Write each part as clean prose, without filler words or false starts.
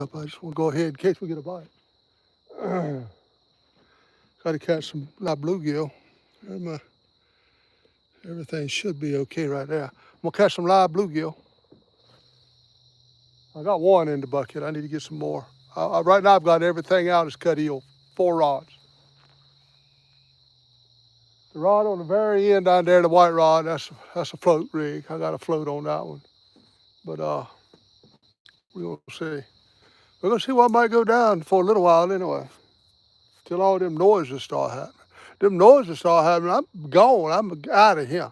I just want to go ahead in case we get a bite. Got to catch some live bluegill. Everything should be okay right there. I'm gonna catch some live bluegill. I got one in the bucket. I need to get some more. Right now I've got everything out as cut eel, 4 rods. The rod on the very end down there, the white rod, that's a float rig. I got a float on that one. But we're gonna see. We're gonna see what might go down for a little while anyway. Till all them noises start happening. Them noises start happening, I'm gone. I'm out of here.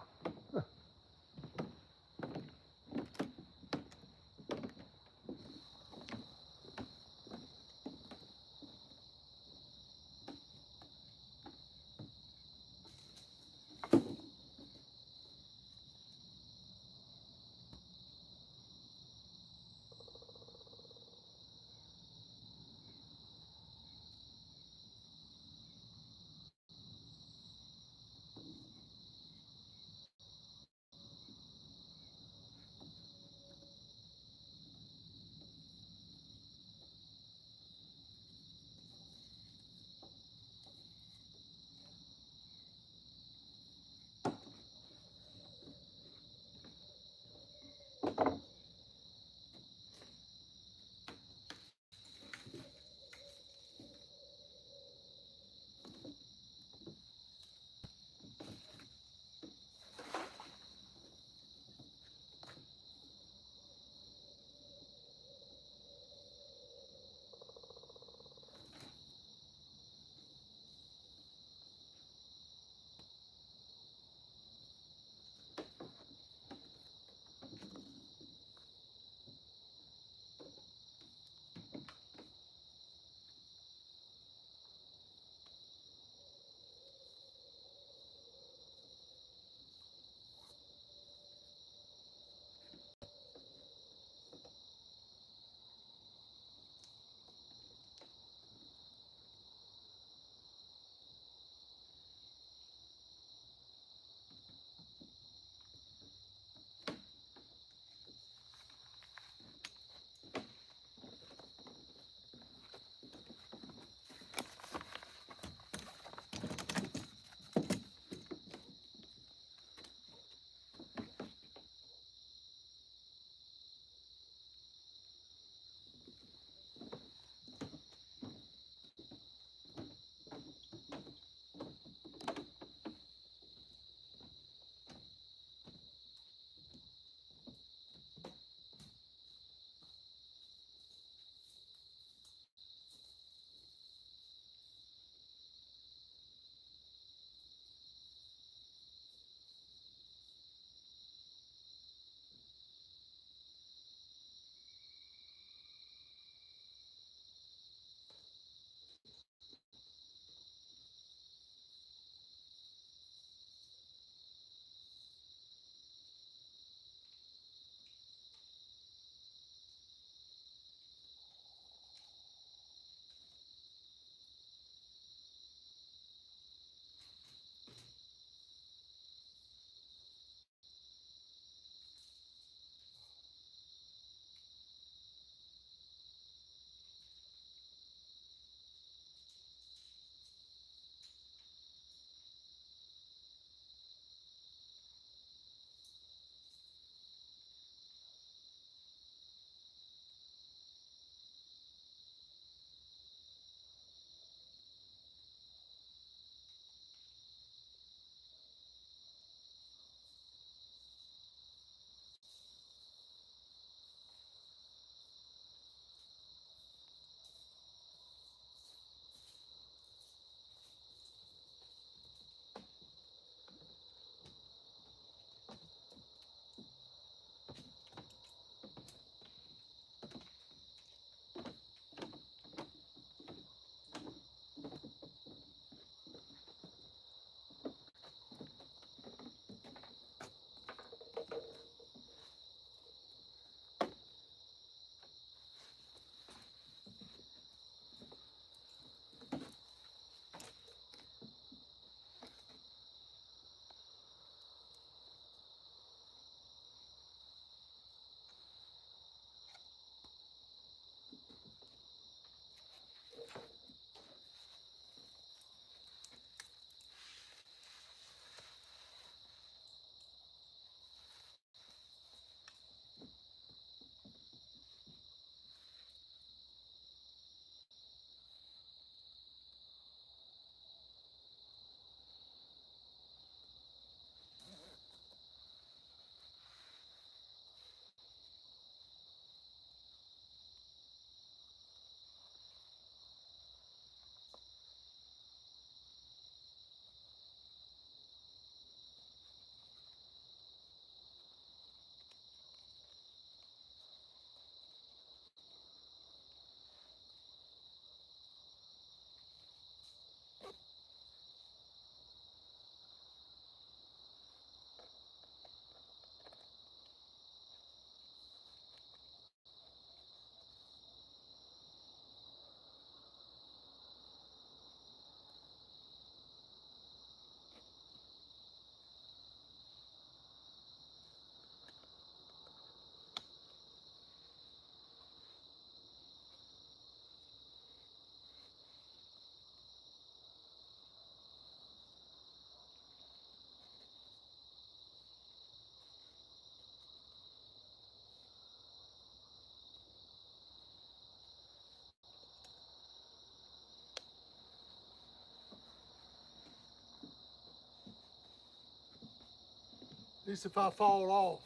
least if I fall off,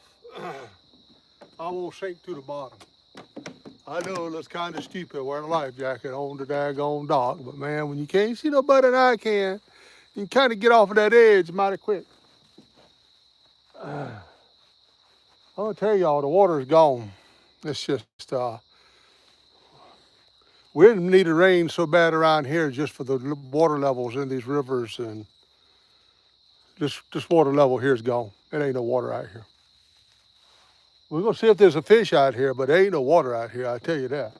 I won't sink to the bottom. I know it looks kind of stupid wearing a life jacket on the daggone dock, but man, when you can't see no better than I can, you can kind of get off of that edge mighty quick. I'm gonna tell y'all, the water's gone. It's just, we didn't need a rain so bad around here just for the water levels in these rivers, and this water level here is gone. It ain't no water out here. We're gonna see if there's a fish out here, but there ain't no water out here, I tell you that.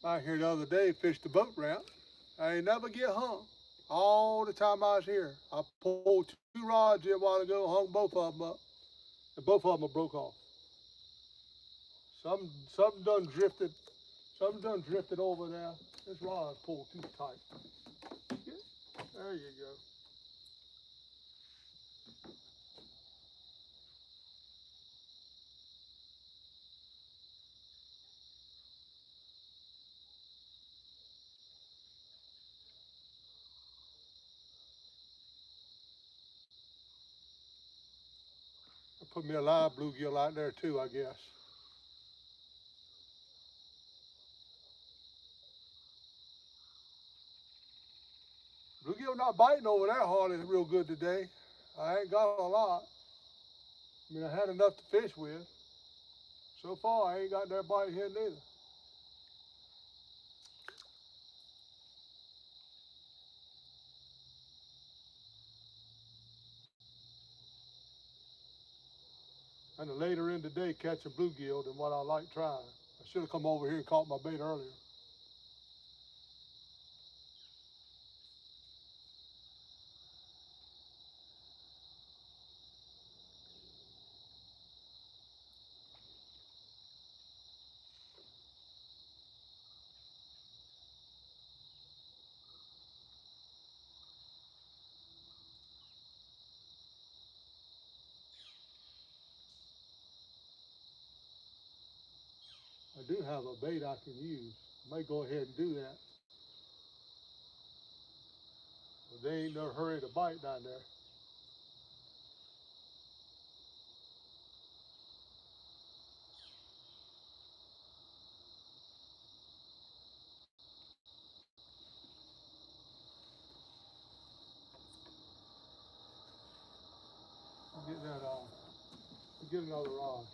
Out here the other day, fished the boat ramp. I ain't never get hung. All the time I was here, I pulled 2 rods in a while ago, hung both of them up, and both of them are broke off. Something done drifted. Something done drifted over there. This rod pulled too tight. There you go. I put me a live bluegill out there too, I guess. Bluegill not biting over there hardly real good today. I ain't got a lot. I mean, I had enough to fish with. So far, I ain't got that bite here neither. And later in the day, catch a bluegill than what I like trying. I should have come over here and caught my bait earlier. I do have a bait I can use. I might go ahead and do that. But they ain't no hurry to bite down there. Get that get another rod.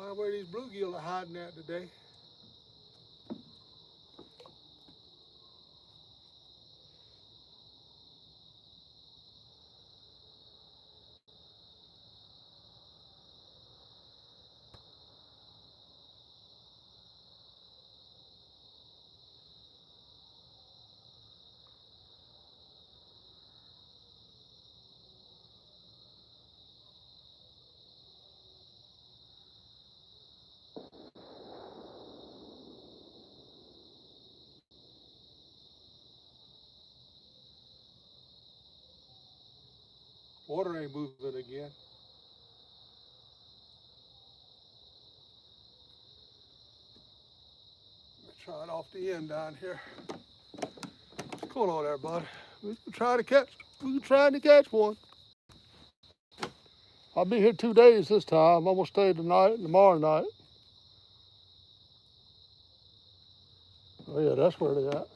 Find where these bluegill are hiding at today. Water ain't moving again. Try it off the end down here. What's going on there, bud? We can try to catch one. I'll be here 2 days this time. I'm gonna stay tonight and tomorrow night. Oh yeah, that's where they at.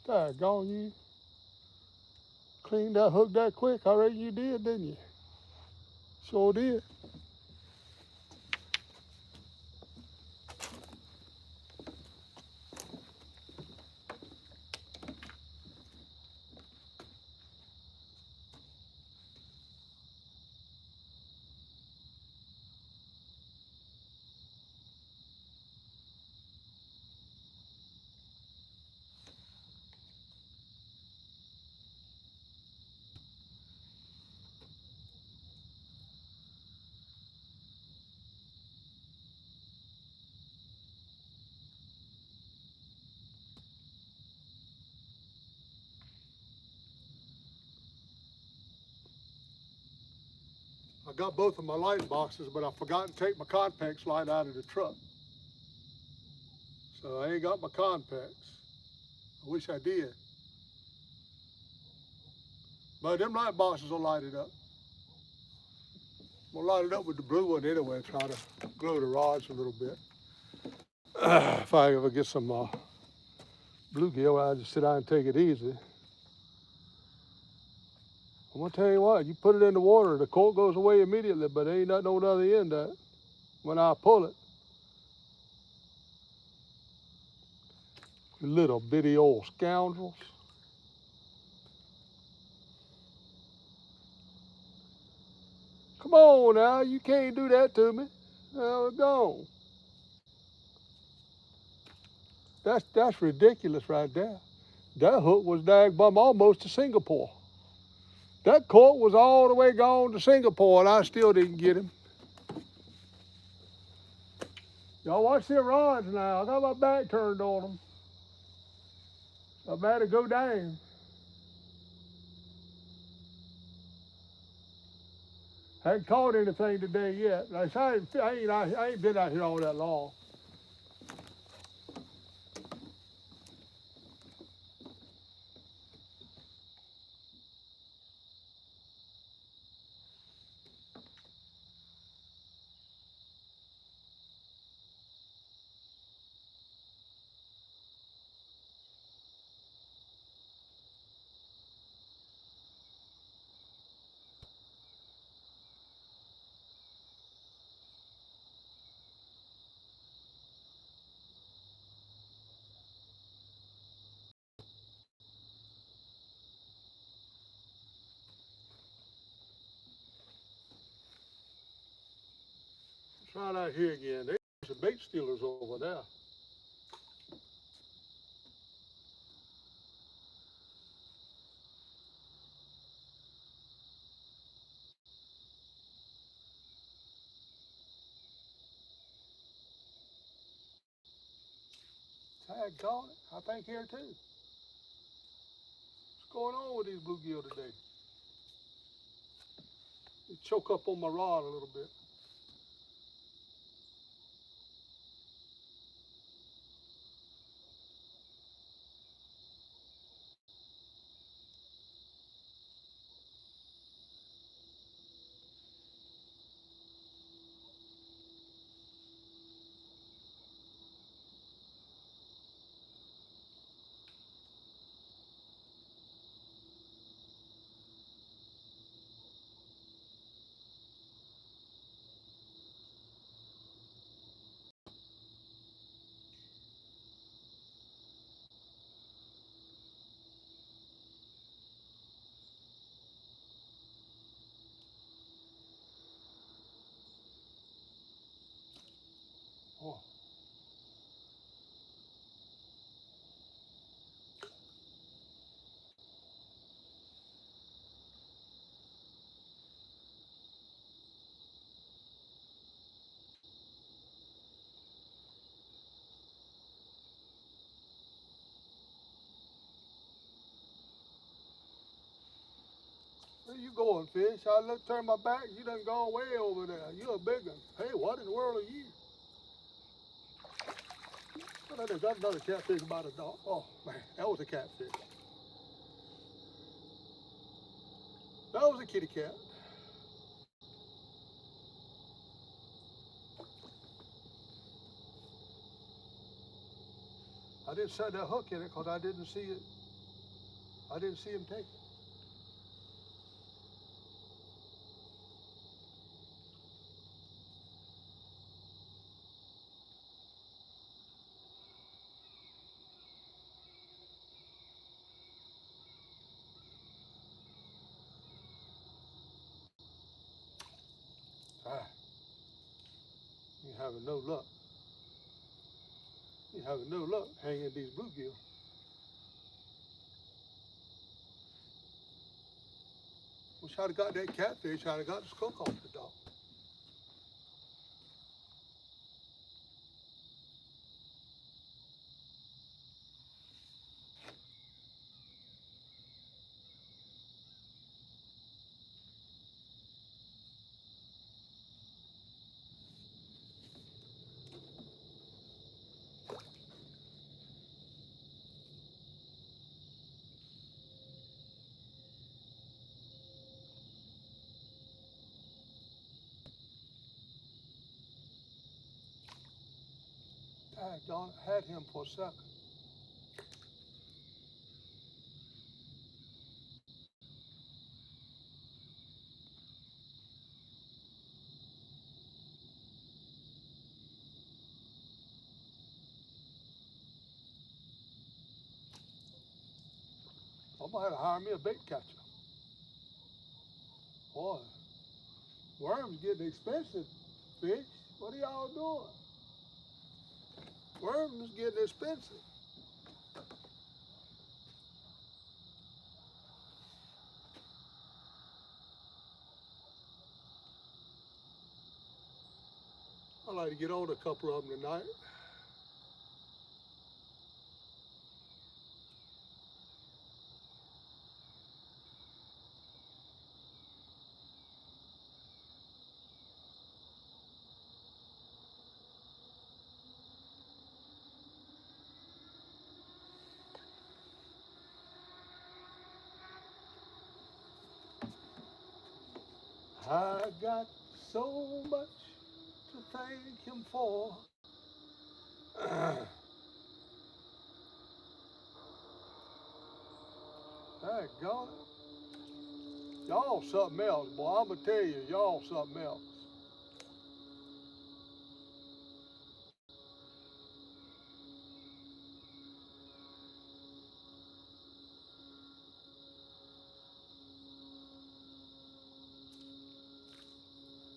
Daggone you. Cleaned that hook that quick. I reckon you did, didn't you? Sure did. I got both of my light boxes, but I forgot to take my Conpex light out of the truck. So I ain't got my Conpex. I wish I did. But them light boxes will light it up. We'll light it up with the blue one anyway, try to glow the rods a little bit. If I ever get some bluegill, I'll just sit down and take it easy. I'm gonna tell you what, you put it in the water, the cork goes away immediately, but there ain't nothing on the other end of it when I pull it. You little bitty old scoundrels. Come on now, you can't do that to me. Now it's gone. That's ridiculous right there. That hook was dagbum almost to Singapore. That cork was all the way gone to Singapore and I still didn't get him. Y'all watch their rods now. I got my back turned on them. I better go down. Hadn't caught anything today yet. I ain't been out here all that long. Try it out here again. There's some bait stealers over there. Daggone it. I think here too. What's going on with these bluegill today? They choke up on my rod a little bit. Where you going, fish? I look, turn my back, you done gone way over there. You're a big one. Hey, what in the world are you? Oh, they got another catfish by the dog. Oh, man, that was a catfish. That was a kitty cat. I didn't set that hook in it because I didn't see it. I didn't see him take it. Ah, you having no luck. You having no luck hanging these bluegill. Wish I'd have got that catfish, I'd have got this hook off the dog. Daggone it, had him for a second. I'm gonna have to hire me a bait catcher. Boy, worms getting expensive, fish. What are y'all doing? Worms getting expensive. I'd like to get on a couple of them tonight. I got so much to thank him for. Daggone it. Y'all something else, boy. I'm gonna tell you, y'all something else.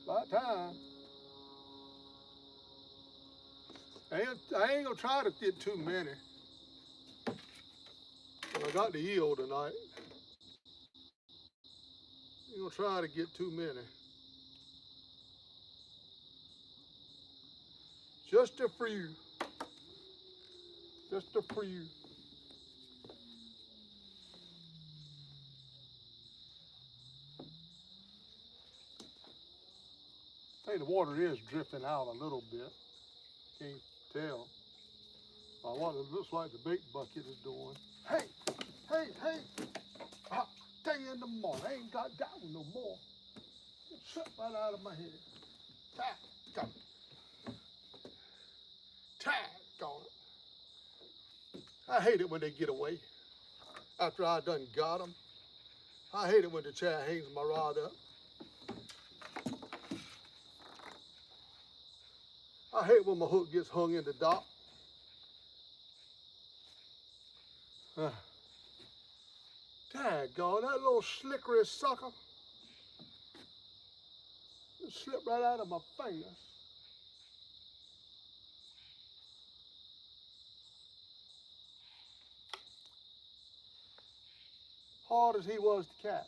About time. I ain't gonna try to get too many. But I got the eel tonight. Ain't gonna try to get too many. Just a few. Just a few. Hey, the water is drifting out a little bit. Can't tell. What it looks like the bait bucket is doing. Hey, hey, hey. Ah, dang in the morning. I ain't got that one no more. It slipped right out of my head. Got it. Got it. I hate it when they get away after I done got them. I hate it when the Chad hangs my rod up. I hate when my hook gets hung in the dock. Daggone, that little slickery sucker. It slipped right out of my fingers. Hard as he was to catch.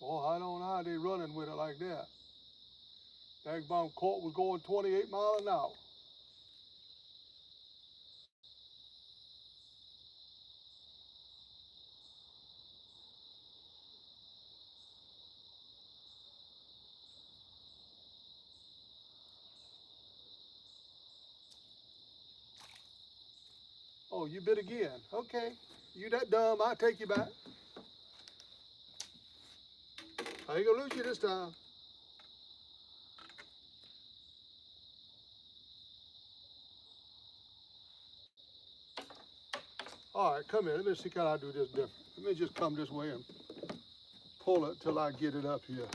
Oh, I don't know how they running with it like that. That bomb court was going 28 miles an hour. Oh, you bit again. Okay. You that dumb, I'll take you back. I ain't gonna lose you this time. All right, come here. Let me see how I do this different. Let me just come this way and pull it till I get it up here.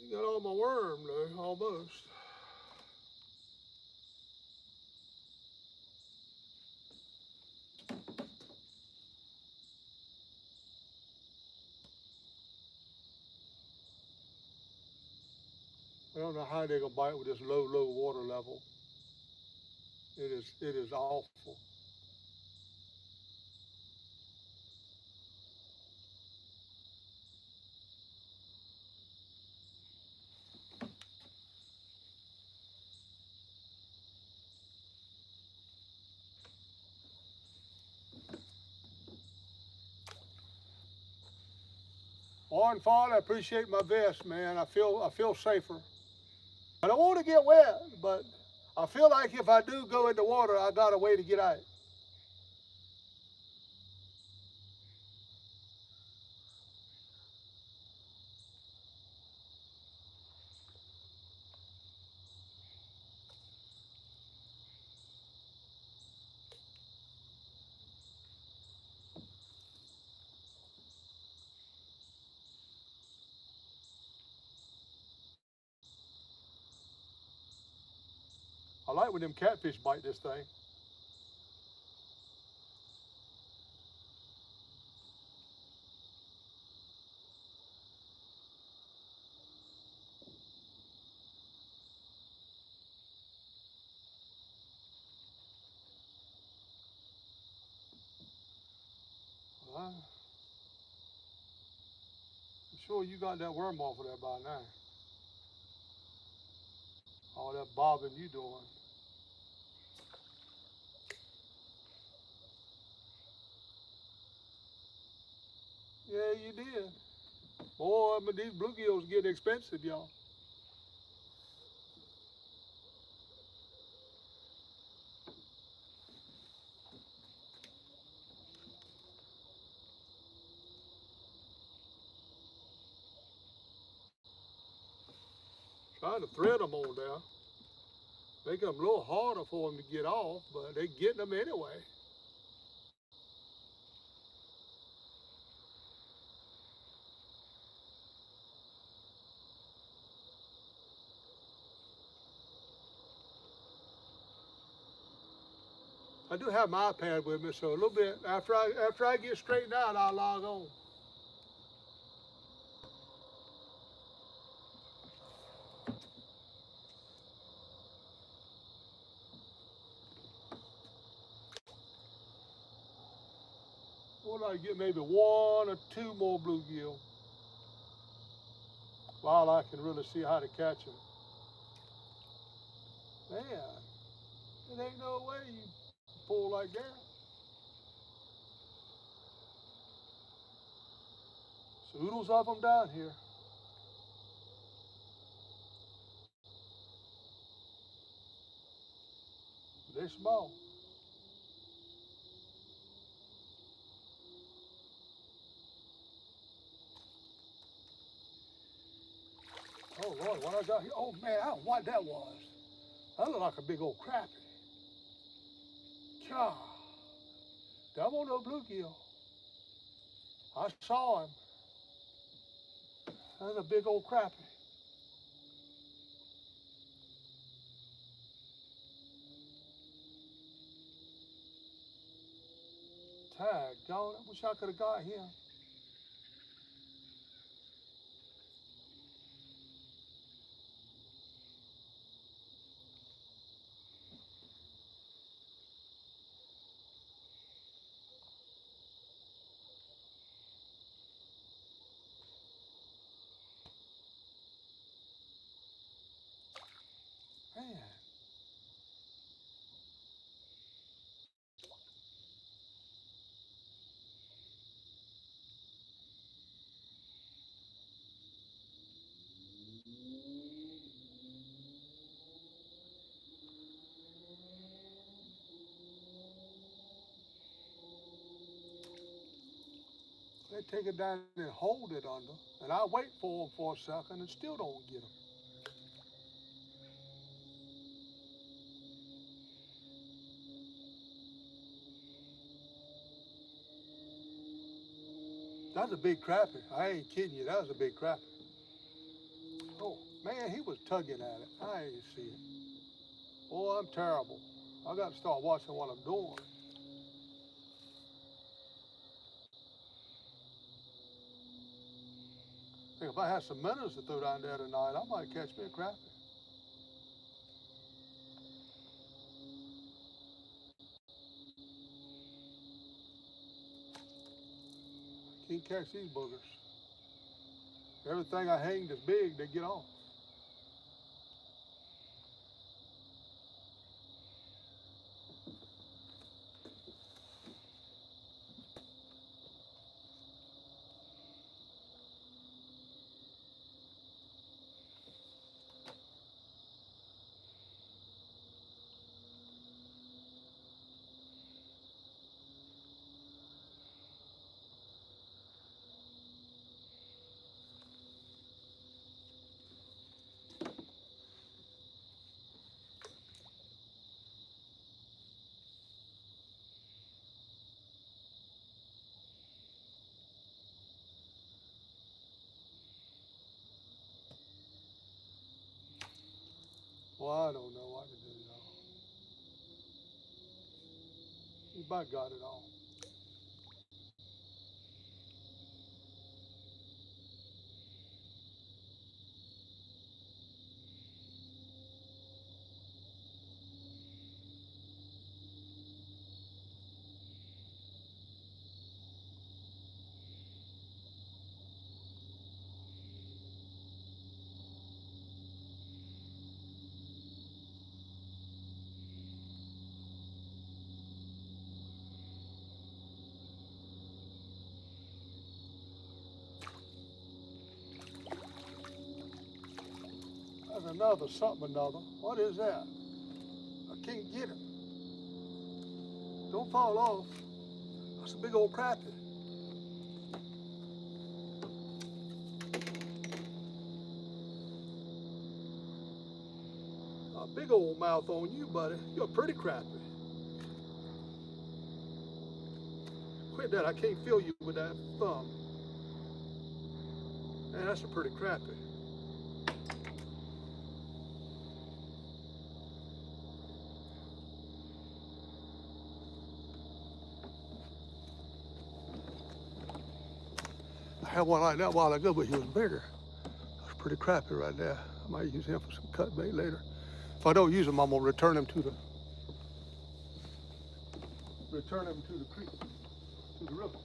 You got all my worm though, almost. I don't know how they're gonna bite with this low water level. It is awful. Warren Fall, I appreciate my vest, man. I feel safer. I don't want to get wet, but I feel like if I do go in the water, I got a way to get out. I like when them catfish bite this thing. I'm sure you got that worm off of there by now. All that bobbing you doing. Yeah, you did. Boy, but these bluegills getting expensive, y'all. Trying to thread them on there. Make them a little harder for them to get off, but they getting them anyway. I do have my iPad with me, so a little bit after I get straightened out, I'll log on. We'll like get maybe one or two more bluegill while I can really see how to catch them. Man, it ain't no way you pull like that. So oodles of them down here. They're small. Oh Lord, what I got here? Oh man, I don't know what that was. That looked like a big old crappie. God, that wasn't no bluegill. I saw him. That's a big old crappie. Daggone, I wish I could have got him. Man. They take it down and hold it under, and I wait for them for a second and still don't get them. That's a big crappie. I ain't kidding you. That was a big crappie. Oh, man, he was tugging at it. I ain't see it. Oh, I'm terrible. I got to start watching what I'm doing. I think if I had some minnows to throw down there tonight, I might catch me a crappie. Can't catch these boogers. Everything I hang that's big, they get off. Well, I don't know what to do now. You about got it all. There's another something another. What is that? I can't get it. Don't fall off. That's a big old crappie. A big old mouth on you, buddy. You're a pretty crappie. Quit that. I can't feel you with that thumb. Man, that's a pretty crappie. I had one like that a while ago, but he was bigger. That's pretty crappie right there. I might use him for some cut bait later. If I don't use him, I'm gonna return him to the creek, to the river.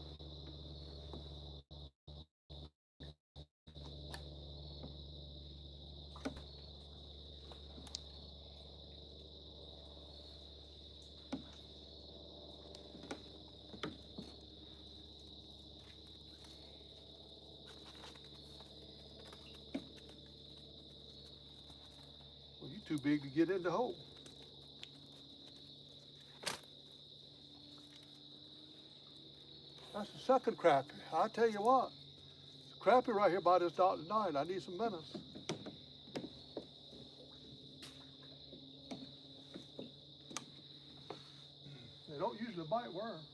Well, you're too big to get in the hole. That's the second crappie. I'll tell you what. It's a crappie right here by this $1.09. I need some minnows. They don't usually bite worms.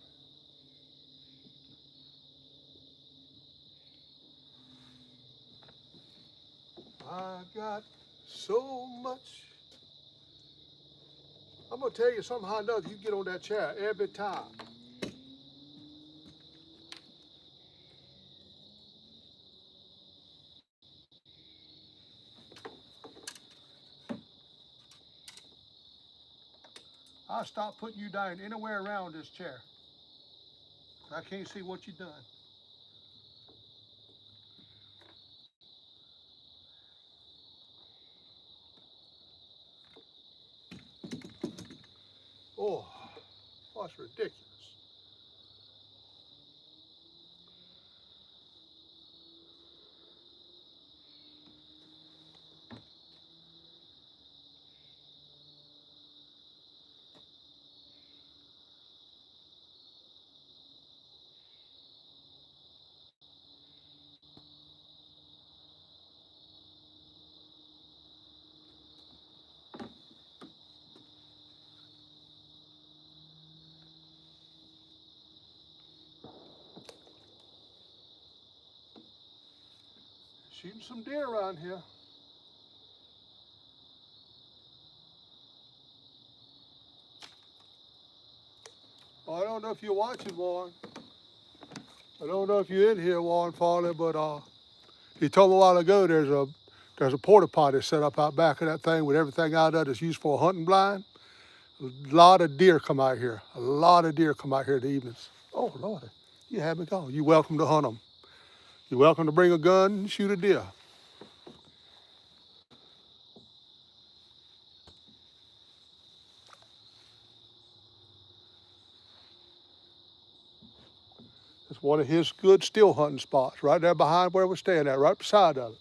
I got so much. I'm gonna tell you somehow or another, you get on that chair every time. I'll stop putting you down anywhere around this chair. I can't see what you've done. Oh, that's ridiculous. Shooting some deer around here. Well, I don't know if you're watching, Warren. I don't know if you're in here, Warren Farley, but he told me a while ago there's a porta potty set up out back of that thing with everything out of it that's used for a hunting blind. A lot of deer come out here. A lot of deer come out here in the evenings. Oh, Lordy, you have me gone. You're welcome to hunt them. You're welcome to bring a gun and shoot a deer. It's one of his good still hunting spots, right there behind where we're staying at, right beside of it.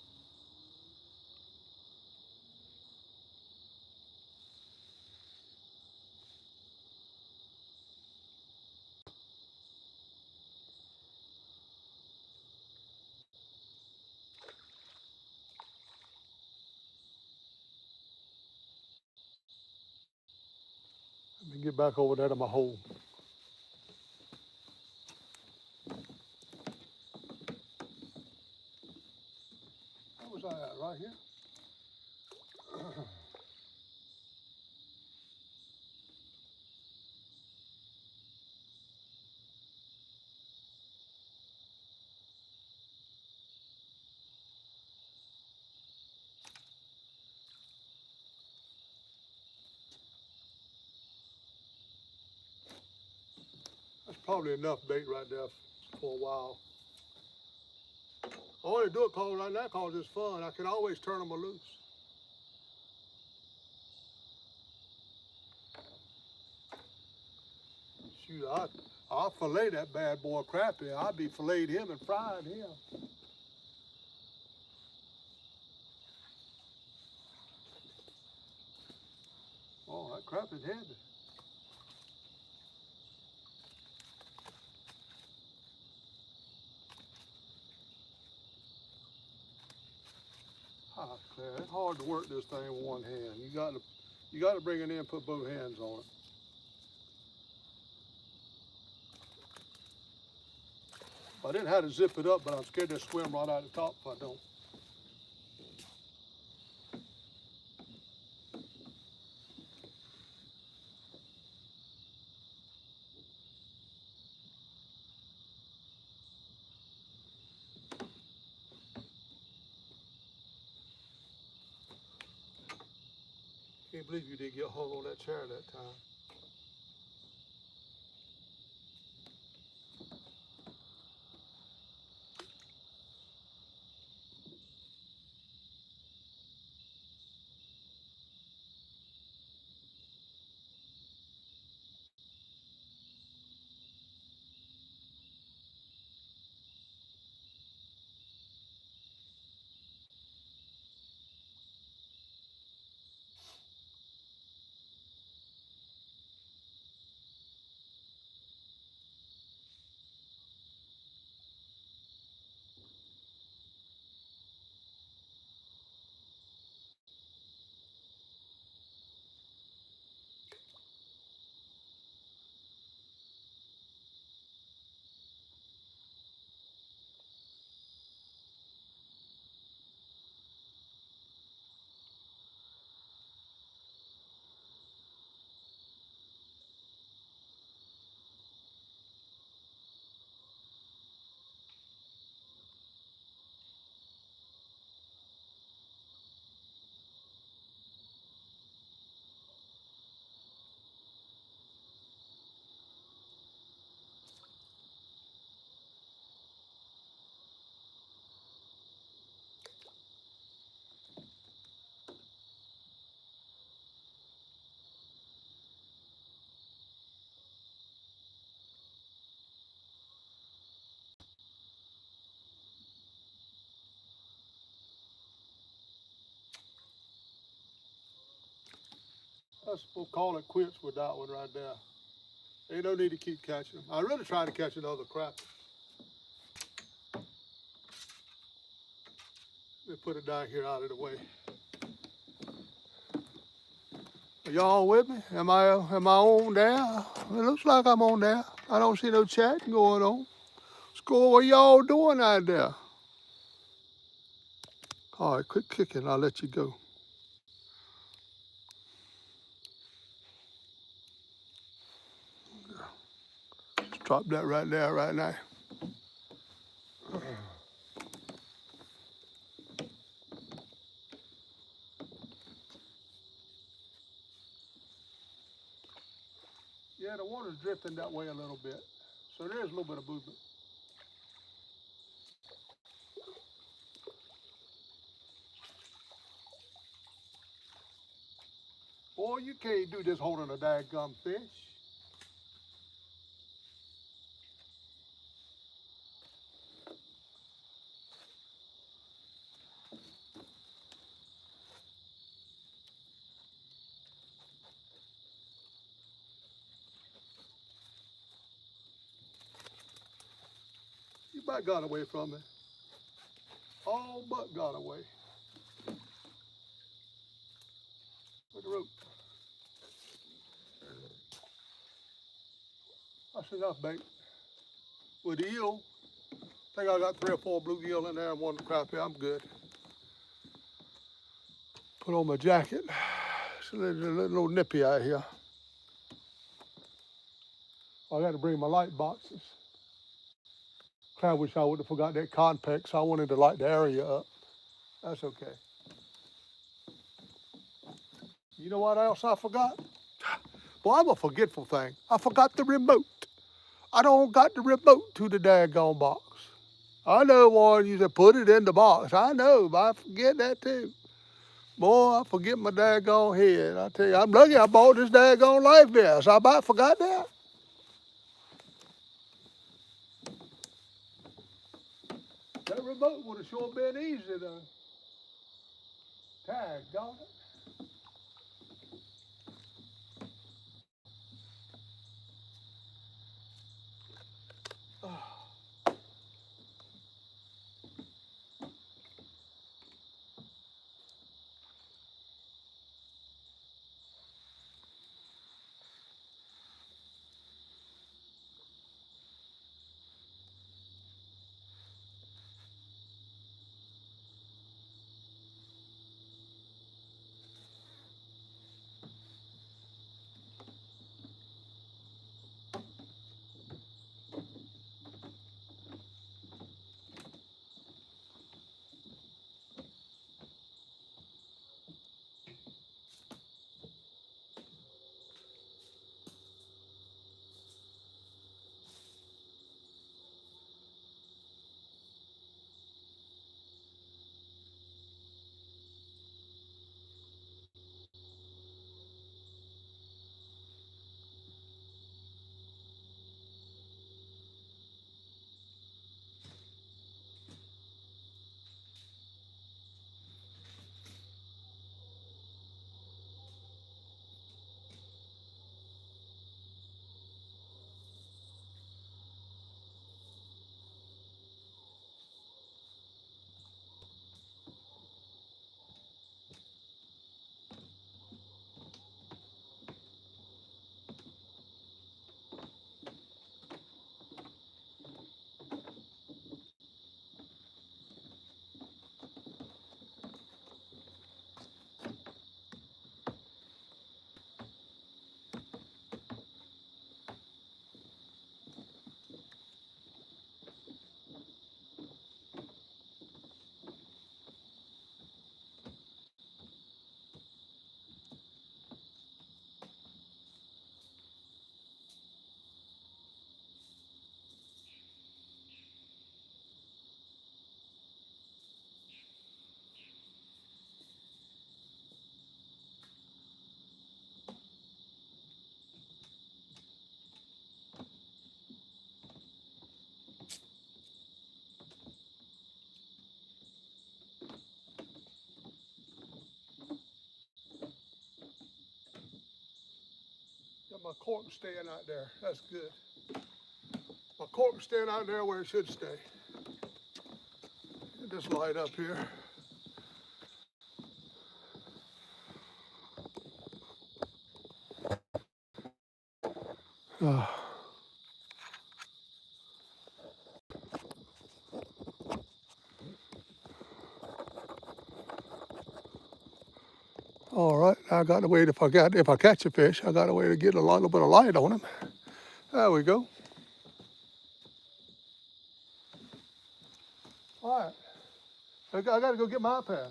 Let me get back over there to my hole. Where was I at? Right here? That's probably enough bait right there for a while. I only do it right now because it's fun. I can always turn them loose. Shoot, I'll fillet that bad boy crappie. I'll be filleted him and fried him. Oh, that crappie's heavy. Ah, Claire, it's hard to work this thing with one hand. You got to bring it in and put both hands on it. I didn't have to zip it up, but I'm scared to swim right out the top if I don't. Can't believe you didn't get hung on that chair that time. We'll call it quits with that one right there. Ain't no need to keep catching them. I'm really trying to catch another crap. Let me put it down here out of the way. Are y'all with me? Am I on there? It looks like I'm on there. I don't see no chatting going on. Score, what y'all doing out there? All right, quit kicking. I'll let you go. Just drop that right there, right now. Yeah, the water's drifting that way a little bit. So there's a little bit of movement. Boy, you can't do this holding a daggum fish. You about got away from me. All but got away. With the rope. That's enough bait. With the eel, I think I got 3 or 4 bluegill in there and 1 crappie. I'm good. Put on my jacket. It's a little nippy out here. I got to bring my light boxes. I wish I would have forgot that Conpex. I wanted to light the area up. That's okay. You know what else I forgot? Well, I'm a forgetful thing. I forgot the remote. I don't got the remote to the daggone box. I know, Warren, you said put it in the box. I know, but I forget that too. Boy, I forget my daggone head. I tell you, I'm lucky I bought this daggone life vest. I about forgot that. That remote would have sure been easy to tag, got it? my cork staying out there. That's good. My cork's staying out there where it should stay. Get this light up here. All right, I got to wait. If I catch a fish, I got to wait to get a little bit of light on him. There we go. All right, I got to go get my iPad.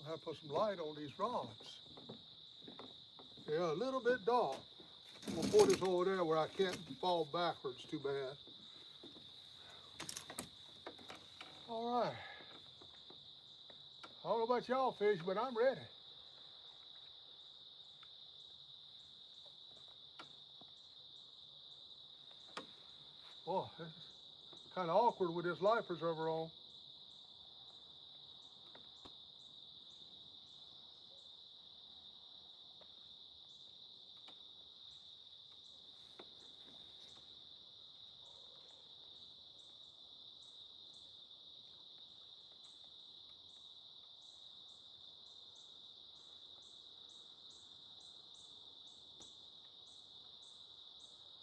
I have to put some light on these rods. They're a little bit dark. I'm gonna pour this over there where I can't fall backwards too bad. All right. I don't know about y'all fish, but I'm ready. Boy, this is kind of awkward with this life preserver on.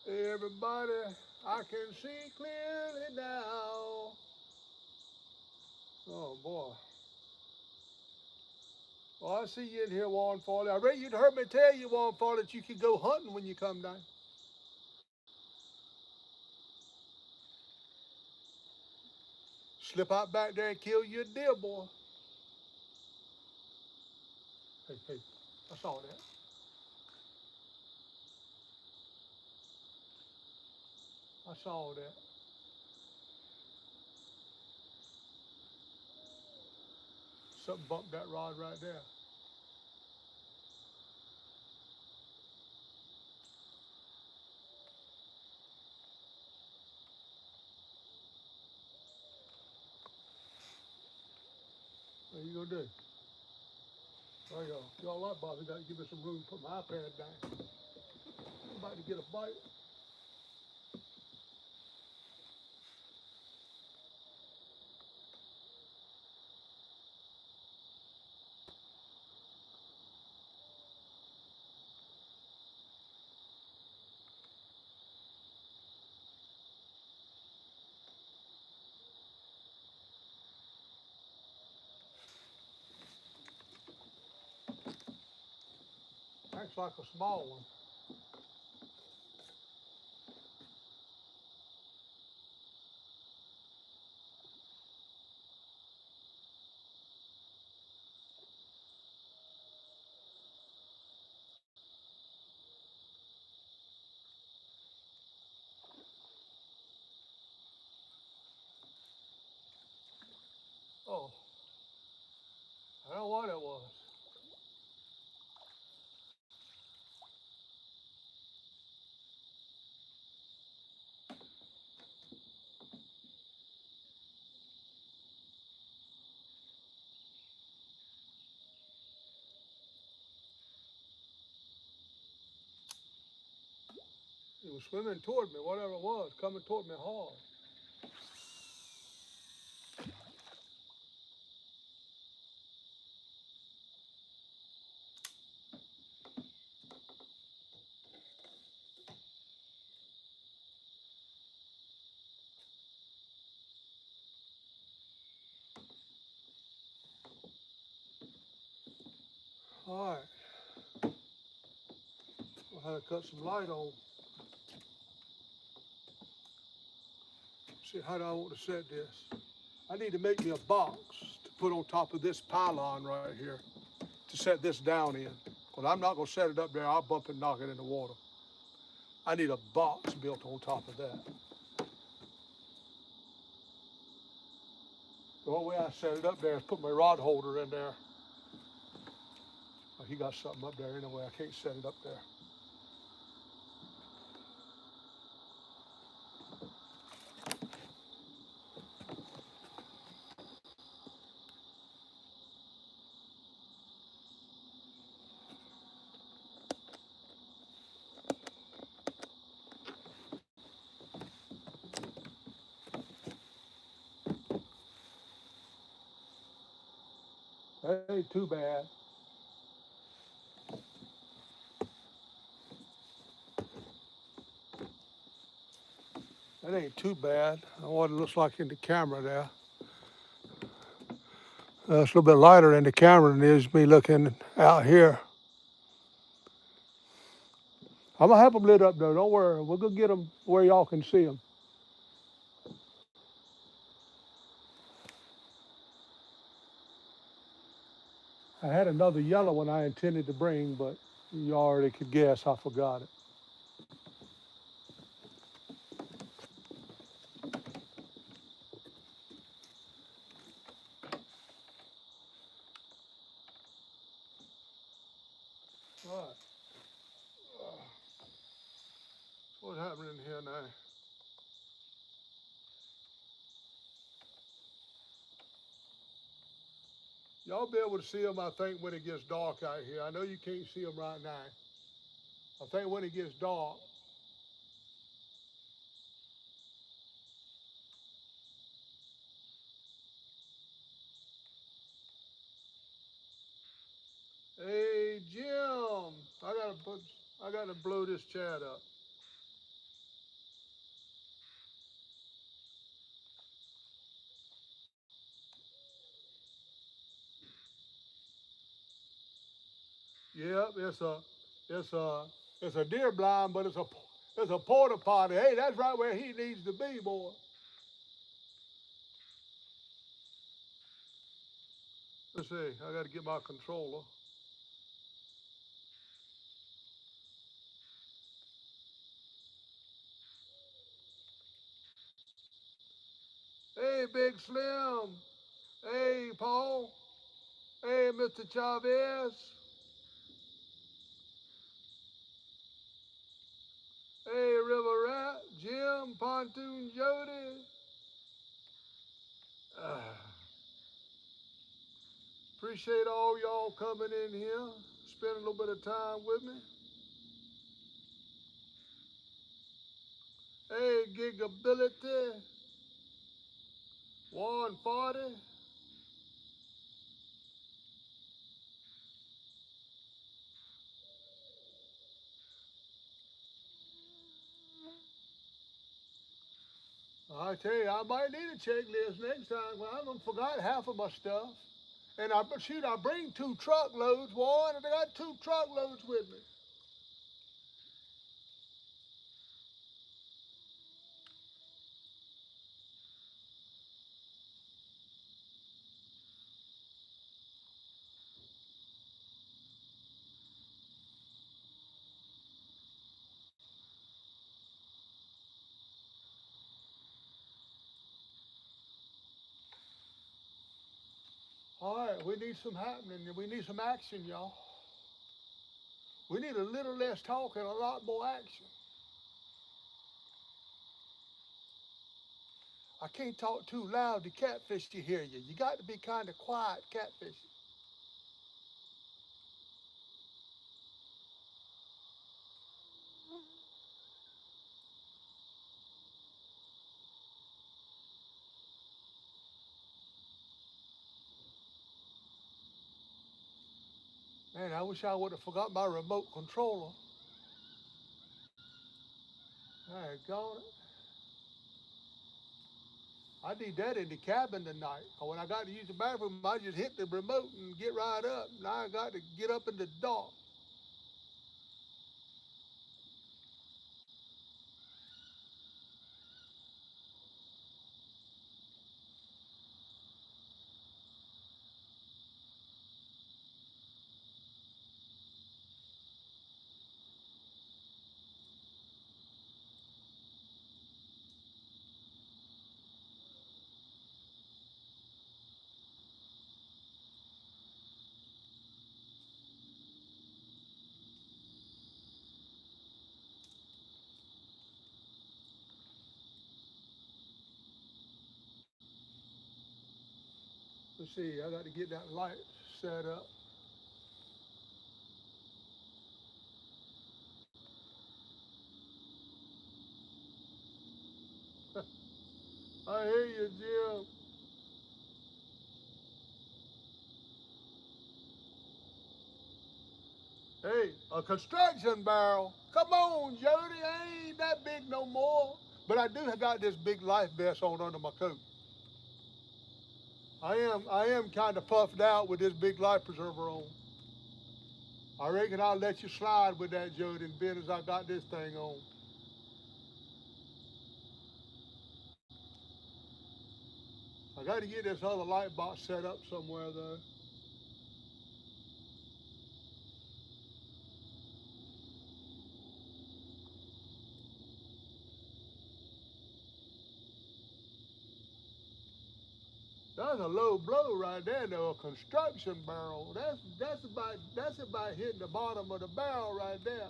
Hey everybody, I can see clearly now. Oh boy. Well, I see you in here, Warren Farley. I read you'd heard me tell you, Warren Farley, that you could go hunting when you come down. Slip out back there and kill you a deer, boy. Hey, I saw that. I saw that. Something bumped that rod right there. What are you gonna do? There you go. Y'all right, Bobby. Got to give me some room to put my iPad down. I'm about to get a bite. Acts like a small one. Oh, I don't know what it was. It was swimming toward me, whatever it was, coming toward me hard. All right. how to cut some light on. See, how do I want to set this? I need to make me a box to put on top of this pylon right here to set this down in. Because I'm not going to set it up there. I'll bump and knock it in the water. I need a box built on top of that. The only way I set it up there is put my rod holder in there. Oh, he got something up there anyway. I can't set it up there. That ain't too bad. That ain't too bad. What it looks like in the camera there. It's a little bit lighter in the camera than it is me looking out here. I'm gonna have them lit up though. Don't worry. We're gonna get them where y'all can see them. I had another yellow one I intended to bring, but you already could guess I forgot it. All right. What's happening here now? Y'all be able to see them, I think, when it gets dark out here. I know you can't see them right now. I think when it gets dark. Hey, Jim, I gotta blow this chat up. Yep, it's a, it's a deer blind, but it's a porta potty. Hey, that's right where he needs to be, boy. Let's see, I gotta get my controller. Hey, Big Slim. Hey, Paul. Hey, Mr. Chavez. Hey, River Rat, Jim, Pontoon Jody. Uh, appreciate all y'all coming in here, spending a little bit of time with me. Hey, Gigability, 140. I tell you, I might need a checklist next time. Well, I done forgot half of my stuff. And I bring 2 truckloads, boy, and I got 2 truckloads with me. All right, we need some happening. We need some action, y'all. We need a little less talk and a lot more action. I can't talk too loud to catfish to hear you. You got to be kind of quiet catfishing. Man, I wish I would have forgot my remote controller. I got it. I need that in the cabin tonight. When I got to use the bathroom, I just hit the remote and get right up. Now I got to get up in the dark. Let's see, I got to get that light set up. I hear you, Jim. Hey, a construction barrel. Come on, Jody. I ain't that big no more. But I do got this big life vest on under my coat. I am kind of puffed out with this big life preserver on. I reckon I'll let you slide with that, Jody, being as I got this thing on. I got to get this other light box set up somewhere though. That's a low blow right there, though. A construction barrel. That's about hitting the bottom of the barrel right there.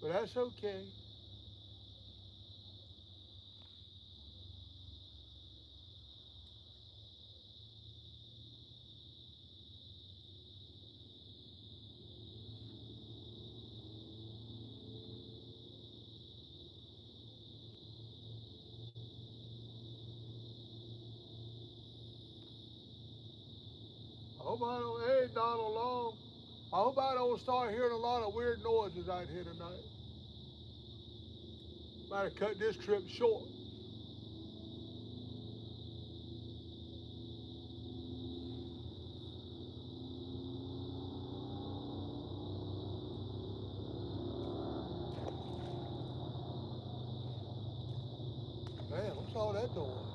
But that's okay. I hope I don't. Hey, Donald Long. I hope I don't start hearing a lot of weird noises out here tonight. Might have cut this trip short. Man, what's all that noise?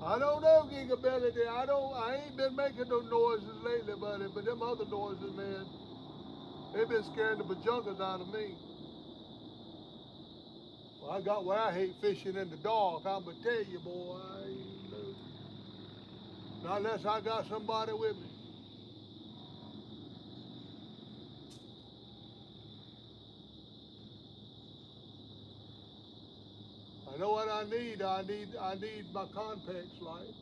I don't know, Gigability. I ain't been making no noises lately, buddy. But them other noises, man, they've been scaring the bajunkers out of me. Well, I got where I hate fishing in the dark. I'ma tell you, boy. I ain't know. Not unless I got somebody with me. I know what I need. I need my contact light.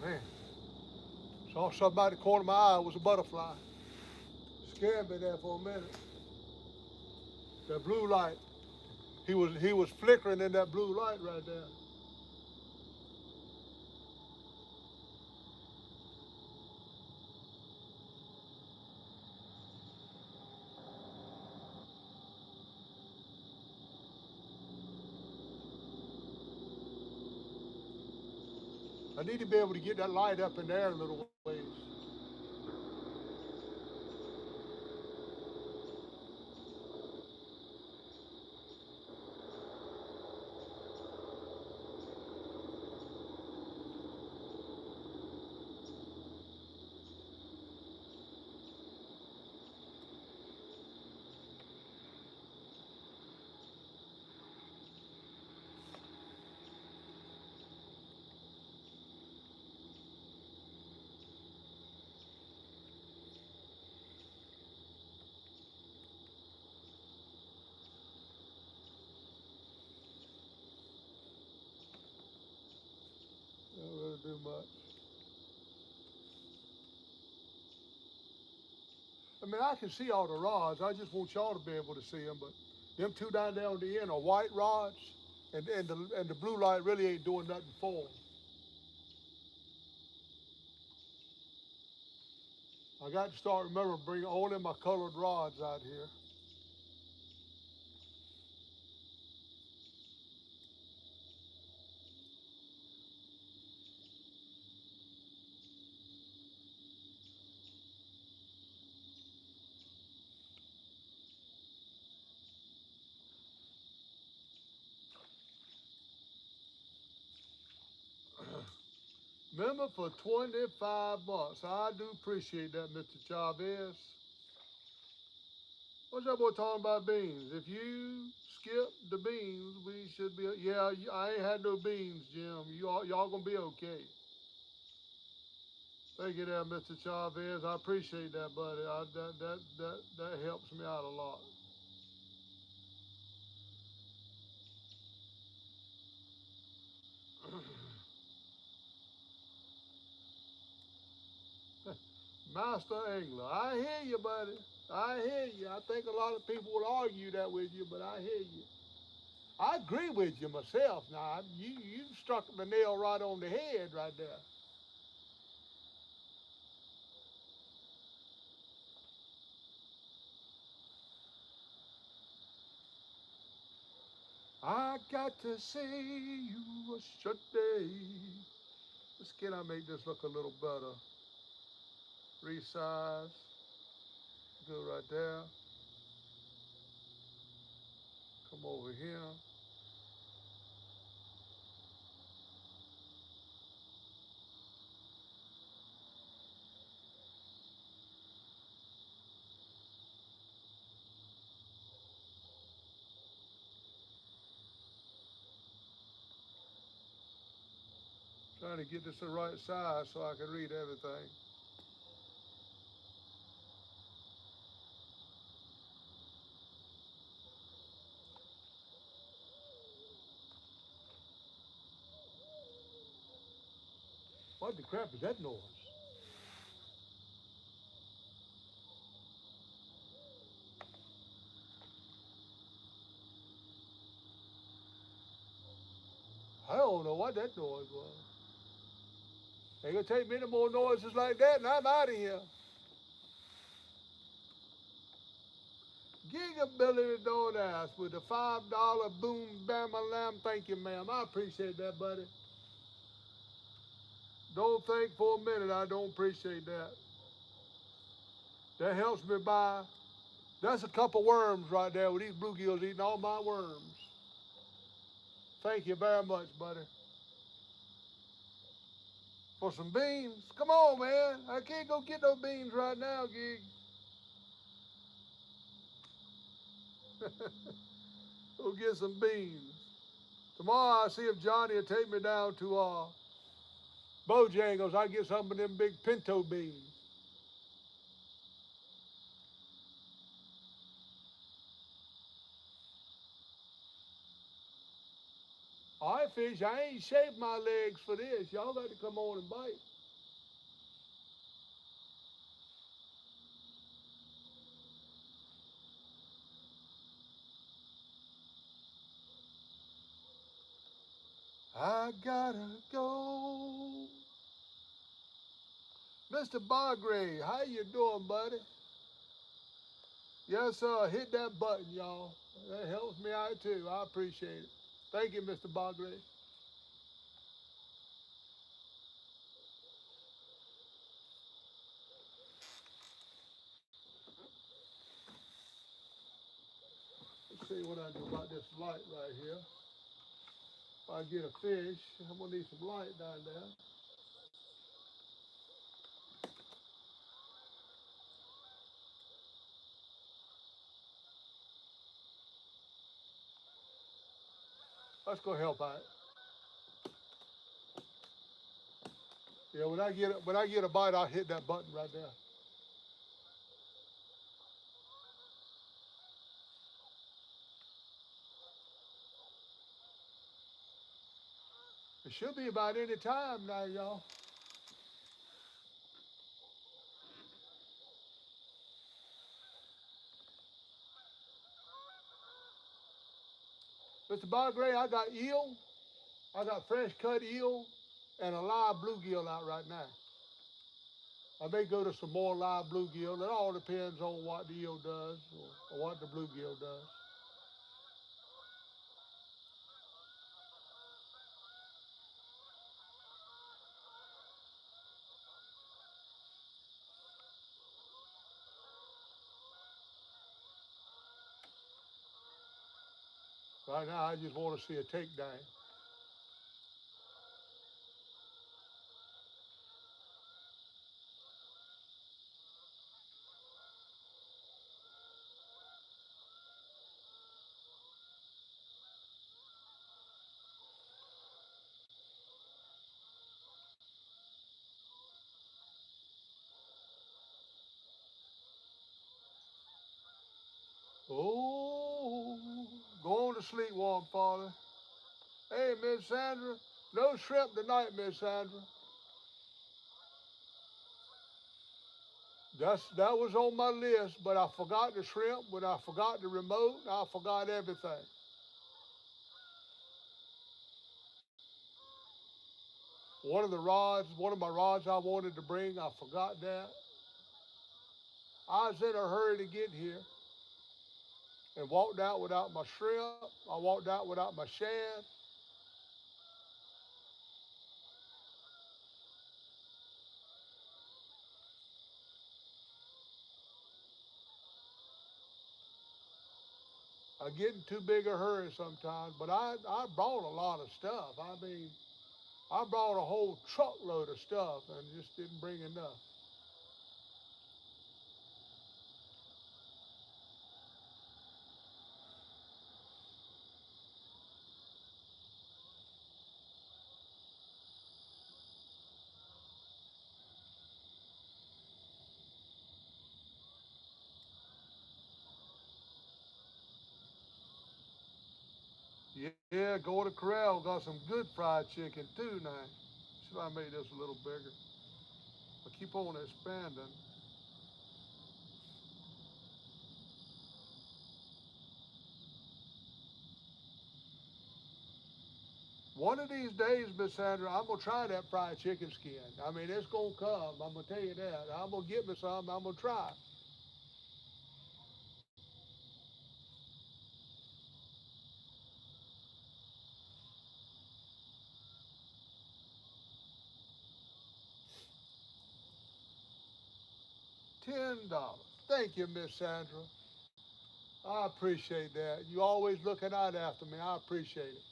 Man, saw something out the corner of my eye. It was a butterfly. Scared me there for a minute. That blue light. He was flickering in that blue light right there. I need to be able to get that light up in there a little ways. Don't really do much. I mean, I can see all the rods. I just want y'all to be able to see them. But them two down there on the end are white rods, and the blue light really ain't doing nothing for them. I got to start remembering to bring only my colored rods out here. Member for 25 months. I do appreciate that, Mr. Chavez. What's that boy talking about beans? If you skip the beans, we should be. Yeah, I ain't had no beans, Jim. Y'all gonna be okay. Thank you there, Mr. Chavez. I appreciate that, buddy. That helps me out a lot. Master Angler. I hear you, buddy. I hear you. I think a lot of people would argue that with you, but I hear you. I agree with you myself. Now, you struck the nail right on the head right there. I got to see you yesterday. Let's can I make this look a little better? Resize. Go right there. Come over here. Trying to get this the right size so I can read everything. What the crap is that noise? I don't know what that noise was. Ain't gonna take many more noises like that and I'm out of here. Gigability Don't Ask with the $5 boom bam lamb. Thank you, ma'am. I appreciate that, buddy. Don't think for a minute I don't appreciate that. That helps me buy. That's a couple worms right there with these bluegills eating all my worms. Thank you very much, buddy. For some beans? Come on, man. I can't go get no beans right now, Gig. Go get some beans. Tomorrow I'll see if Johnny will take me down to Bojangles. I get some of them big pinto beans. All right, fish, I ain't shaved my legs for this. Y'all got to come on and bite. I gotta go. Mr. Bargrave, how you doing, buddy? Yes, sir. Hit that button, y'all. That helps me out too. I appreciate it. Thank you, Mr. Bargrave. Let's see what I do about this light right here. If I get a fish, I'm gonna need some light down there. Let's go help out. Yeah, when I get a bite, I'll hit that button right there. It should be about any time now, y'all. Mr. Bargrave, I got eel, I got fresh cut eel, and a live bluegill out right now. I may go to some more live bluegill. It all depends on what the eel does or what the bluegill does. Right now, I just want to see a takedown. Oh, go on to sleep, warm father. Hey, Miss Sandra, no shrimp tonight, Miss Sandra. That was on my list, but I forgot the shrimp, but I forgot the remote, I forgot everything. One of my rods I wanted to bring, I forgot that. I was in a hurry to get here and walked out without my shrimp. I walked out without my shad. I get in too big a hurry sometimes, but I brought a lot of stuff. I mean, I brought a whole truckload of stuff and just didn't bring enough. Yeah, go to Corral. Got some good fried chicken too now. Should I make this a little bigger? I keep on expanding. One of these days, Miss Sandra, I'm gonna try that fried chicken skin. I mean, it's gonna come. I'm gonna tell you that. I'm gonna get me some. I'm gonna try. $10. Thank you, Miss Sandra. I appreciate that. You always looking out after me. I appreciate it.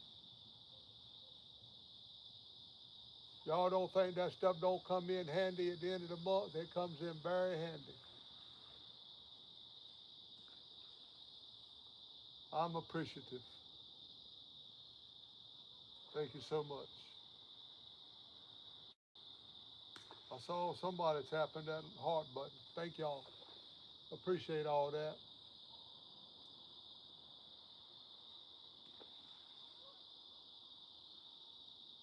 Y'all don't think that stuff don't come in handy at the end of the month? It comes in very handy. I'm appreciative. Thank you so much. I saw somebody tapping that heart button. Thank y'all. Appreciate all that.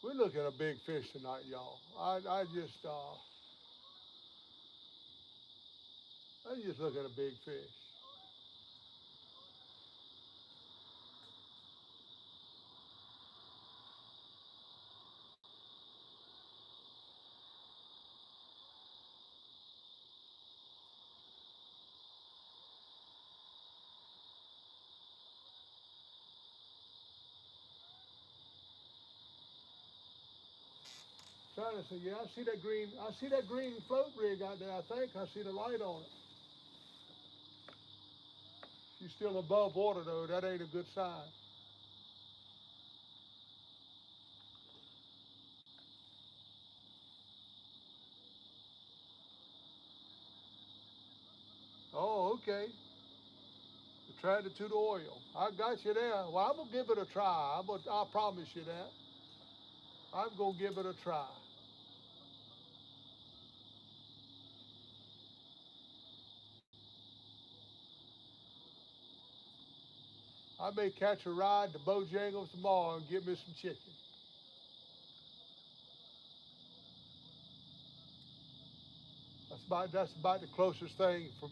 We're looking at a big fish tonight, y'all. I just look at a big fish. Trying to say, yeah, I see that green float rig out there. I think I see the light on it. She's still above water though. That ain't a good sign. Oh, okay. Attracted to the oil. I got you there. Well, I'm gonna give it a try. I promise you that. I'm gonna give it a try. I may catch a ride to Bojangles tomorrow and get me some chicken. That's about the closest thing from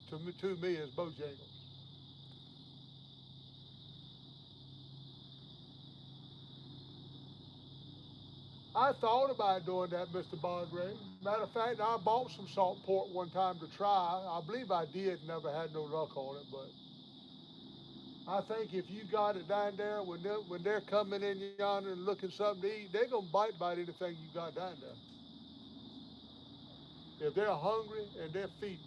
to me is Bojangles. I thought about doing that, Mr. Bondray. Matter of fact, I bought some salt pork one time to try. I believe I did, never had no luck on it, but I think if you got it down there when they're coming in yonder and looking something to eat, they're gonna bite about anything you got down there. If they're hungry and they're feeding.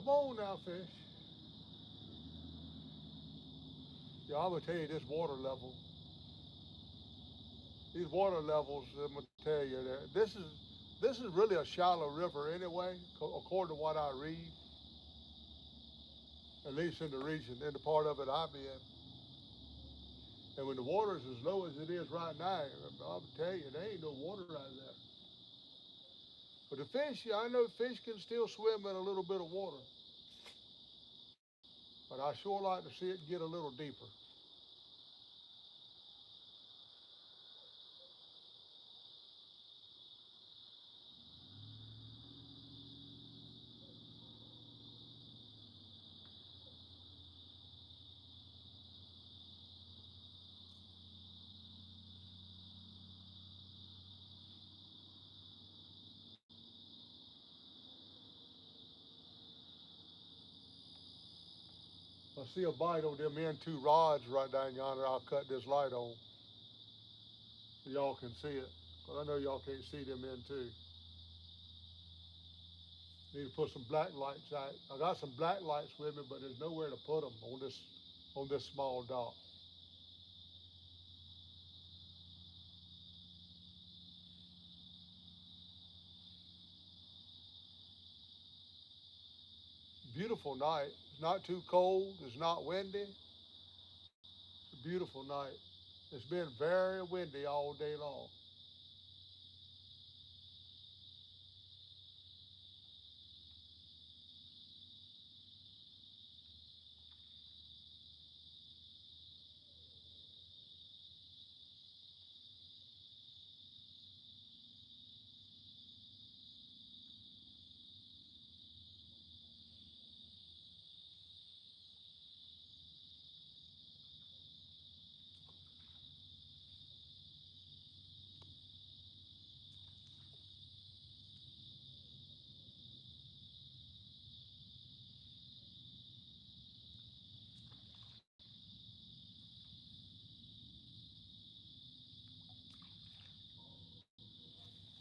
Come on now, fish. Yeah, I'm gonna tell you this water level. These water levels, I'm gonna tell you that this is really a shallow river anyway, according to what I read, at least in the region, in the part of it I'm in. And when the water is as low as it is right now, I'll tell you, there ain't no water out there. But the fish, yeah, I know fish can still swim in a little bit of water, but I sure like to see it get a little deeper. I see a bite on them end two rods right down yonder. I'll cut this light on so y'all can see it. But I know y'all can't see them end two. Need to put some black lights out. I got some black lights with me, but there's nowhere to put them on this small dock. Beautiful night. It's not too cold. It's not windy. It's a beautiful night. It's been very windy all day long.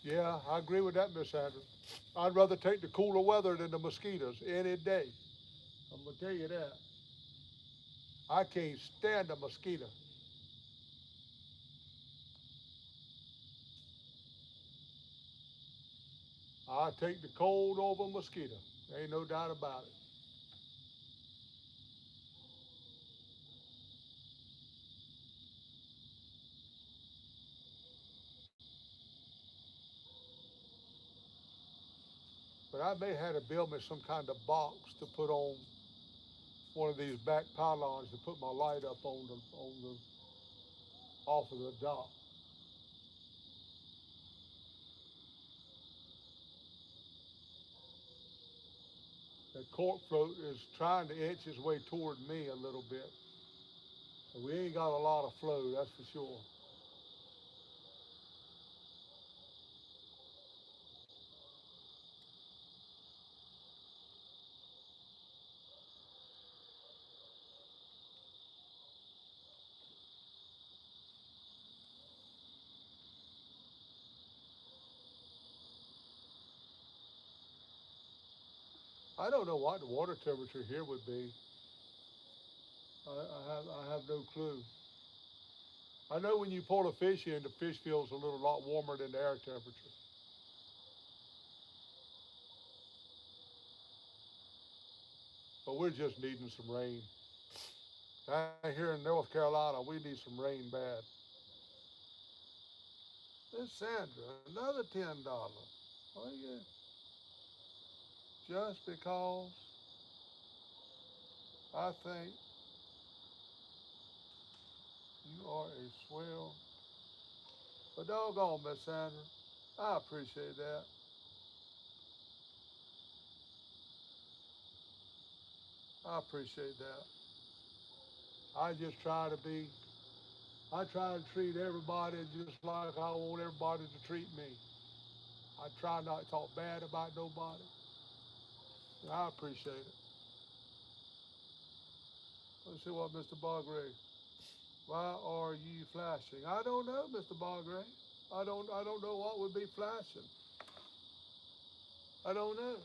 Yeah, I agree with that, Miss Sandra. I'd rather take the cooler weather than the mosquitoes any day. I'm gonna tell you that. I can't stand a mosquito. I take the cold over a mosquito. Ain't no doubt about it. But I may have to build me some kind of box to put on one of these back pylons to put my light up on the off of the dock. That cork float is trying to inch its way toward me a little bit. So we ain't got a lot of flow, that's for sure. I don't know what the water temperature here would be. I have no clue. I know when you pull a fish in, the fish feels a little lot warmer than the air temperature. But we're just needing some rain. Down here in North Carolina, we need some rain bad. Miss Sandra, another $10. Oh yeah, just because I think you are a swell. But doggone, Miss Sandra, I appreciate that. I appreciate that. I just try to be. I try to treat everybody just like I want everybody to treat me. I try not to talk bad about nobody. I appreciate it. Let's see what Mr. Bogray. Why are you flashing? I don't know, Mr. Bogray. I don't know what would be flashing. I don't know.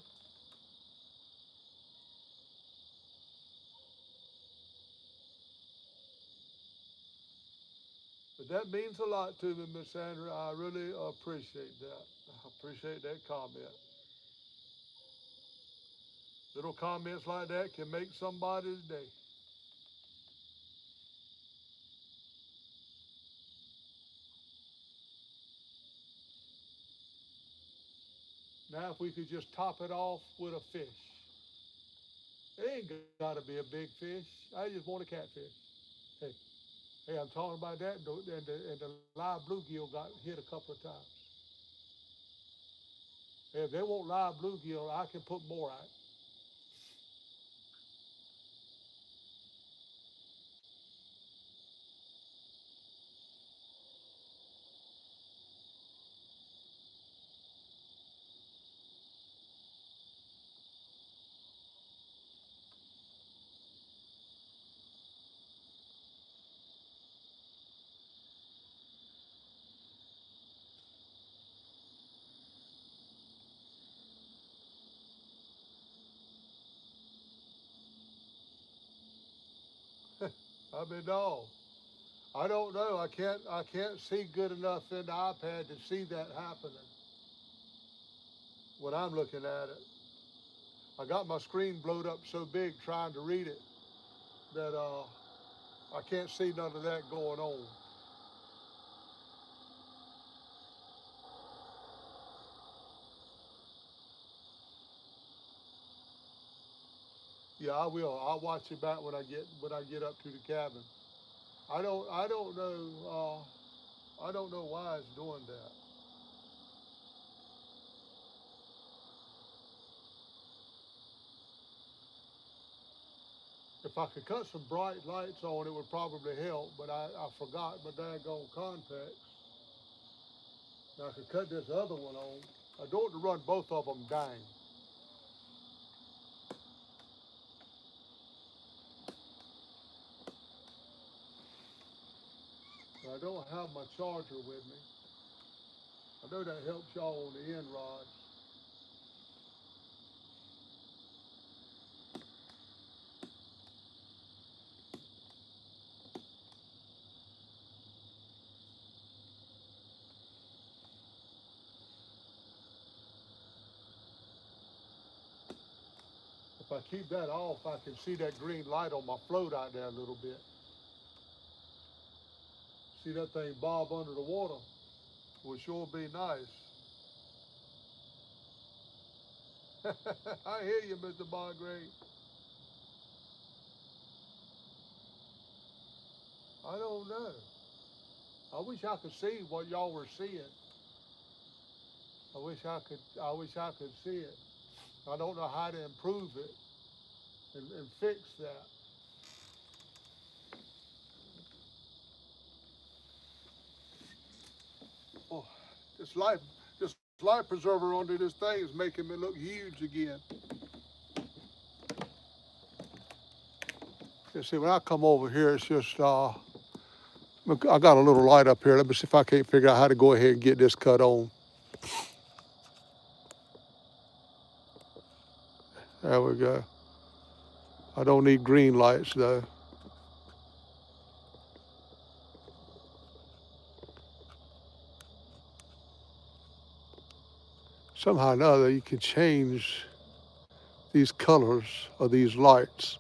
But that means a lot to me, Miss Sandra. I really appreciate that. I appreciate that comment. Little comments like that can make somebody's day. Now, if we could just top it off with a fish. It ain't got to be a big fish. I just want a catfish. Hey, hey, I'm talking about that, and the live bluegill got hit a couple of times. Hey, if they want live bluegill, I can put more out. I mean, no, I don't know. I can't see good enough in the iPad to see that happening when I'm looking at it. I got my screen blowed up so big trying to read it that I can't see none of that going on. Yeah, I will. I'll watch it back when I get up to the cabin. I don't know I don't know why it's doing that. If I could cut some bright lights on, it would probably help. But I forgot my daggone contacts. Now I could cut this other one on. I don't want to run both of them dang. But I don't have my charger with me. I know that helps y'all on the end rods. If I keep that off, I can see that green light on my float out there a little bit. See that thing bob under the water? Would sure be nice. I hear you, Mr. Bongrave. I don't know. I wish I could see what y'all were seeing. I wish I could see it. I don't know how to improve it and fix that. Oh, this life preserver under this thing is making me look huge again. You see, when I come over here, it's just look, I got a little light up here. Let me see if I can't figure out how to go ahead and get this cut on. There we go. I don't need green lights though. Somehow or another, you can change these colors of these lights.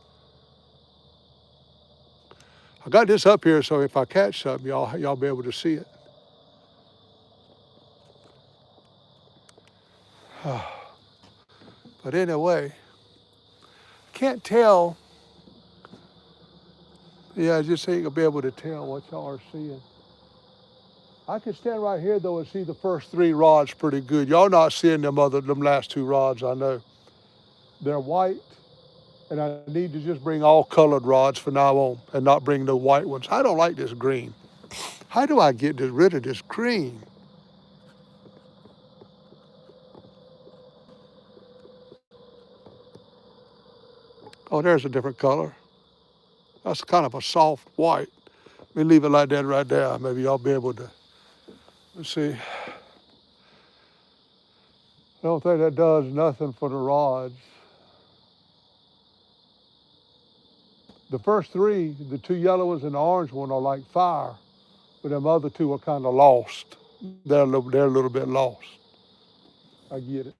I got this up here so if I catch something, y'all be able to see it. But anyway, can't tell. Yeah, I just ain't gonna be able to tell what y'all are seeing. I can stand right here though and see the first three rods pretty good. Y'all not seeing them last two rods, I know. They're white, and I need to just bring all colored rods from now on and not bring no white ones. I don't like this green. How do I get rid of this green? Oh, there's a different color. That's kind of a soft white. Let me leave it like that right there. Maybe y'all be able to, let's see. I don't think that does nothing for the rods. The first three, the two yellow ones and the orange one, are like fire. but them other two are kind of lost. They're a little bit lost. I get it.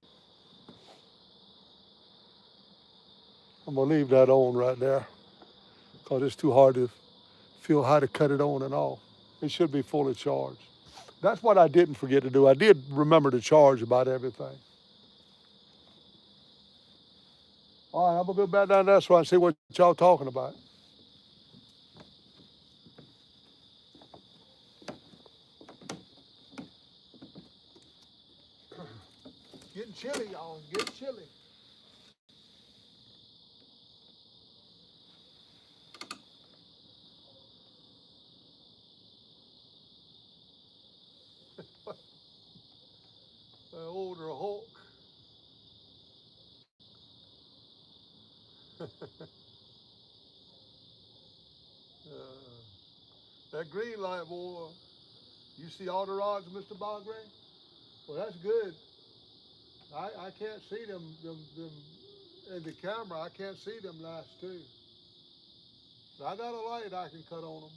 I'm gonna leave that on right there because it's too hard to feel how to cut it on and off. It should be fully charged. That's what I didn't forget to do. I did remember to charge about everything. All right, I'm gonna go back down there so I can see what y'all talking about. Getting chilly, y'all. Getting chilly. Older Hulk. That green light, boy. You see all the rods, Mr. Bogray? Well, that's good. I can't see them in the camera. I can't see them last two. But I got a light I can cut on them.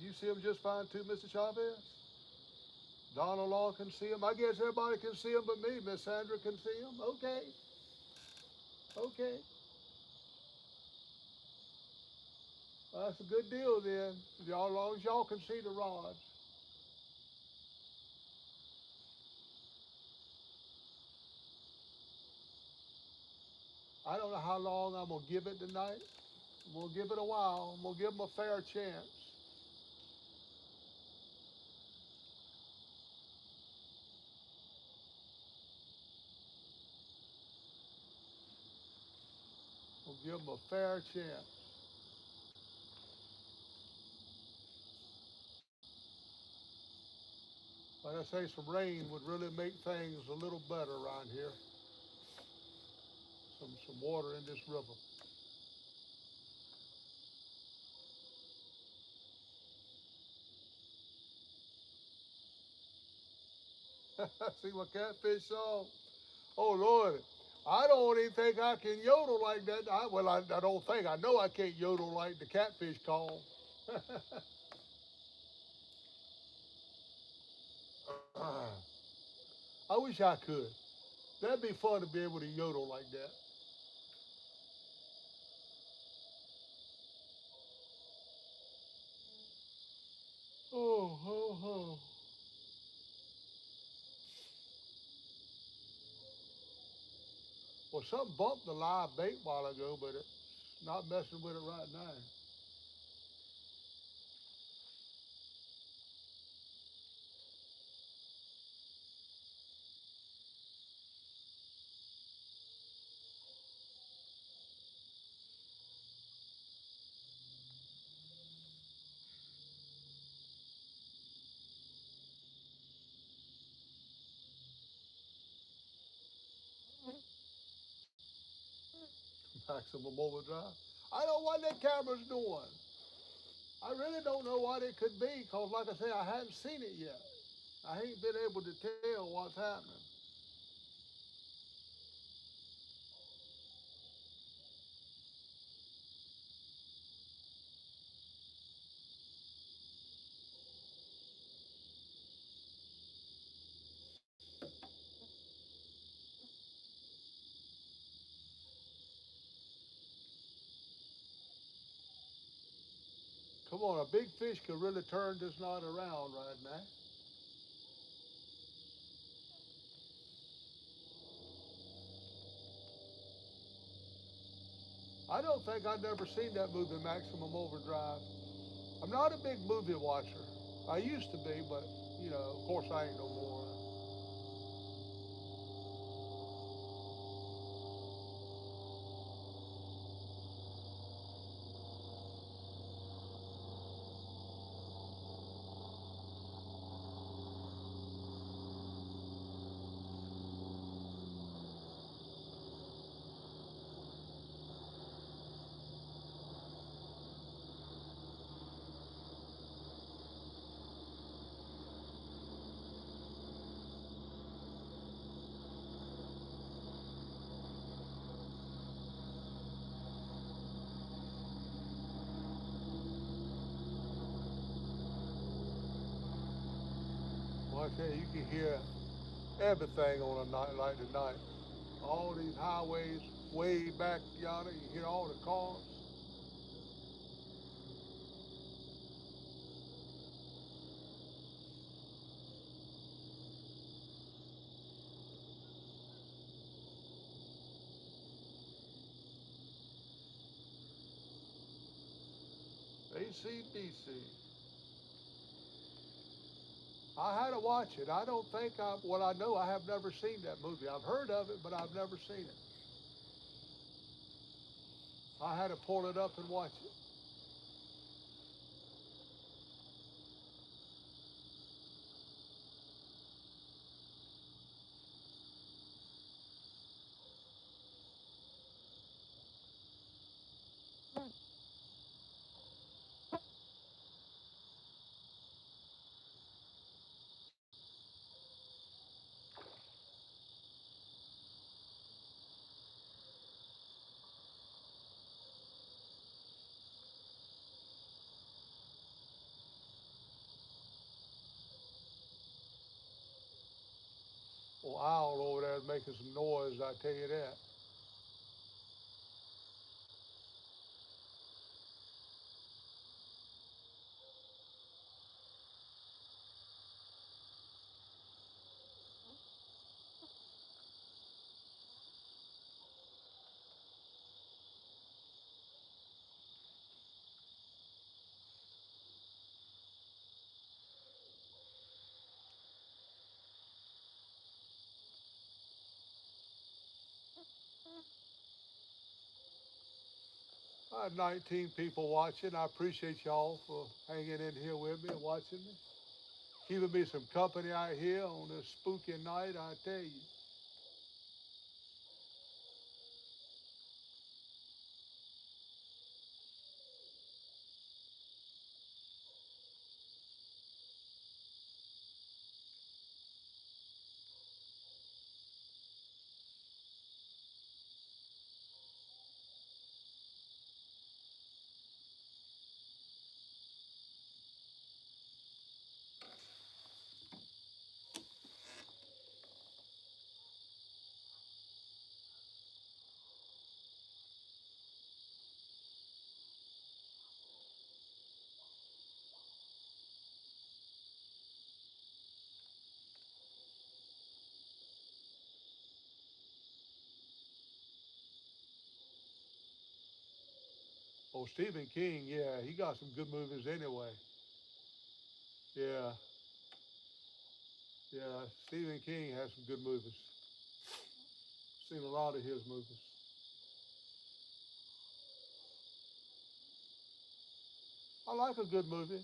You see them just fine too, Mr. Chavez? Donald Law can see them. I guess everybody can see them but me. Miss Sandra can see them. Okay. Okay. That's a good deal then. Y'all, as long as y'all can see the rods. I don't know how long I'm gonna give it tonight. I'm gonna give it a while. I'm gonna give them a fair chance. I'm gonna give them a fair chance. Like I say, some rain would really make things a little better around here. Some water in this river. See my catfish song? Oh Lord, I don't even think I can yodel like that. I don't think. I know I can't yodel like the catfish call. I wish I could. That'd be fun to be able to yodel like that. Oh, oh, oh. Well, something bumped the live bait a while ago, but it's not messing with it right now. Maximum overdrive. I don't know what that camera's doing. I really don't know what it could be, because like I say, I haven't seen it yet. I ain't been able to tell what's happening. Come on, a big fish could really turn this knot around right now. I don't think I've never seen that movie, Maximum Overdrive. I'm not a big movie watcher. I used to be, but, of course I ain't no more. I tell you, you can hear everything on a night like tonight. All these highways way back yonder, you hear all the cars. ACDC. I had to watch it. I don't think I, well, I know I have never seen that movie. I've heard of it, but I've never seen it. I had to pull it up and watch it. Well, owl over there is making some noise, I tell you that. I had 19 people watching. I appreciate y'all for hanging in here with me and watching me. Keeping me some company out here on this spooky night, I tell you. Oh, Stephen King, yeah, he got some good movies anyway. Yeah, yeah, Stephen King has some good movies. Seen a lot of his movies. I like a good movie.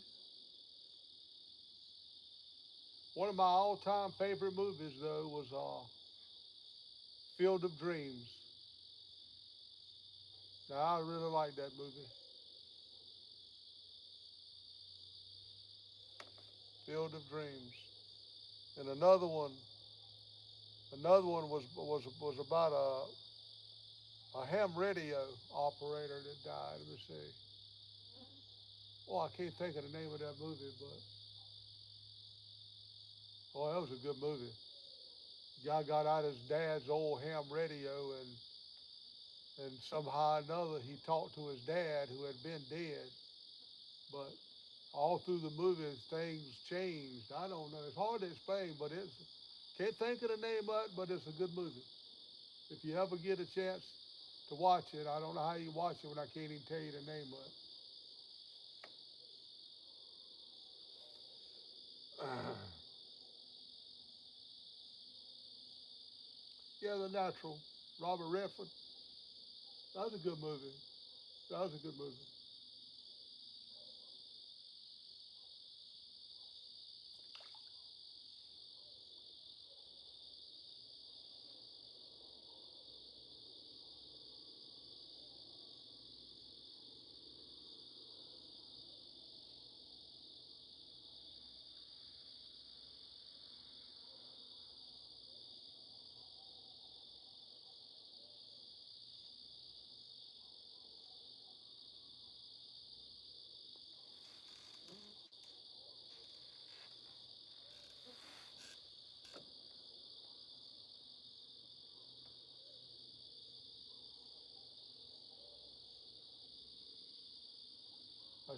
One of my all-time favorite movies, though, was Field of Dreams. Now, I really like that movie. Field of Dreams. And another one was about a ham radio operator that died. Let me see. Oh, I can't think of the name of that movie, but oh, that was a good movie. Guy got out his dad's old ham radio, and somehow or another he talked to his dad who had been dead. But all through the movies, things changed. I don't know. It's hard to explain, but it's can't think of the name of it, but it's a good movie. If you ever get a chance to watch it, I don't know how you watch it when I can't even tell you the name of it. Yeah, The Natural, Robert Redford. That was a good movie. That was a good movie.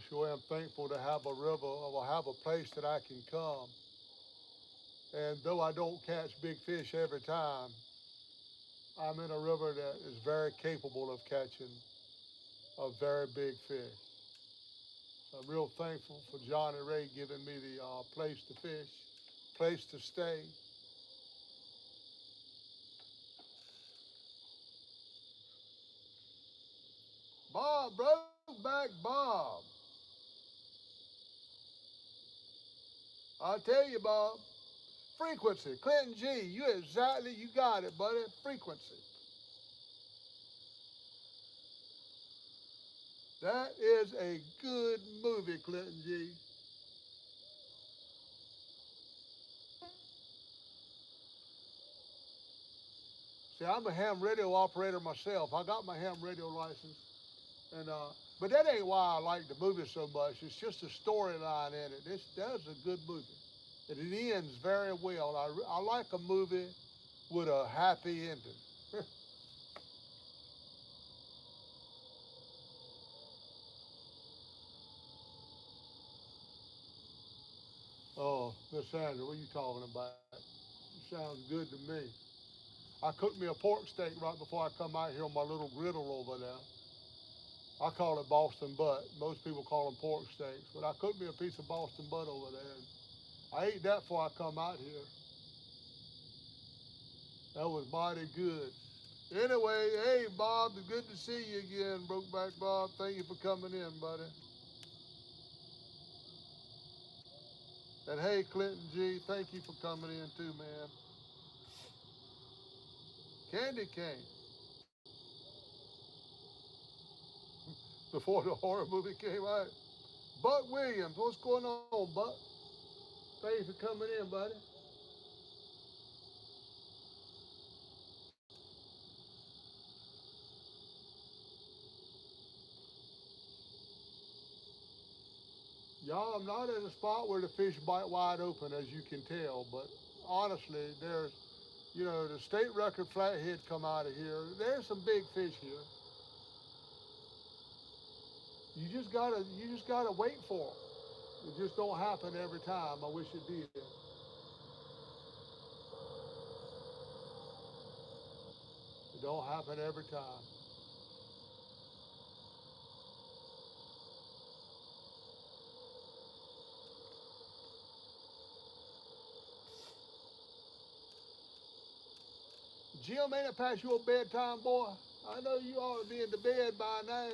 sure am thankful to have a river or have a place that I can come. And though I don't catch big fish every time, I'm in a river that is very capable of catching a very big fish. So I'm real thankful for John and Ray giving me the place to fish, place to stay. Bob, back Bob. I'll tell you, Bob. Frequency, Clinton G. You got it, buddy. Frequency. That is a good movie, Clinton G. See, I'm a ham radio operator myself. I got my ham radio license, and but that ain't why I like the movie so much. It's just the storyline in it. That's a good movie, and it ends very well. I like a movie with a happy ending. Oh, Miss Sandra, what are you talking about? It sounds good to me. I cooked me a pork steak right before I come out here on my little griddle over there. I call it Boston butt. Most people call them pork steaks, but I cooked me a piece of Boston butt over there. And I ate that before I come out here. That was mighty good. Anyway, hey Bob, it's good to see you again, Brokeback Bob. Thank you for coming in, buddy. And hey, Clinton G, thank you for coming in too, man. Candy cane. Before the horror movie came out. Buck Williams, what's going on, Buck? Thanks for coming in, buddy. Y'all, I'm not in a spot where the fish bite wide open, as you can tell, but honestly, the state record flathead come out of here. There's some big fish here. You just gotta wait for them. It just don't happen every time. I wish it did. It don't happen every time. Jim, ain't it past your bedtime, boy? I know you ought to be in the bed by now.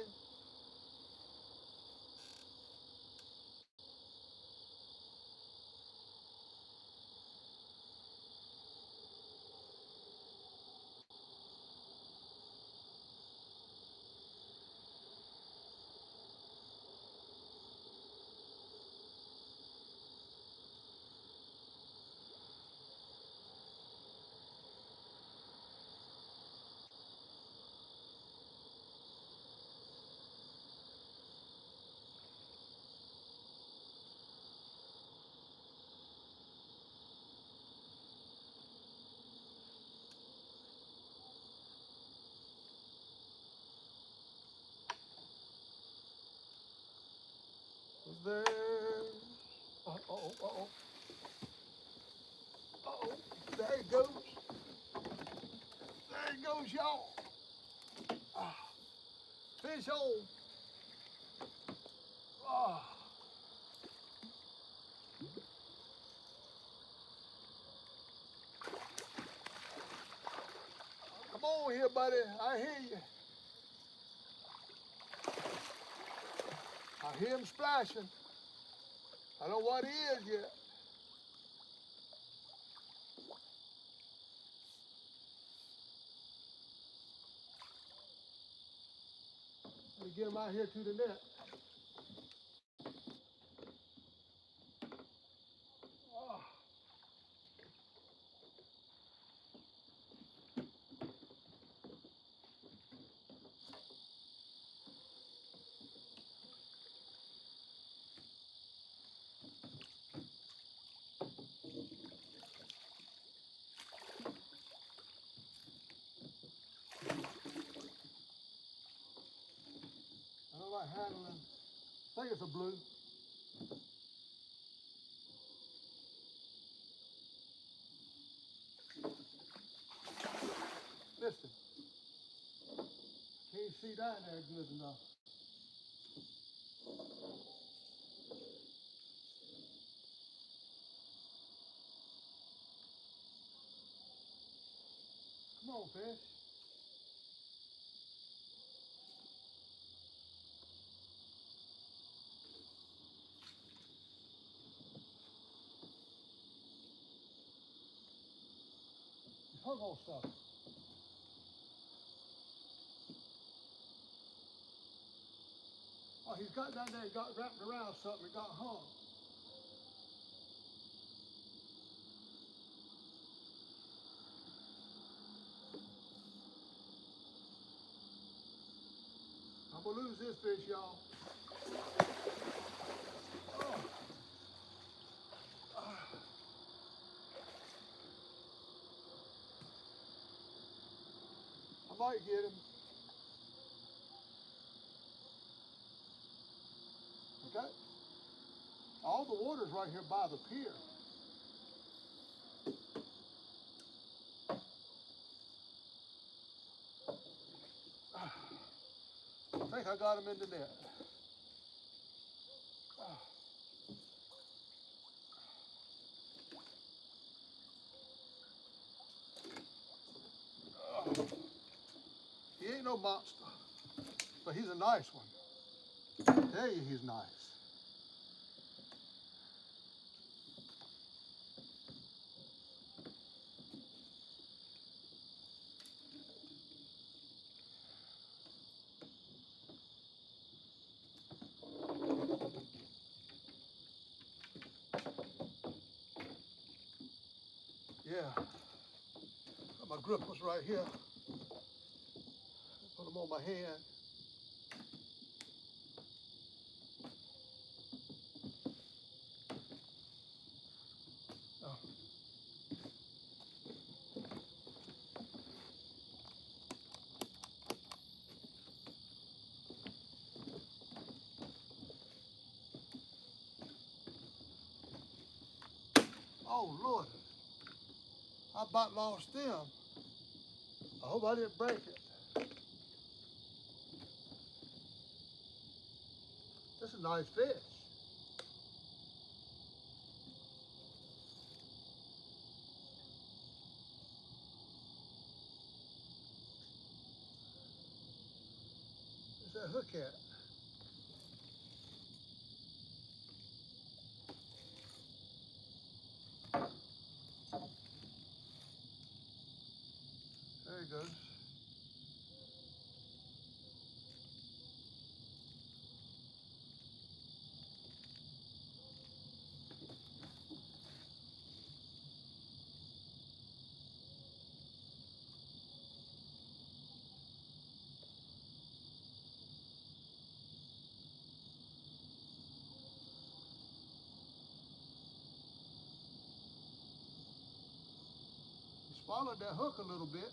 Was there? Uh-oh. Uh-oh. There it goes. There it goes, y'all. Ah, fish on. Ah, come on here, buddy. I hear you. I hear him splashing. I don't know what he is yet. Let me get him out here to the net. Ah. I don't like handling it's a blue. Listen, can't see down there good enough. Come on, fish. He's hung on stuff. Oh, he's got down there, got wrapped around something, and got hung. I'm gonna lose this fish, y'all. Oh. I might get him. Okay. All the water's right here by the pier. I think I got him in the net. He ain't no monster, but he's a nice one. I tell you, he's nice. Yeah, got my grippers right here. Put them on my hand. Oh. Oh, Lord. I about lost them. I hope I didn't break it. That's a nice fish. Where's that hook at? There he goes. He swallowed that hook a little bit.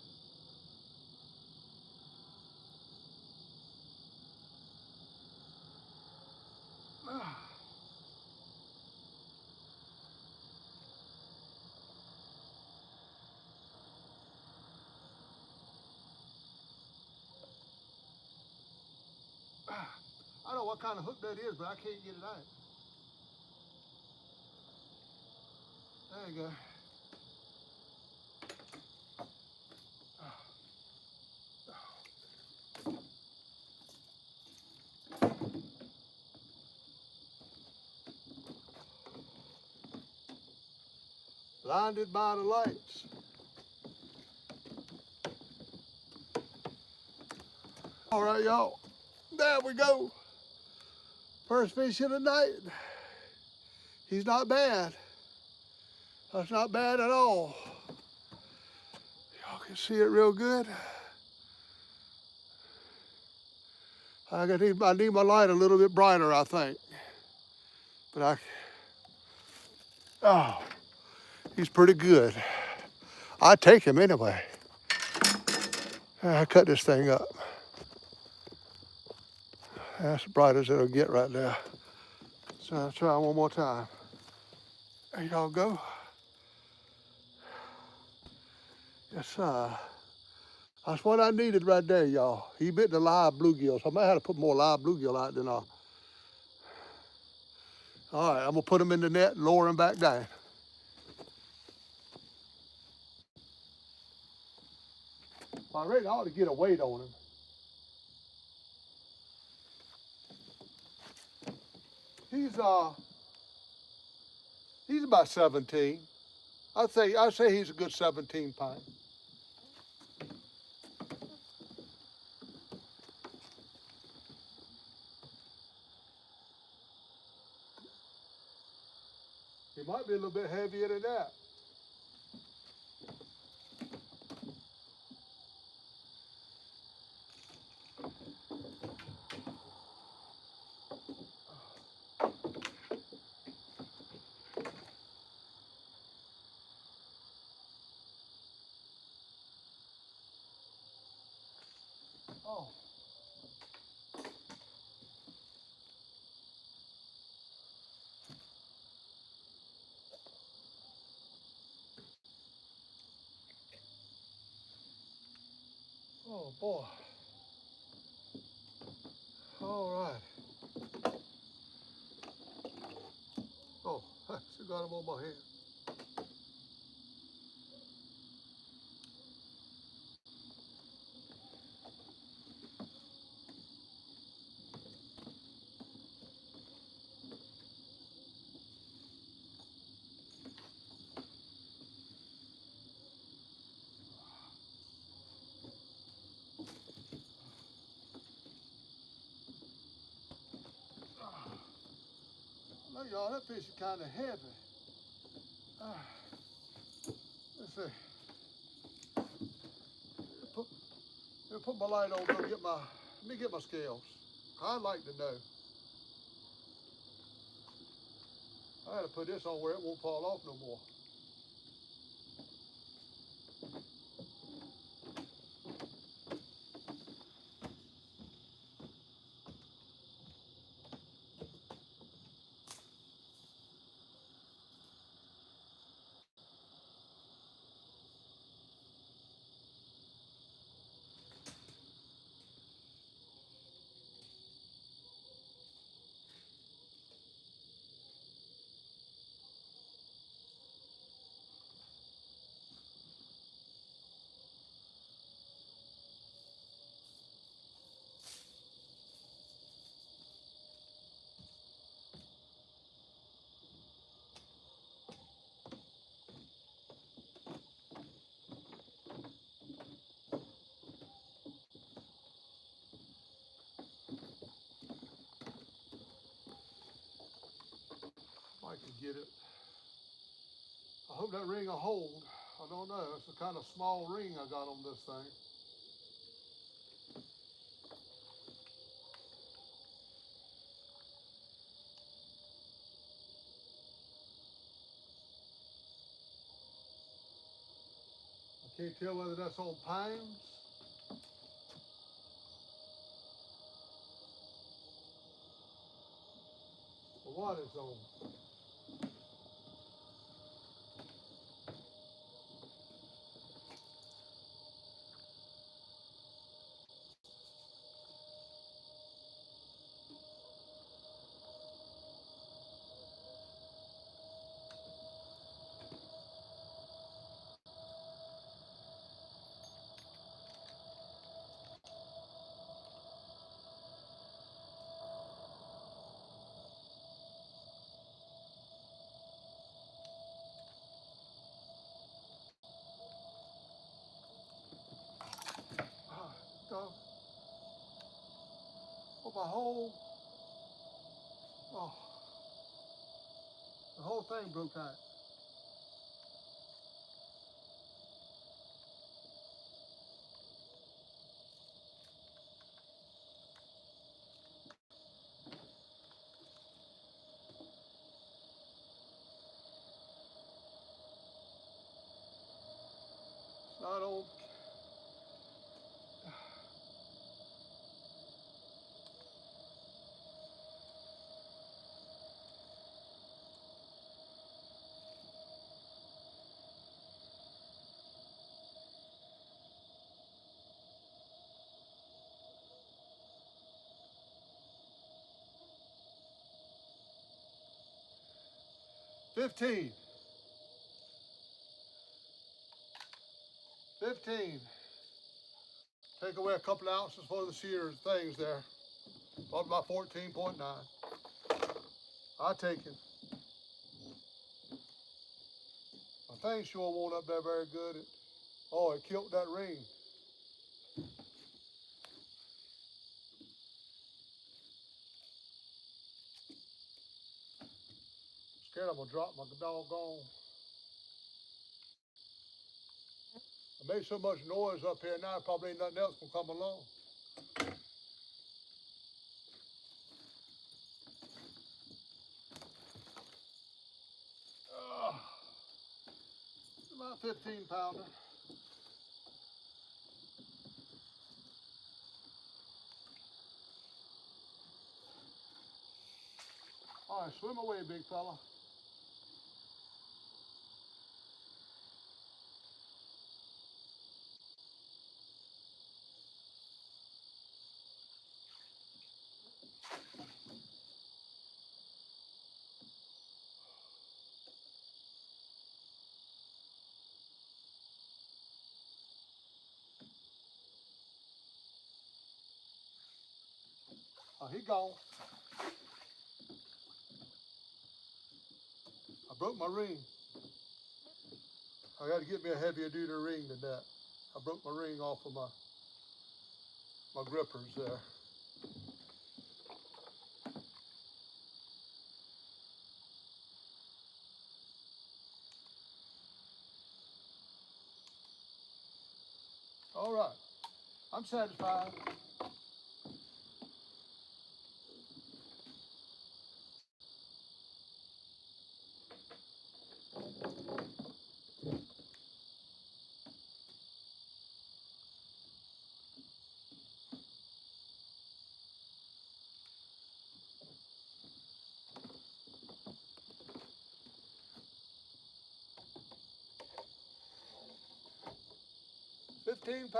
I don't know what kind of hook that is, but I can't get it out. There you go. Blinded by the lights. All right, y'all. There we go. First fish of the night. He's not bad. That's not bad at all. Y'all can see it real good. I need my light a little bit brighter, I think. But he's pretty good. I'd take him anyway. I cut this thing up. That's as bright as it'll get right now. So I'll try one more time. There y'all go. Yes, sir. That's what I needed right there, y'all. He bit the live bluegill, so I might have to put more live bluegill out than all right, I'm gonna put him in the net and lower him back down. I reckon I ought to get a weight on him. He's about 17. I'd say he's a good 17 pint. He might be a little bit heavier than that. Oh. Oh boy. All right. Oh, I still got him on my hand. Look, y'all, that fish is kind of heavy. Let's see. Put my light on. Let me get my scales. I'd like to know. I got to put this on where it won't fall off no more. I can get it. I hope that ring will hold. I don't know. It's a kind of small ring I got on this thing. I can't tell whether that's on pounds or what it's on. So, for my whole, the whole thing broke out. It's not on. 15. 15. Take away a couple ounces for the shears things there. Probably about 14.9. I take it. My thing sure won't up there very good. Oh, it killed that ring. Scared I'm gonna drop my doggone. I made so much noise up here now, probably ain't nothing else gonna come along. About 15 pounder. All right, swim away, big fella. Oh, he gone. I broke my ring. I got to get me a heavier duty ring than that. I broke my ring off of my grippers there. All right, I'm satisfied. £15.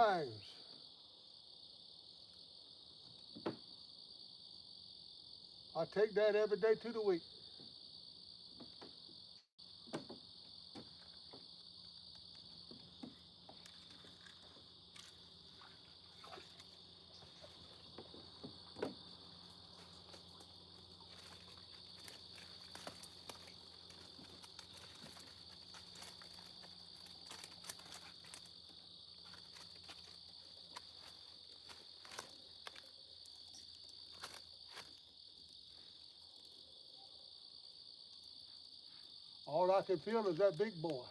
I take that every day to the week. All I can feel is that big boy.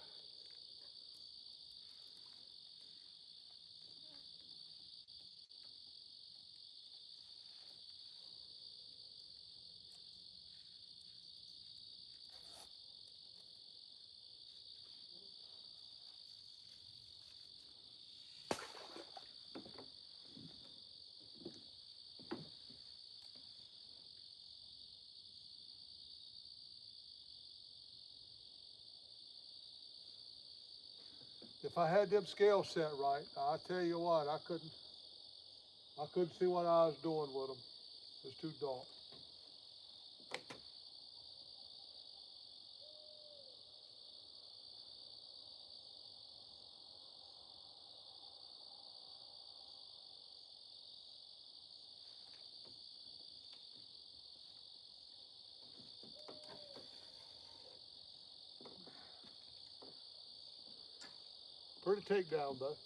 If I had them scales set right, I tell you what, I couldn't see what I was doing with them. It was too dark. Pretty takedown though.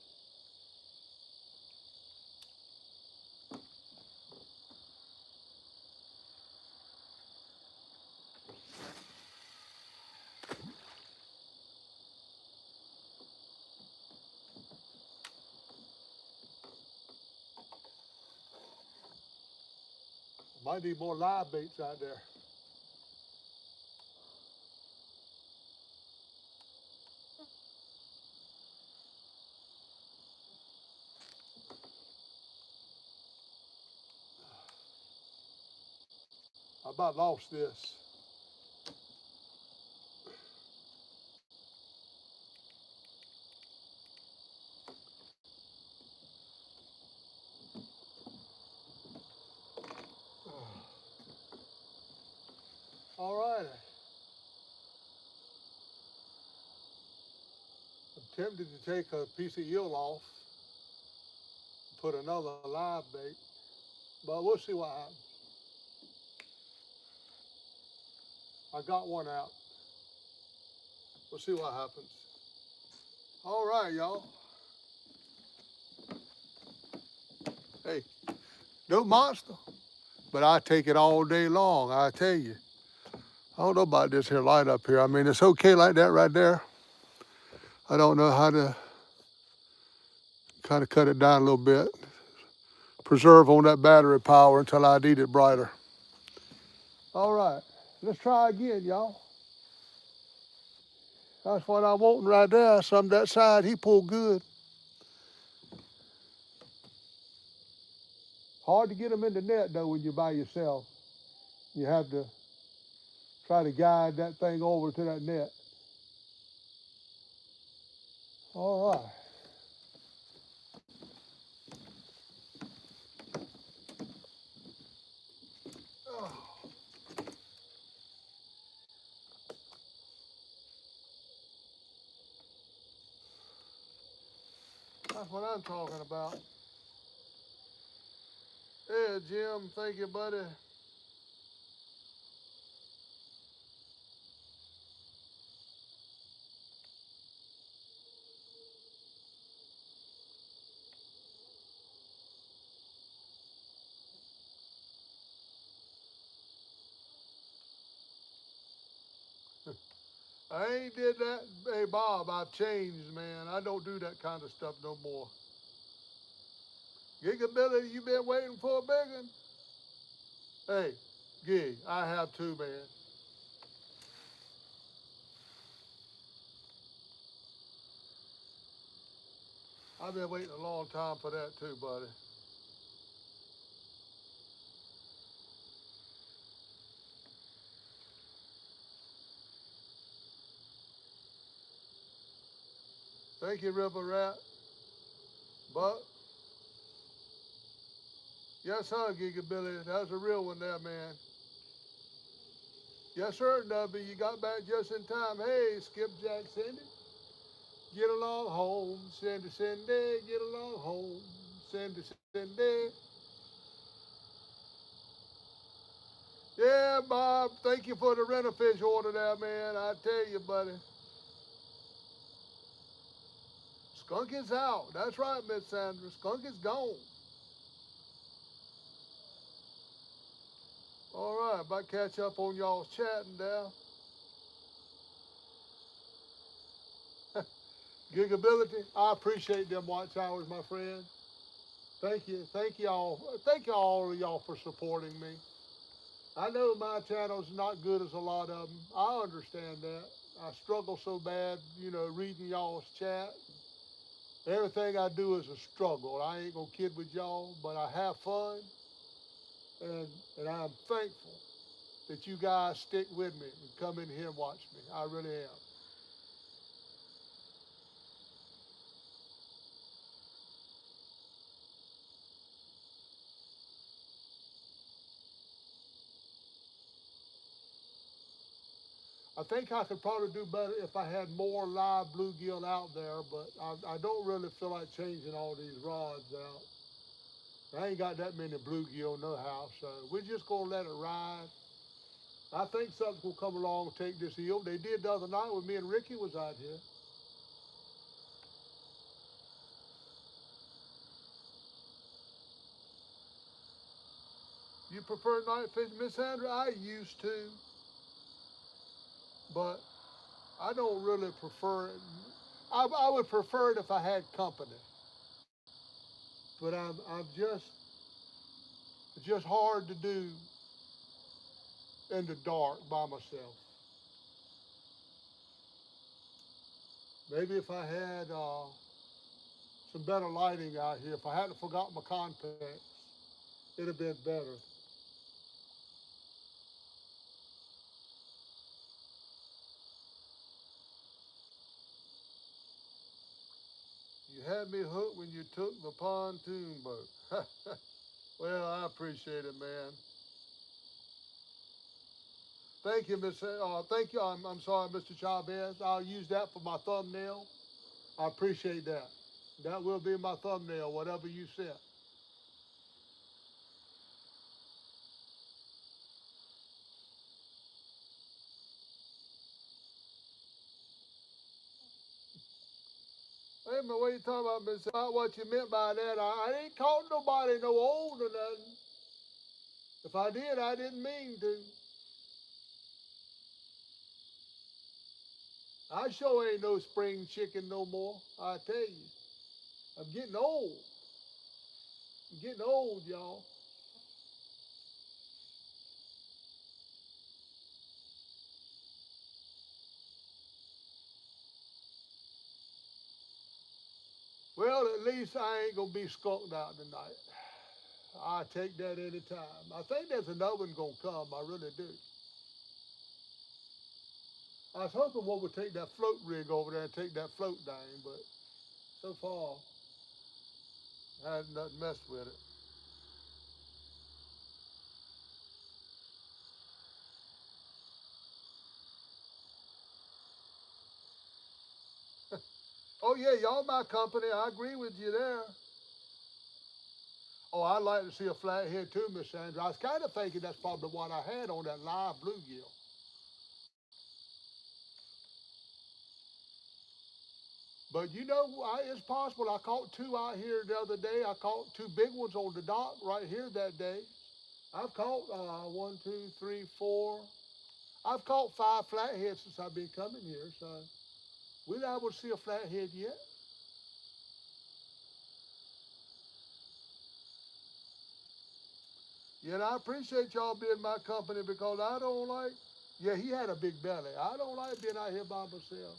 Might need more live baits out there. I about lost this. All righty. tempted to take a piece of eel off, put another live bait, but we'll see what happens. I got one out. We'll see what happens. All right, y'all. Hey, no monster, but I take it all day long, I tell you. I don't know about this here light up here. I mean, it's okay like that right there. I don't know how to kind of cut it down a little bit. Preserve on that battery power until I need it brighter. All right, let's try again, y'all. That's what I want right there. Some that side, he pulled good. Hard to get them in the net though when you're by yourself. You have to try to guide that thing over to that net. All right. Oh, that's what I'm talking about. Yeah, Jim, thank you, buddy. I ain't did that. Hey, Bob, I've changed, man. I don't do that kind of stuff no more. Gigability, you been waiting for a big one? Hey, Gig, I have too, man. I've been waiting a long time for that too, buddy. Thank you, River Rat. But, yes, sir, Gigability. That's a real one there, man. Yes, sir, Nubby. You got back just in time. Hey, Skipjack Cindy. Get along home. Cindy, Cindy. Get along home. Cindy, Cindy. Yeah, Bob. Thank you for the rent-a-fish order there, man. I tell you, buddy. Skunk is out. That's right, Miss Sandra. Skunk is gone. All right, about catch up on y'all's chatting there. Gigability, I appreciate them watch hours, my friend. Thank you. Thank y'all. Thank all of y'all for supporting me. I know my channel's not good as a lot of them. I understand that. I struggle so bad, reading y'all's chat. Everything I do is a struggle. I ain't gonna kid with y'all, but I have fun, and I'm thankful that you guys stick with me and come in here and watch me. I really am. I think I could probably do better if I had more live bluegill out there, but I don't really feel like changing all these rods out. I ain't got that many bluegill no how, so we're just gonna let it ride. I think something will come along and take this eel. They did the other night when me and Ricky was out here. You prefer night fishing, Miss Sandra? I used to, but I don't really prefer it. I would prefer it if I had company, but I'm just it's just hard to do in the dark by myself. Maybe if I had some better lighting out here, if I hadn't forgotten my contacts, it'd have been better. You had me hooked when you took the pontoon boat. Well, I appreciate it, man. Thank you, Miss. Thank you. I'm sorry, Mr. Chavez. I'll use that for my thumbnail. I appreciate that. That will be my thumbnail, whatever you said. Wait a minute, what are you talking about, Miss? About what you meant by that? I ain't called nobody no old or nothing. If I did, I didn't mean to. I sure ain't no spring chicken no more. I tell you, I'm getting old. I'm getting old, y'all. Well, at least I ain't gonna be skunked out tonight. I take that any time. I think there's another one gonna come. I really do. I was hoping one would take that float rig over there and take that float down, but so far I had nothing messed with it. Oh yeah, y'all my company. I agree with you there. Oh, I'd like to see a flathead too, Miss Sandra. I was kind of thinking that's probably the one I had on that live bluegill. But you know, it's possible. I caught two out here the other day. I caught two big ones on the dock right here that day. I've caught one, two, three, four. I've caught five flatheads since I've been coming here. So we're not able to see a flathead yet. Yeah, and I appreciate y'all being my company because I don't like. Yeah, he had a big belly. I don't like being out here by myself.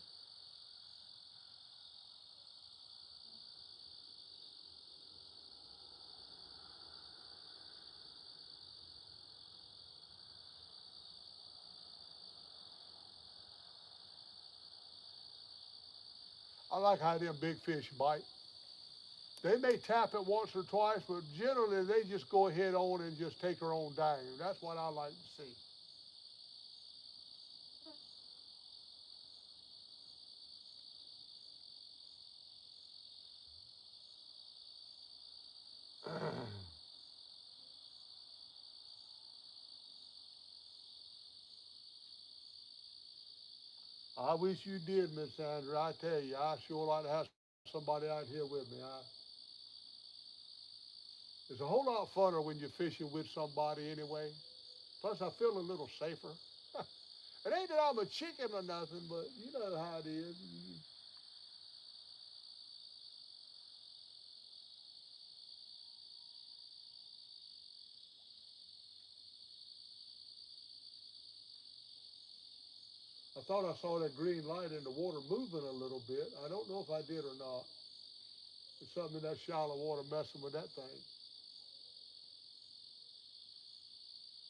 I like how them big fish bite. They may tap it once or twice, but generally they just go ahead on and just take her on down. That's what I like to see. I wish you did, Miss Sandra. I tell you, I sure like to have somebody out here with me. It's a whole lot funner when you're fishing with somebody anyway. Plus, I feel a little safer. It ain't that I'm a chicken or nothing, but you know how it is. I thought I saw that green light in the water moving a little bit. I don't know if I did or not. It's something in that shallow water messing with that thing.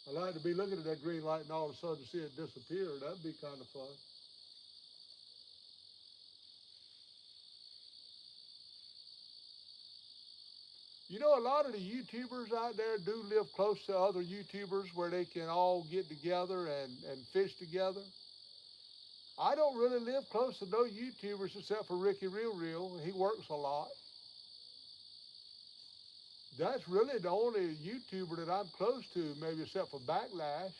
I like to be looking at that green light and all of a sudden see it disappear. That'd be kind of fun. You know, a lot of the YouTubers out there do live close to other YouTubers where they can all get together and fish together. I don't really live close to no YouTubers except for Ricky Real Real. He works a lot. That's really the only YouTuber that I'm close to, maybe except for Backlash.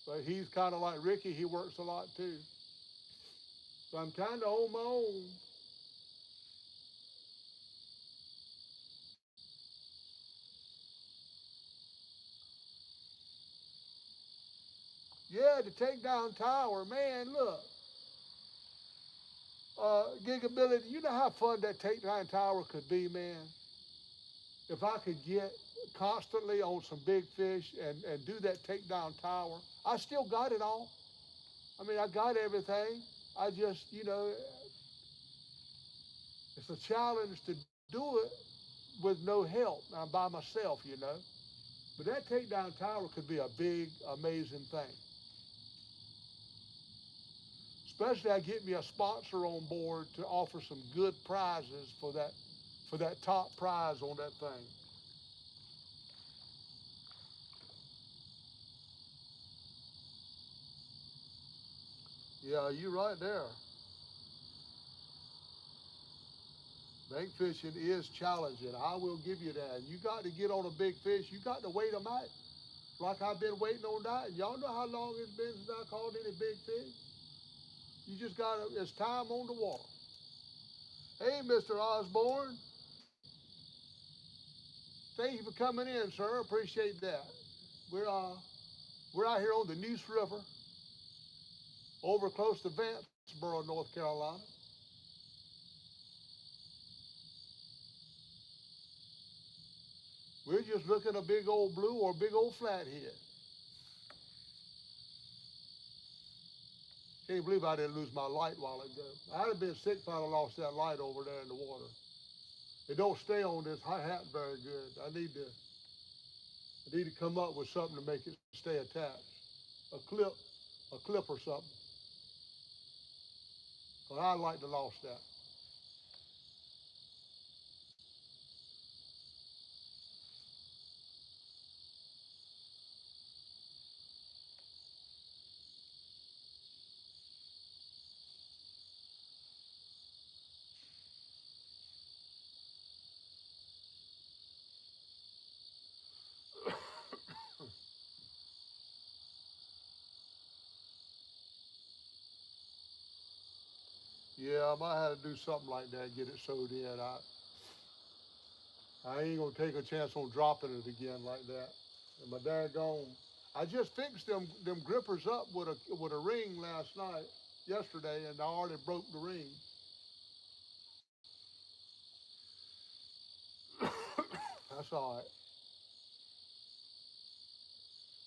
But he's kind of like Ricky. He works a lot too. So I'm kind of on my own. Yeah, the takedown tower, man, look. Gigability, you know how fun that takedown tower could be, man? If I could get constantly on some big fish and do that takedown tower, I still got it all. I mean, I got everything. I just, it's a challenge to do it with no help. I'm by myself. But that takedown tower could be a big, amazing thing. Especially I get me a sponsor on board to offer some good prizes for that top prize on that thing. Yeah, you right there. Bait fishing is challenging. I will give you that. You got to get on a big fish. You got to wait them out. Like I've been waiting on that. Y'all know how long it's been since I caught any big fish? You just got to, it's time on the water. Hey, Mr. Osborne. Thank you for coming in, sir. Appreciate that. We're, uh, we're out here on the Neuse River, over close to Vanceboro, North Carolina. We're just looking at a big old blue or a big old flathead. Can't believe I didn't lose my light while ago. I'd have been sick if I'd have lost that light over there in the water. It don't stay on this hat very good. I need to come up with something to make it stay attached. A clip, a clip or something. But I'd like to lost that. Yeah, I might have to do something like that, get it sewed in. I ain't gonna take a chance on dropping it again like that. And my daggone, I just fixed them grippers up with a ring last night, yesterday, and I already broke the ring. That's all right.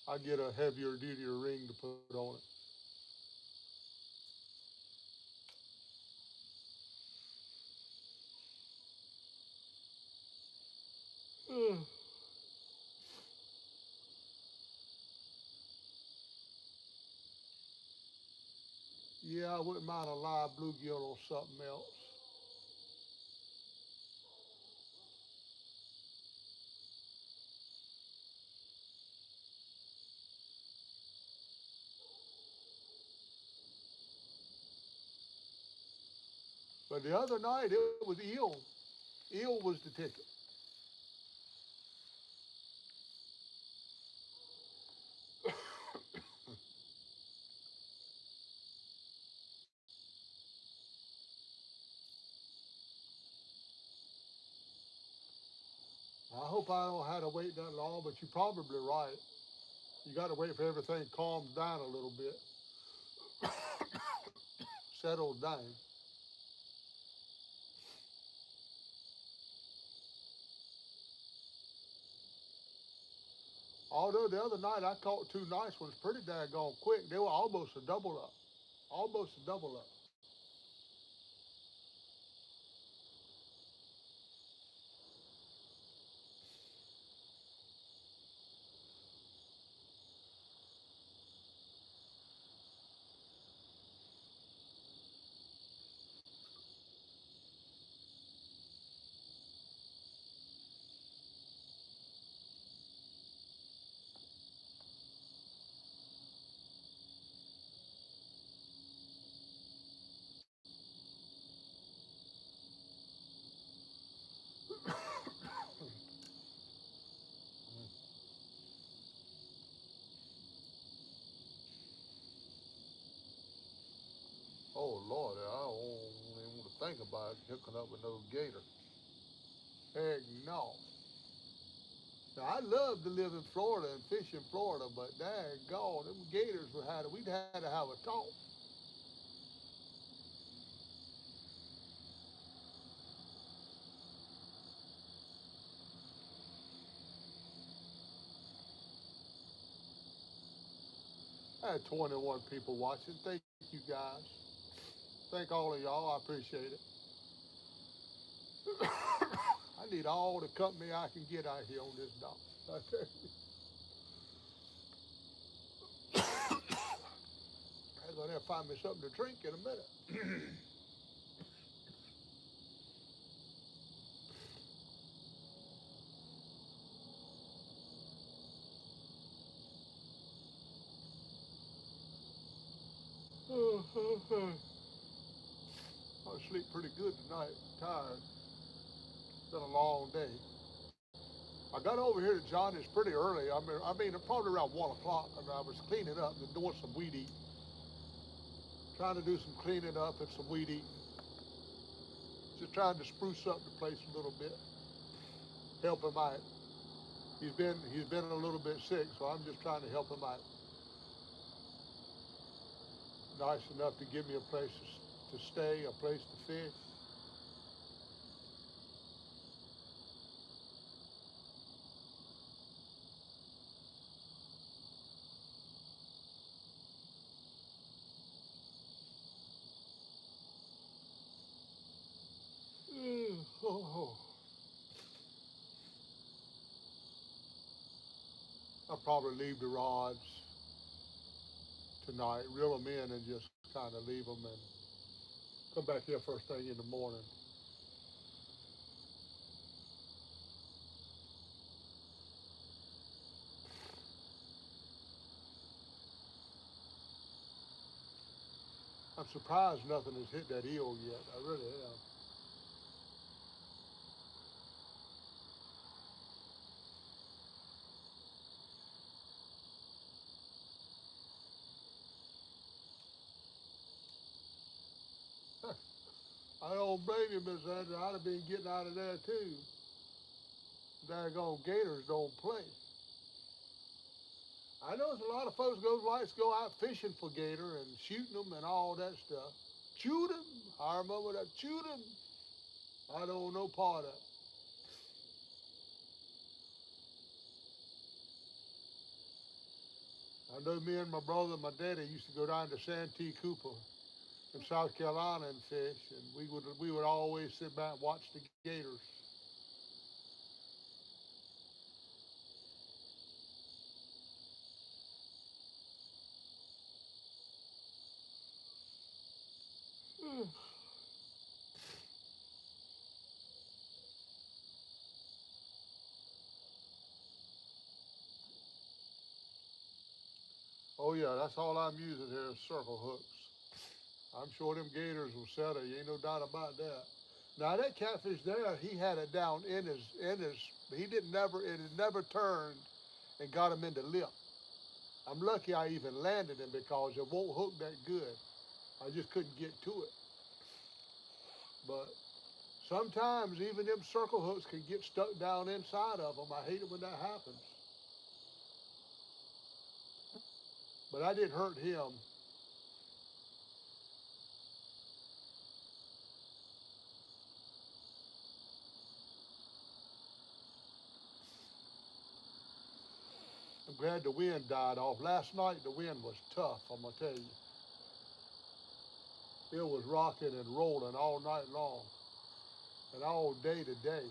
I get a heavier duty ring to put on it. Yeah, I wouldn't mind a live bluegill or something else. But the other night it was eel. Eel was the ticket. I hope I don't have to wait that long, but you're probably right. You got to wait for everything calms down a little bit, settles down. Although the other night I caught two nice ones pretty daggone quick. They were almost a double up. Almost a double up. Oh Lord, I don't even want to think about hooking up with no gator. Heck no. Now, I love to live in Florida and fish in Florida, but daggone, them gators we'd had to have a talk. I had 21 people watching. Thank you guys. Thank all of y'all. I appreciate it. I need all the company I can get out here on this dock. I tell you, I'm gonna find me something to drink in a minute. I sleep pretty good tonight. Tired. It's been a long day. I got over here to Johnny's pretty early. I mean, probably around 1 o'clock, and I was cleaning up and doing some weed eating, trying to do some cleaning up and some weed eating, just trying to spruce up the place a little bit, help him out. He's been a little bit sick, so I'm just trying to help him out. Nice enough to give me a place to stay, a place to fish. Oh, I'll probably leave the rods tonight, reel them in, and just kind of leave them and come back here first thing in the morning. I'm surprised nothing has hit that eel yet. I really am. I don't blame you, Miss Andrew. I'd have been getting out of there too. Daggone gators don't play. I know there's a lot of folks likes to go out fishing for gator and shooting them and all that stuff. Shoot them. I remember that. Shoot them. I don't know part of it. I know me and my brother and my daddy used to go down to Santee Cooper in South Carolina and fish, and we would always sit back and watch the gators. Oh yeah, that's all I'm using here is circle hooks. I'm sure them gators will settle. You ain't no doubt about that. Now that catfish there, he had it down in his. He didn't never. It had never turned and got him in the lip. I'm lucky I even landed him because it won't hook that good. I just couldn't get to it. But sometimes even them circle hooks can get stuck down inside of them. I hate it when that happens. But I didn't hurt him. I'm glad the wind died off. Last night the wind was tough, I'm gonna tell you. It was rocking and rolling all night long and all day today.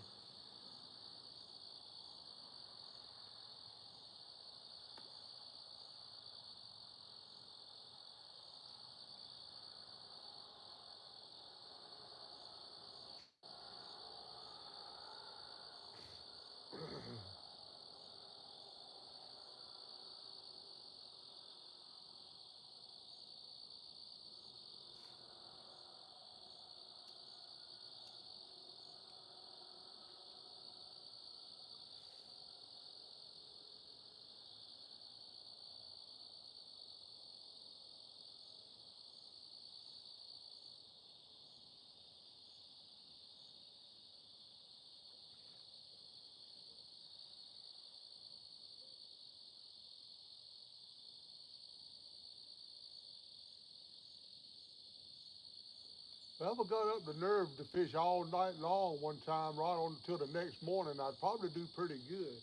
Well, if I got up the nerve to fish all night long one time, right on until the next morning, I'd probably do pretty good.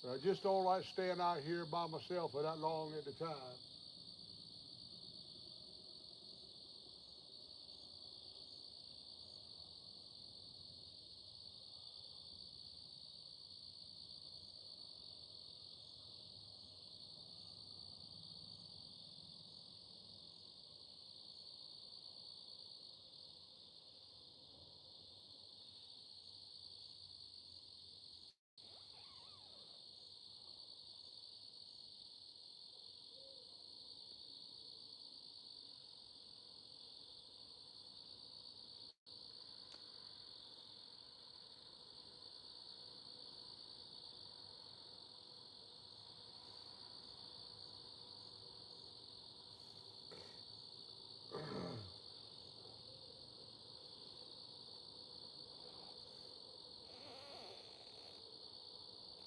But I just don't like staying out here by myself for that long at a time.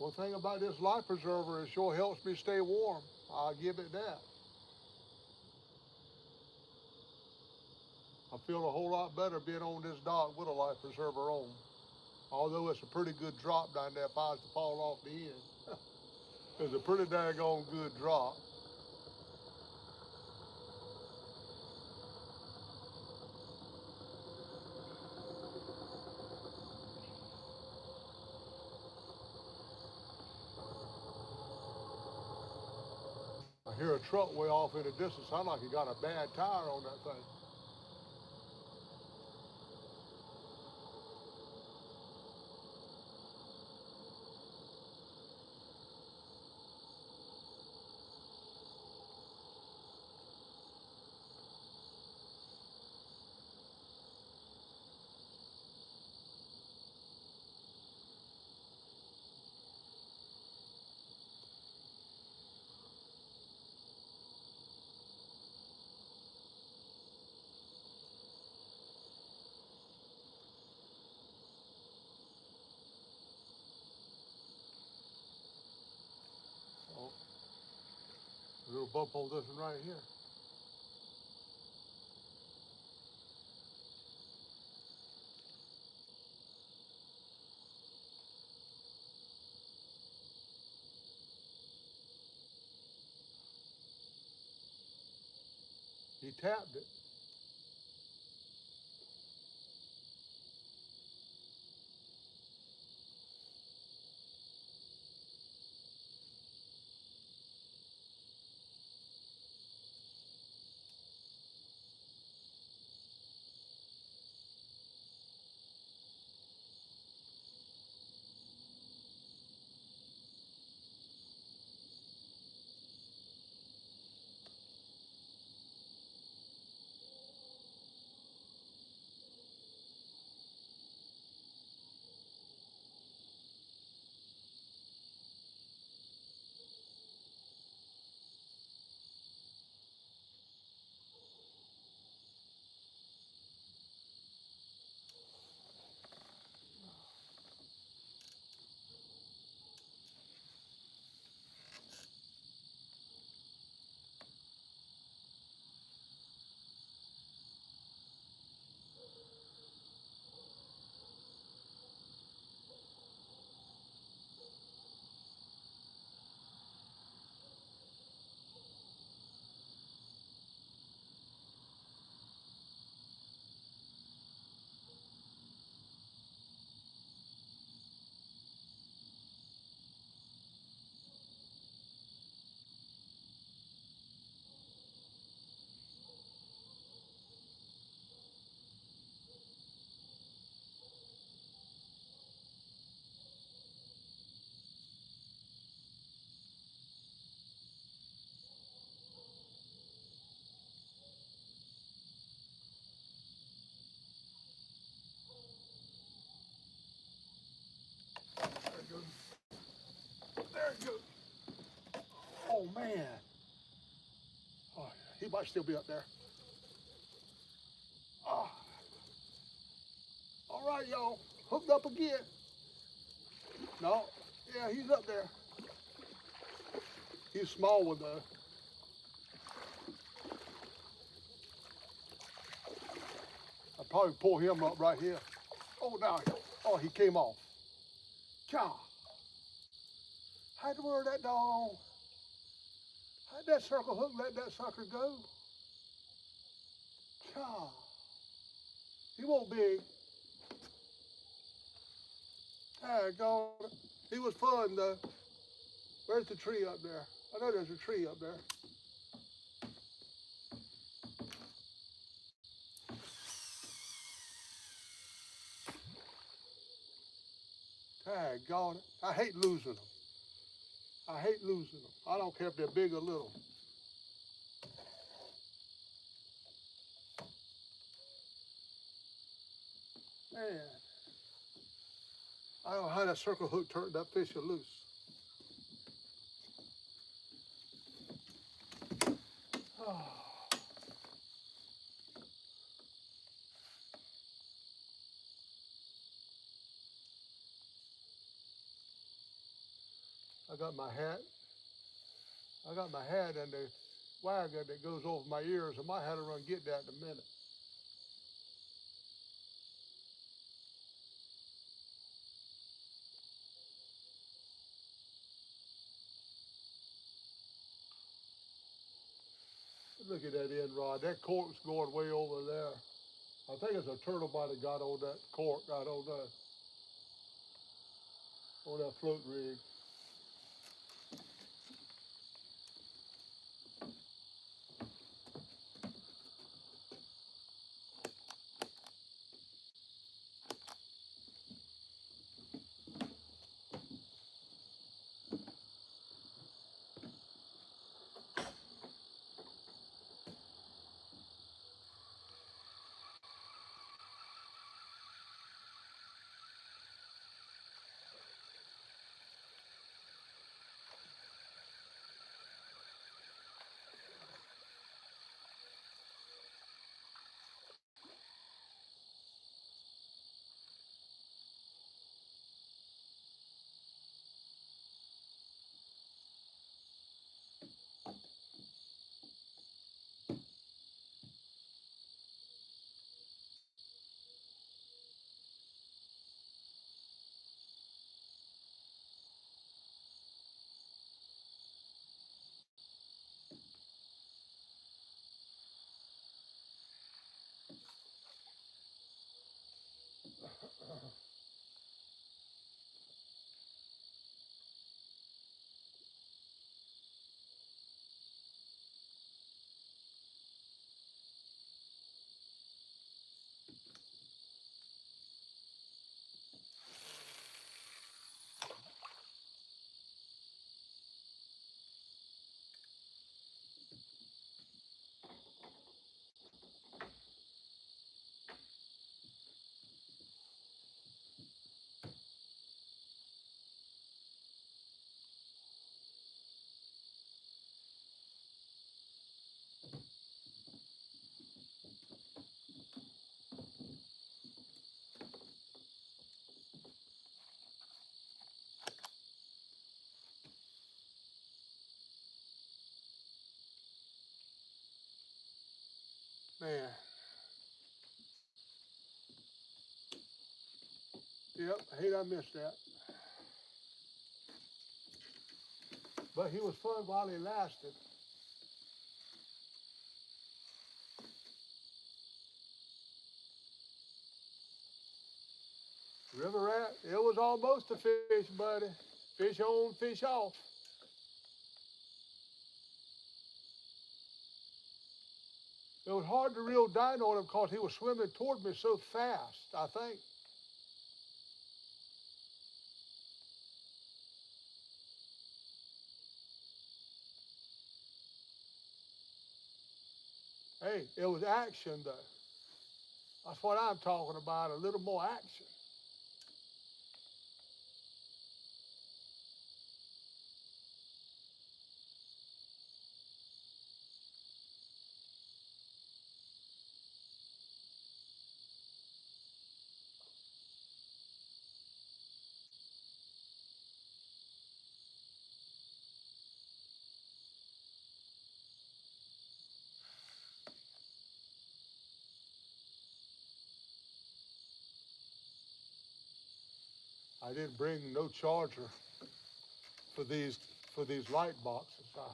One thing about this life preserver, it sure helps me stay warm. I'll give it that. I feel a whole lot better being on this dock with a life preserver on. Although it's a pretty good drop down there if I was to fall off the end. It's a pretty daggone good drop. I hear a truck way off in the distance. Sounds like he got a bad tire on that thing. Oh, a little bump on this one right here. He tapped it. There it goes. There it goes. Oh man. Oh, he might still be up there. Ah. All right, y'all. Hooked up again. No. Yeah, he's up there. He's a small one though. I'll probably pull him up right here. Oh, now. Oh, he came off. God. How'd the word that dog? How'd that circle hook let that sucker go? God. He won't be. Daggone it. He was fun though. Where's the tree up there? I know there's a tree up there. Daggone it. I hate losing them. I hate losing them. I don't care if they're big or little. Man. I don't know how that circle hook turned that fish loose. Oh. I got my hat. I got my hat in the wagon that goes over my ears. I might have to run get that in a minute. Look at that end rod. That cork's going way over there. I think it's a turtle might have got on that cork. I don't know. On that float rig. Man. Yep, I hate I missed that. But he was fun while he lasted. River rat, it was almost a fish, buddy. Fish on, fish off. It was hard to reel down on him because he was swimming toward me so fast, I think. Hey, it was action though. That's what I'm talking about, a little more action. I didn't bring no charger for these light boxes. I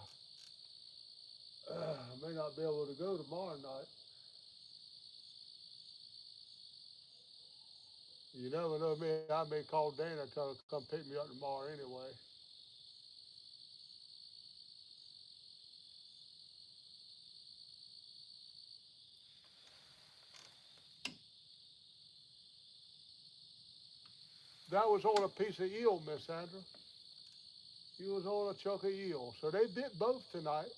may not be able to go tomorrow night. You never know me. I may call Dana and tell her to come pick me up tomorrow anyway. That was on a piece of eel, Miss Sandra. He was on a chunk of eel. So they bit both tonight.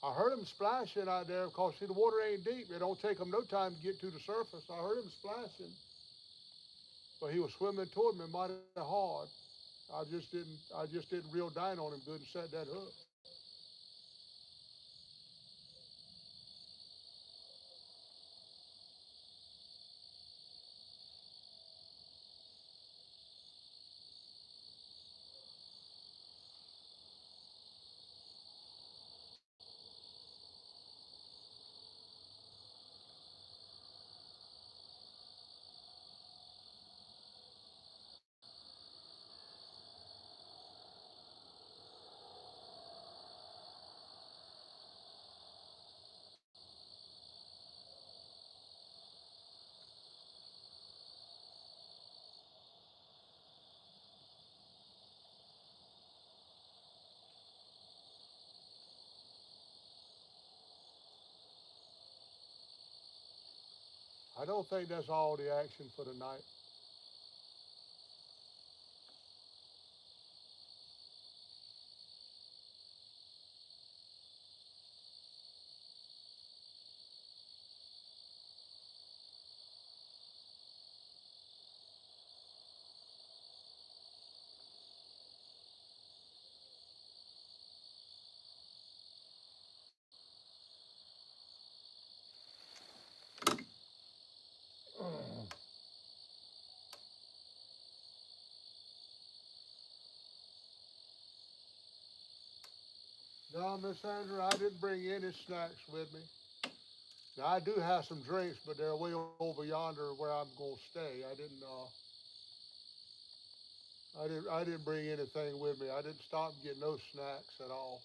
I heard him splashing out there because see the water ain't deep. It don't take him no time to get to the surface. I heard him splashing, but he was swimming toward me mighty hard. I just didn't reel down on him good and set that hook. I don't think that's all the action for the night. No, Miss Sandra, I didn't bring any snacks with me. Now I do have some drinks, but they're way over yonder where I'm gonna stay. I didn't bring anything with me. I didn't stop and get no snacks at all.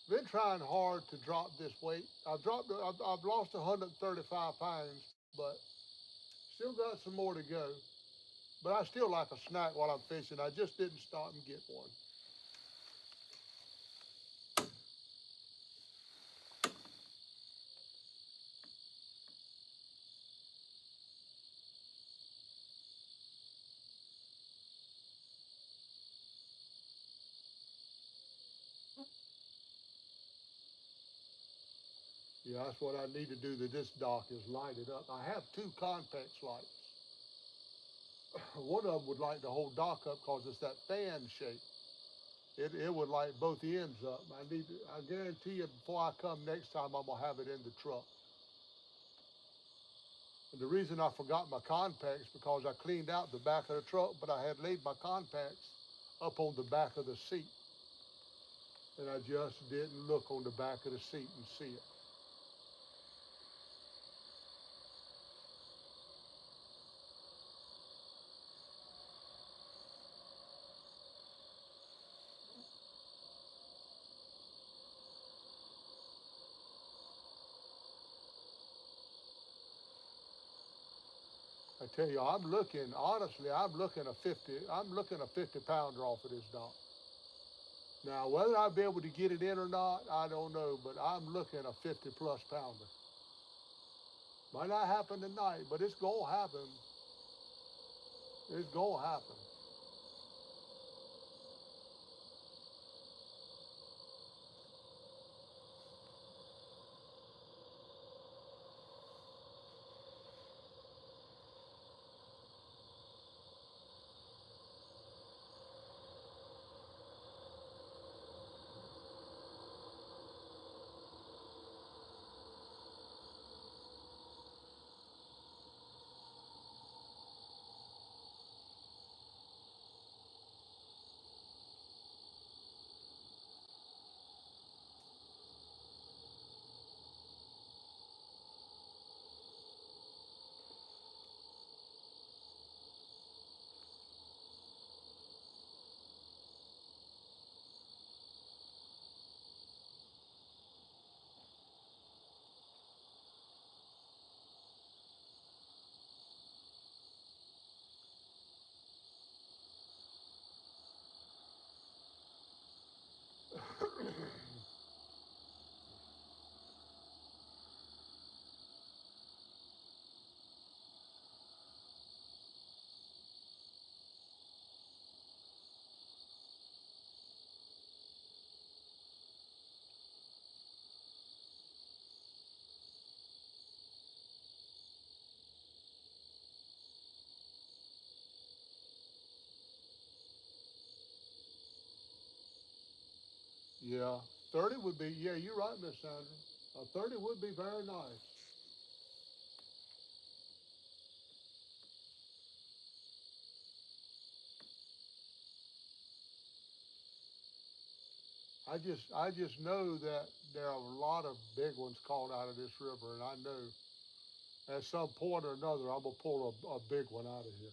Been trying hard to drop this weight. I've lost 135 pounds, but still got some more to go. But I still like a snack while I'm fishing. I just didn't stop and get one. Yeah, that's what I need to do to this dock is light it up. I have two convex lights. One of them would light the whole dock up because it's that fan shape. It would light both ends up. I guarantee you before I come next time I'm gonna have it in the truck. And the reason I forgot my contacts because I cleaned out the back of the truck, but I had laid my contacts up on the back of the seat. And I just didn't look on the back of the seat and see it. I tell you, I'm looking a 50 pounder off of this dock. Now, whether I'll be able to get it in or not, I don't know, but I'm looking a 50 plus pounder. Might not happen tonight, but it's gonna happen. It's gonna happen. Yeah, 30 would be. Yeah, you're right, Miss Sandra. A 30 would be very nice. I just know that there are a lot of big ones caught out of this river, and I know at some point or another I'm gonna pull a big one out of here.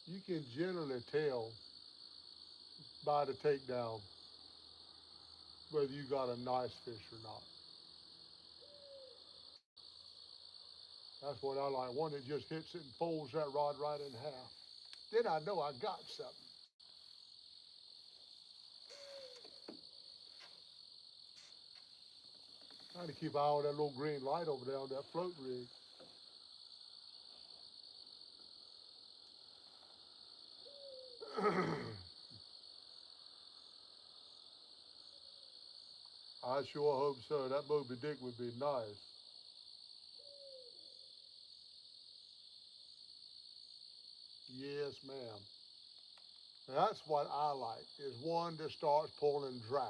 You can generally tell by the takedown whether you got a nice fish or not. That's what I like. One that just hits it and folds that rod right in half. Then I know I got something. Trying to keep an eye on that little green light over there on that float rig. I sure hope so. That Moby Dick would be nice. Yes, ma'am. And that's what I like, is one that starts pulling drag.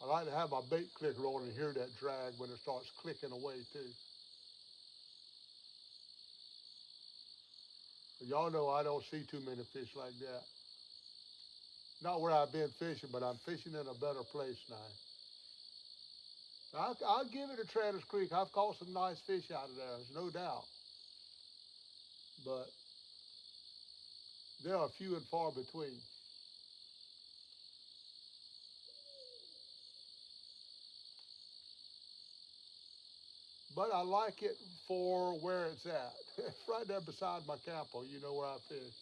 I like to have my bait clicker on and hear that drag when it starts clicking away too. But y'all know I don't see too many fish like that. Not where I've been fishing, but I'm fishing in a better place now. I'll give it to Trader's Creek. I've caught some nice fish out of there, there's no doubt. But they are few and far between. But I like it for where it's at. It's right there beside my campo, you know where I fish.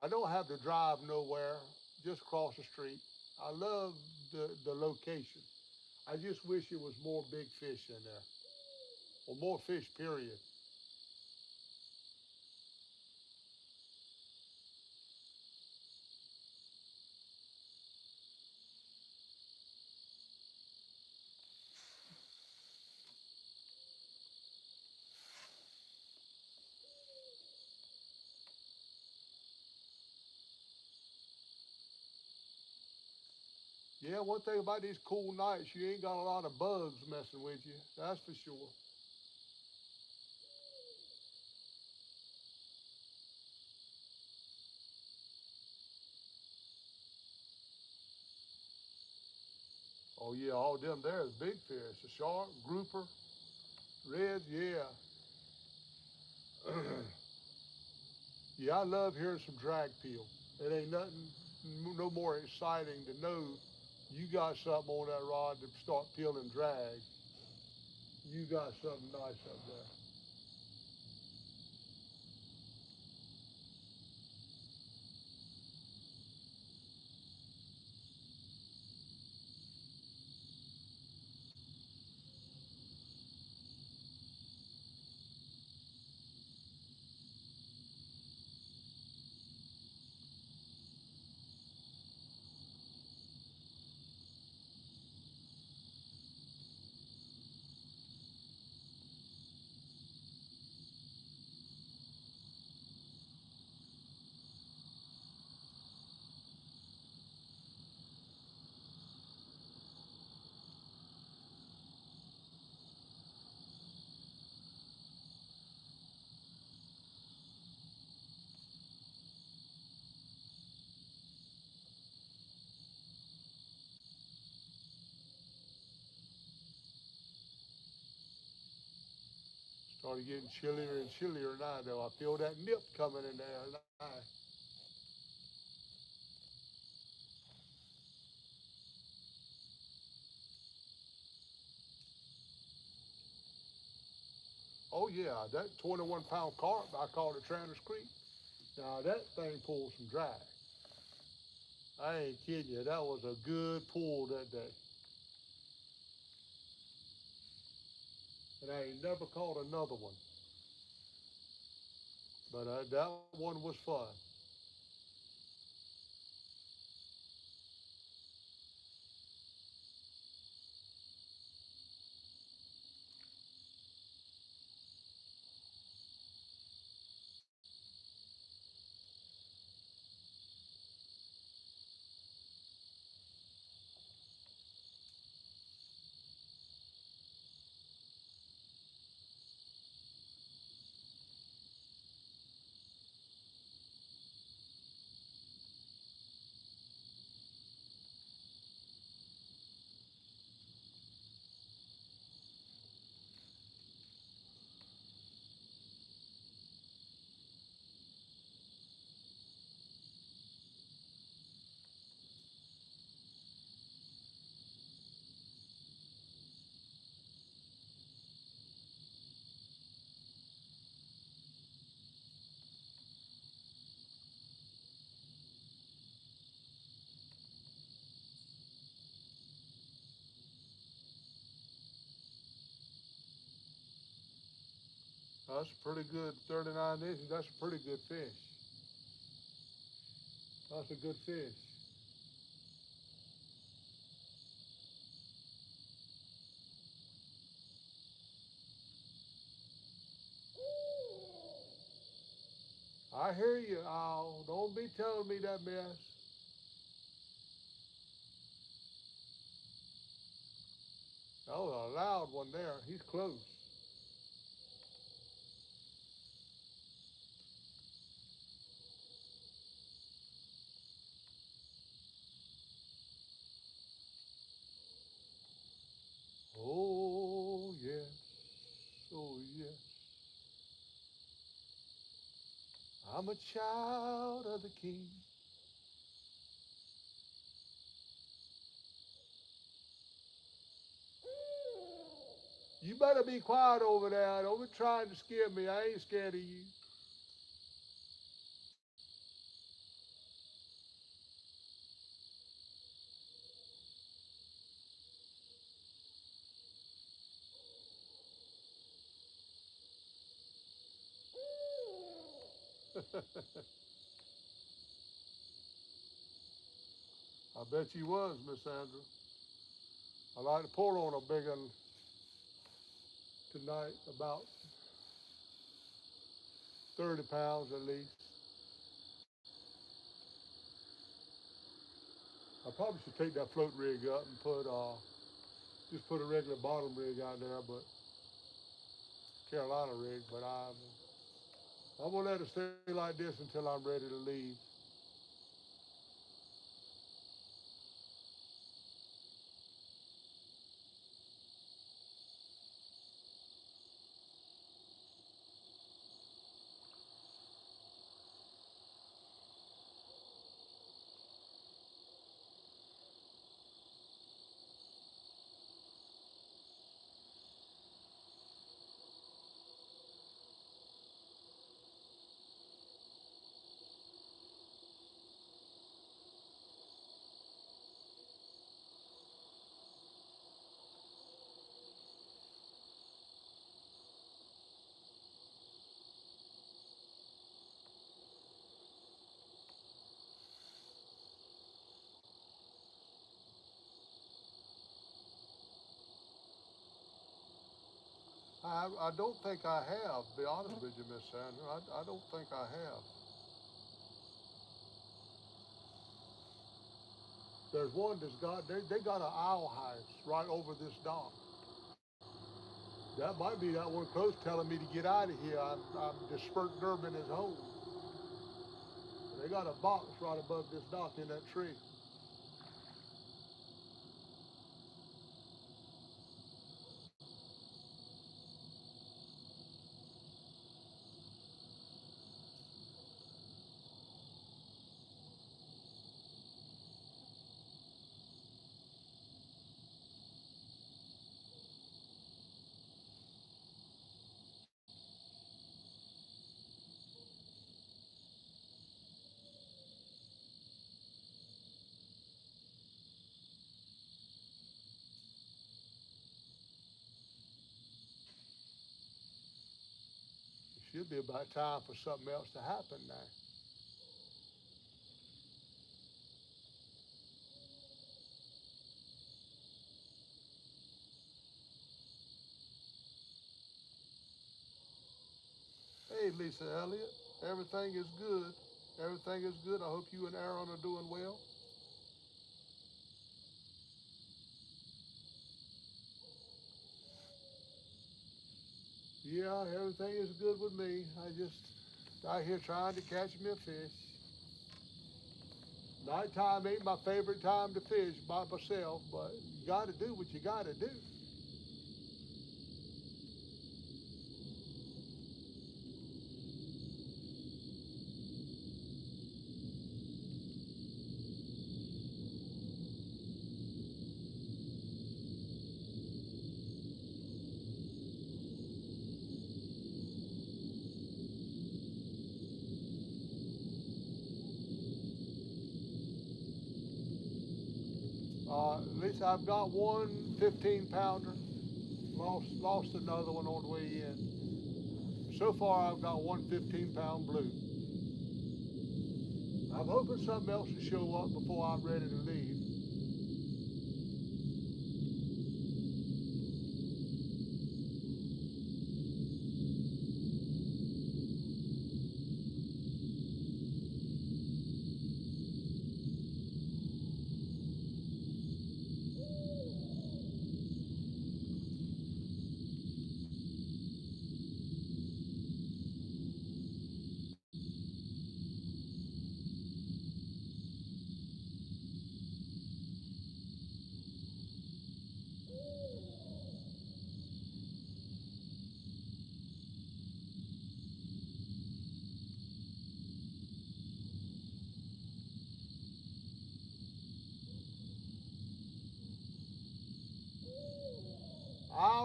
I don't have to drive nowhere, just across the street. I love the location. I just wish it was more big fish in there, or more fish, period. Yeah, one thing about these cool nights, you ain't got a lot of bugs messing with you. That's for sure. Oh yeah, all them there is big fish. A shark, grouper, reds, yeah. Yeah, I love hearing some drag peel. It ain't nothing no more exciting to know you got something on that rod to start peeling drag. You got something nice up there. Started getting chillier and chillier now though. I feel that nip coming in there now. Oh yeah, that 21-pound carp I caught at Travis Creek. Now that thing pulled some drag. I ain't kidding you. That was a good pull that day. And I ain't never caught another one. But that one was fun. That's a pretty good 39 inches. That's a pretty good fish. That's a good fish. I hear you, Al. Don't be telling me that mess. That was a loud one there. He's close. Oh, yes. Oh, yes. I'm a child of the King. You better be quiet over there. Don't be trying to scare me. I ain't scared of you. I bet you was, Miss Sandra. I like to pull on a big one tonight, about 30 pounds at least. I probably should take that float rig up and just put a regular bottom rig out there, but Carolina rig. But I'm gonna let it stay like this until I'm ready to leave. I don't think I have. To be honest with you, Miss Sandra, I don't think I have. There's one that's they got an owl house right over this dock. That might be that one close telling me to get out of here. I'm dispersed Durbin is home. They got a box right above this dock in that tree. It should be about time for something else to happen now. Hey, Lisa Elliott, everything is good. Everything is good. I hope you and Aaron are doing well. Yeah, everything is good with me. I just out here trying to catch me a fish. Nighttime ain't my favorite time to fish by myself, but you got to do what you got to do. At least I've got one 15 pounder. Lost another one on the way in. So far, I've got one 15-pound blue. I'm hoping something else will show up before I'm ready to leave.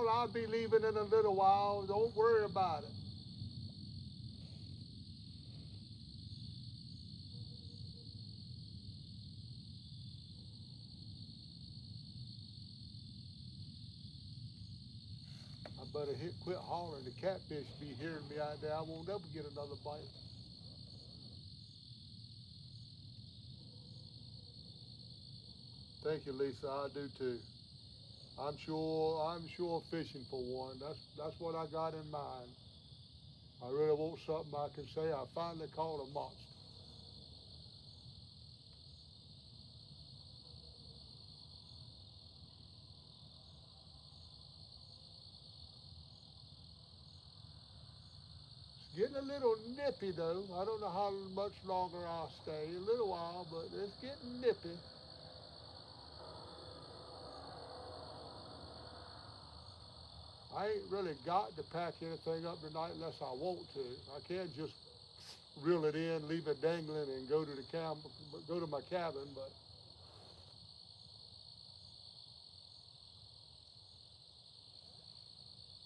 I'll be leaving in a little while. Don't worry about it. I better quit hollering. The catfish be hearing me out there. I won't ever get another bite. Thank you, Lisa. I do too. I'm sure fishing for one. That's what I got in mind. I really want something I can say I finally caught a monster. It's getting a little nippy though. I don't know how much longer I'll stay. A little while, but it's getting nippy. I ain't really got to pack anything up tonight unless I want to. I can't just reel it in, leave it dangling, and go to the go to my cabin. But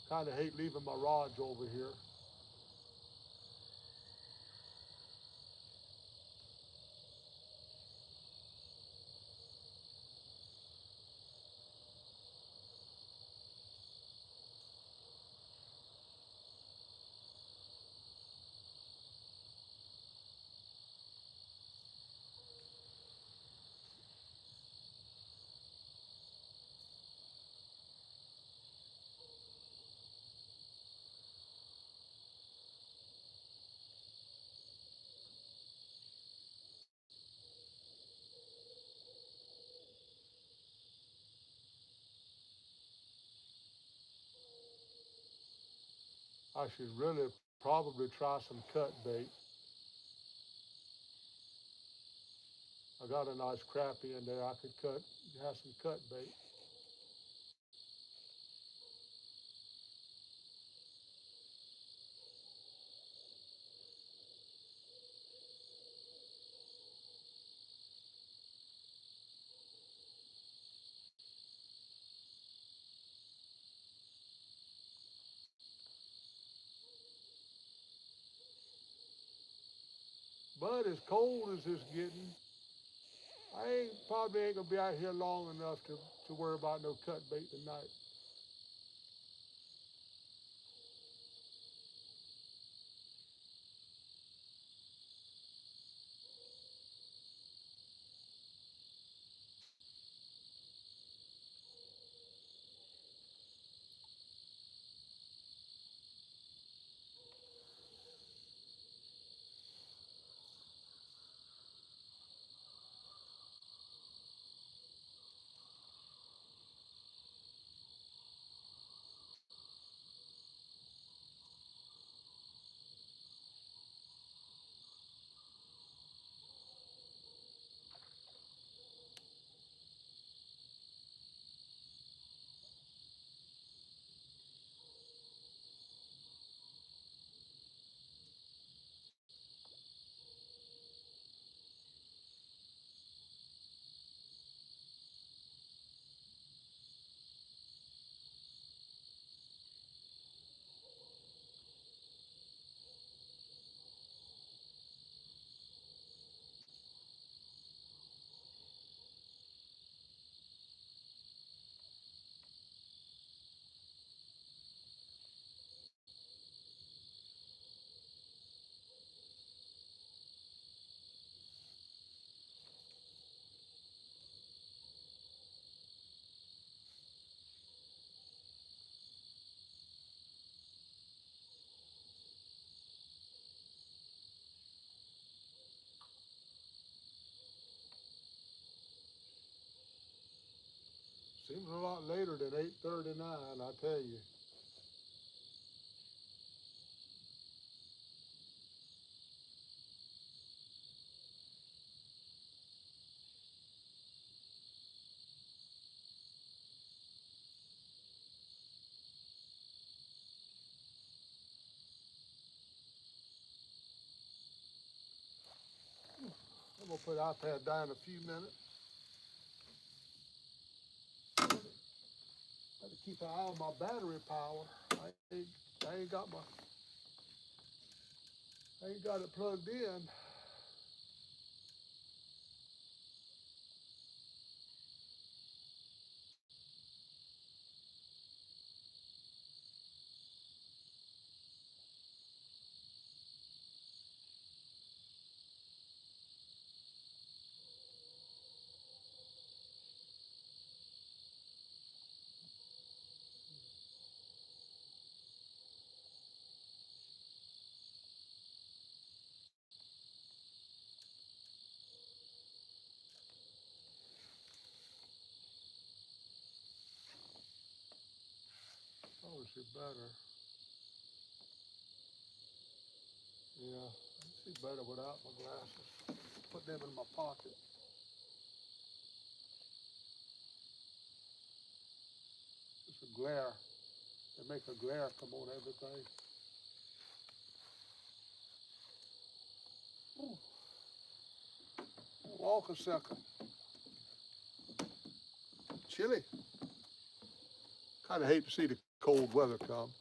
kind of hate leaving my rods over here. I should really probably try some cut bait. I got a nice crappie in there. I could have some cut bait. But as cold as it's getting, I probably ain't gonna be out here long enough to worry about no cut bait tonight. 8:39, I tell you. I'm gonna put the iPad down in a few minutes. Got to keep an eye on my battery power. I ain't got it plugged in. Probably see better. Yeah, I see better without my glasses. Put them in my pocket. It's a glare. They make a glare come on everything. Ooh. Walk a second. Chilly. Kind of hate to see the cold weather come.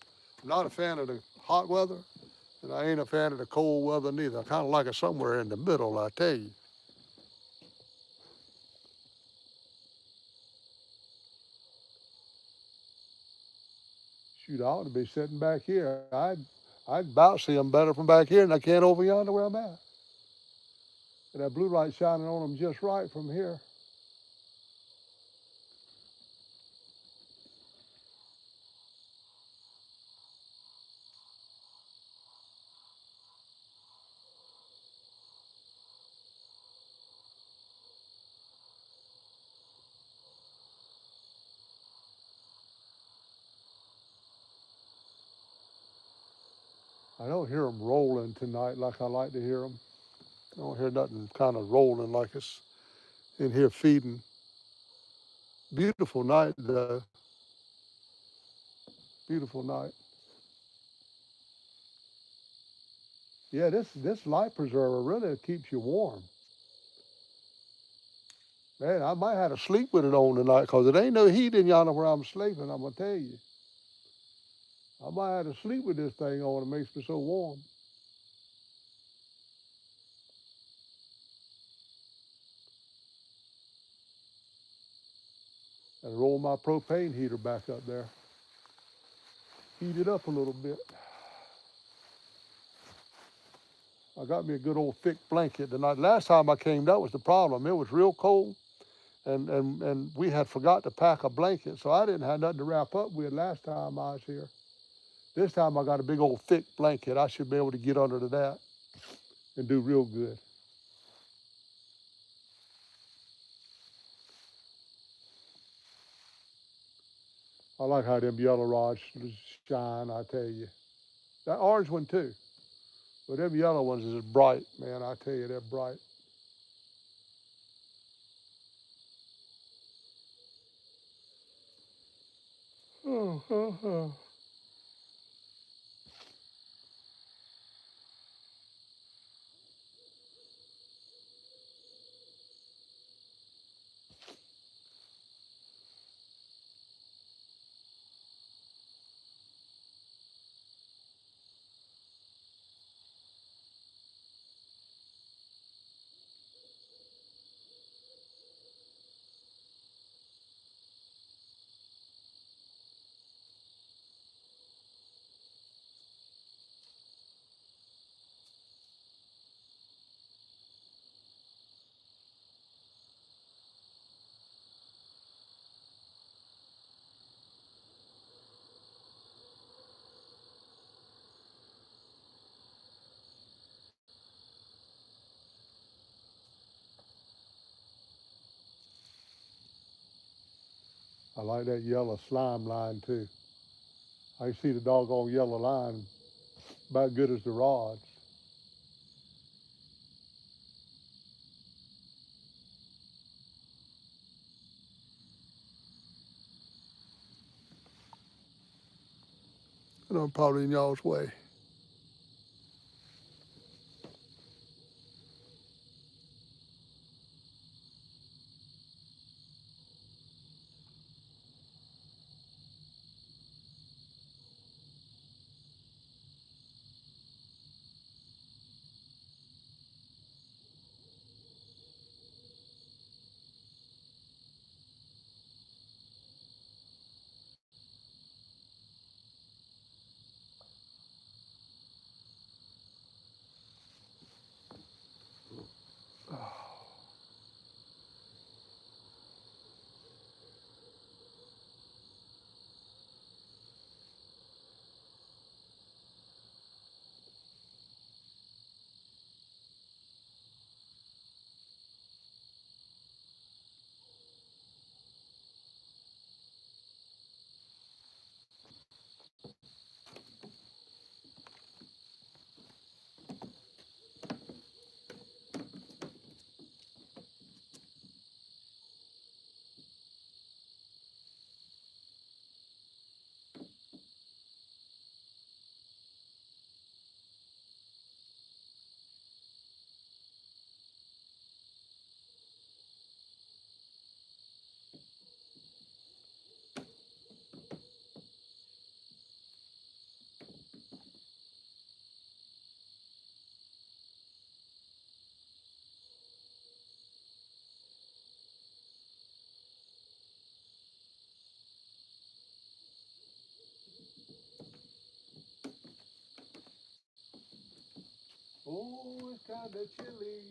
I'm not a fan of the hot weather, and I ain't a fan of the cold weather neither. I kind of like it somewhere in the middle, I tell you. Shoot, I ought to be sitting back here. I'd about see them better from back here than I can over yonder where I'm at. And that blue light shining on them just right from here. I don't hear them rolling tonight like I like to hear them. I don't hear nothing kind of rolling like it's in here feeding. Beautiful night though. Beautiful night. Yeah, this life preserver really keeps you warm. Man, I might have to sleep with it on tonight because it ain't no heat in yonder where I'm sleeping, I'm gonna tell you. I might have to sleep with this thing on. It makes me so warm. And roll my propane heater back up there. Heat it up a little bit. I got me a good old thick blanket tonight. Last time I came, that was the problem. It was real cold, and we had forgot to pack a blanket, so I didn't have nothing to wrap up with last time I was here. This time I got a big old thick blanket. I should be able to get under to that and do real good. I like how them yellow rods shine, I tell you. That orange one too. But them yellow ones is bright, man. I tell you, they're bright. Oh, oh, oh. I like that yellow slime line too. I can see the doggone yellow line about good as the rods. And I'm probably in y'all's way. Oh, it's kind of chilly.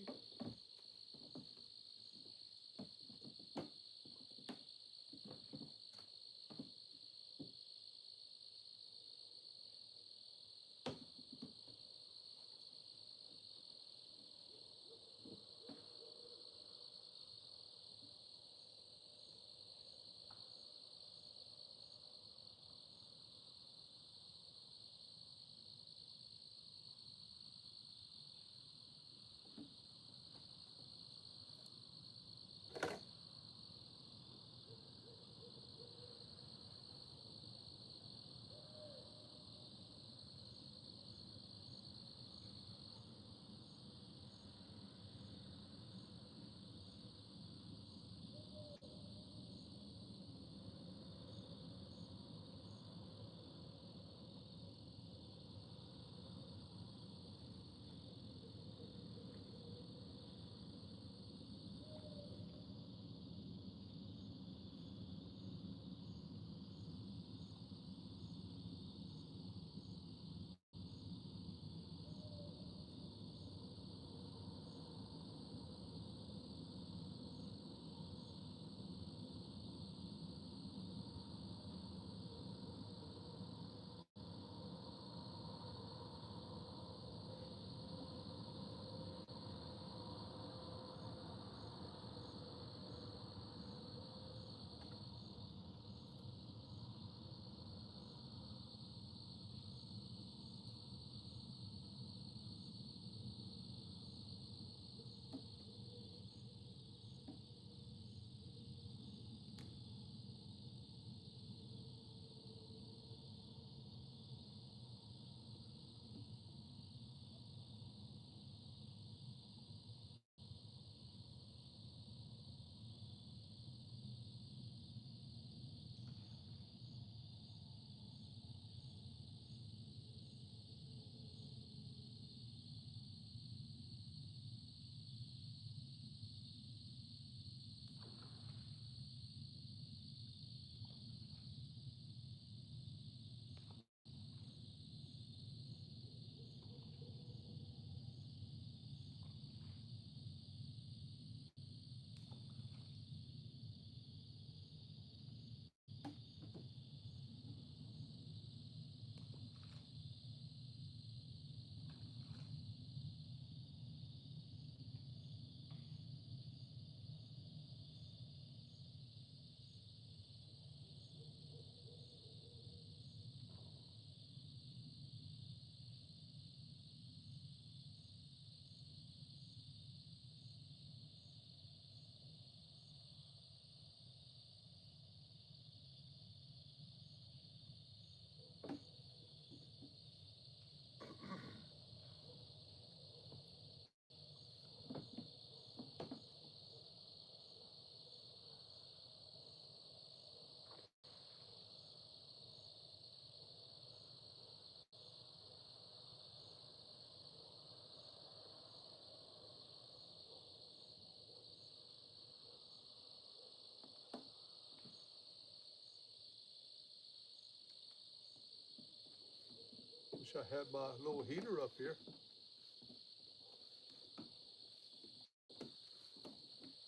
I had my little heater up here.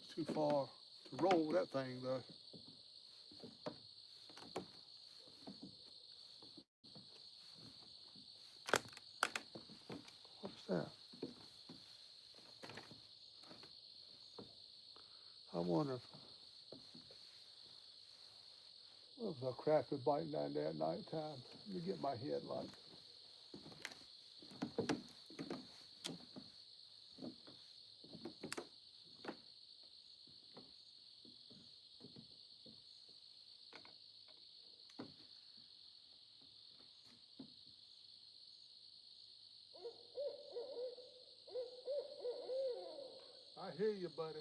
It's too far to roll that thing though. What's that? I wonder if there's a crappie biting down there at nighttime. Let me get my headlight. I hear you, buddy.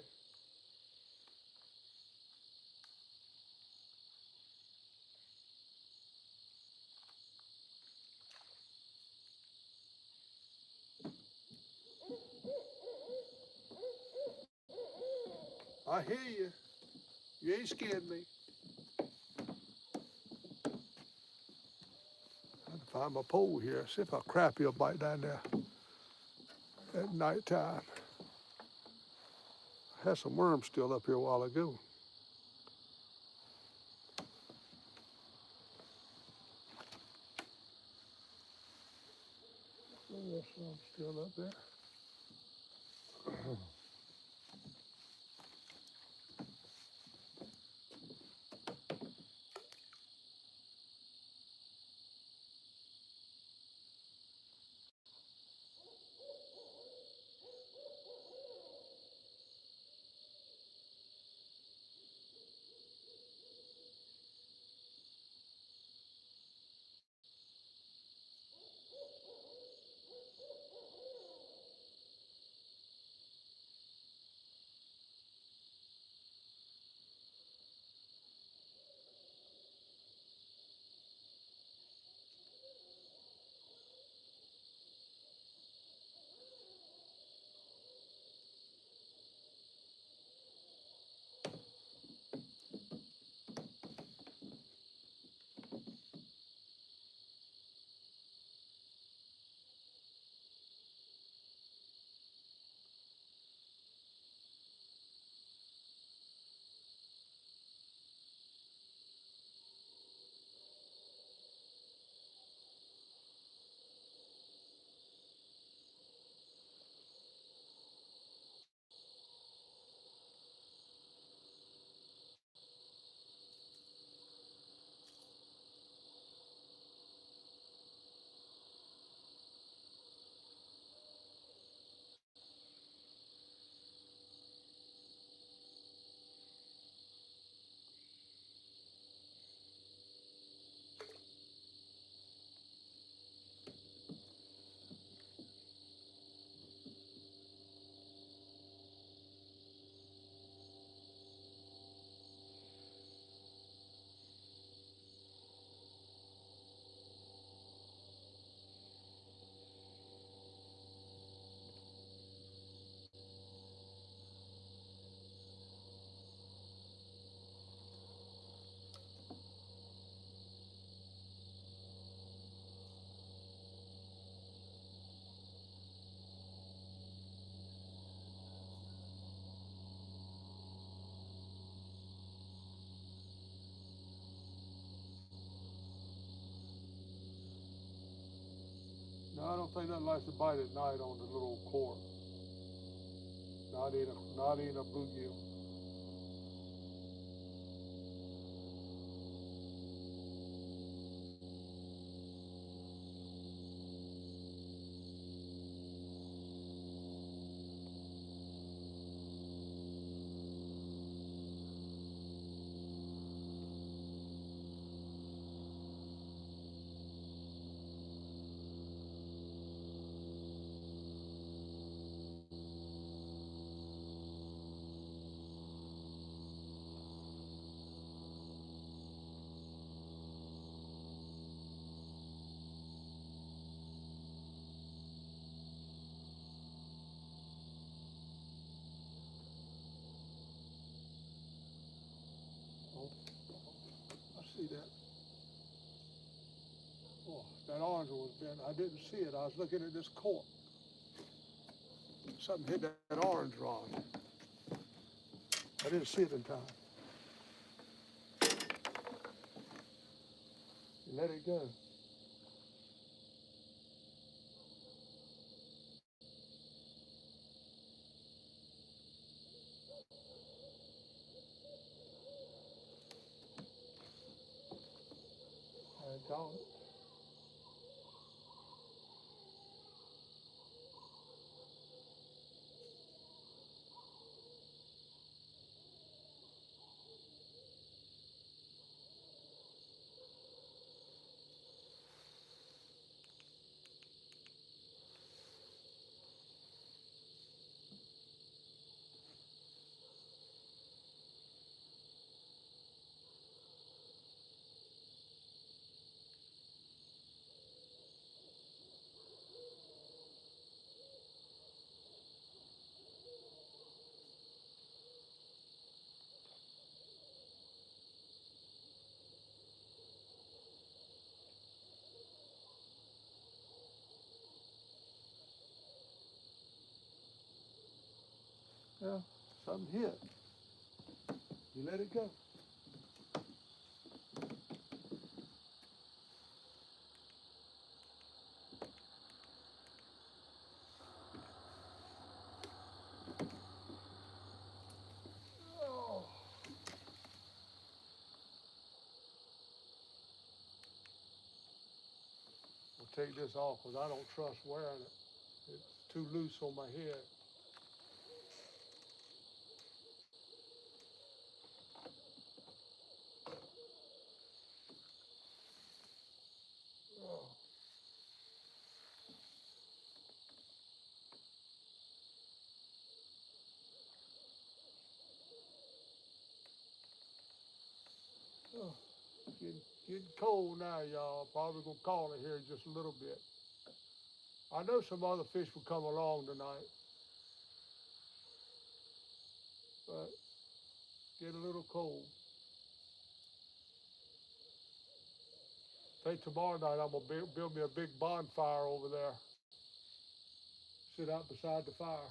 I hear you. You ain't scared me. I have to find my pole here. See if a crappie will bite down there at nighttime. I had some worms still up here a while ago. There's some still up there. No, I don't think nothing likes to bite at night on the little cork. Not even a bluegill. orange one was bent. I didn't see it. I was looking at this cork. Something hit that orange rod. I didn't see it in time. You let it go. I caught it. Yeah, something hit. You let it go. Oh. I'll take this off because I don't trust wearing it. It's too loose on my head. Oh. Oh. Getting cold now, y'all. Probably gonna call it here in just a little bit. I know some other fish will come along tonight, but get a little cold. Think tomorrow night I'm gonna build me a big bonfire over there. Sit out beside the fire.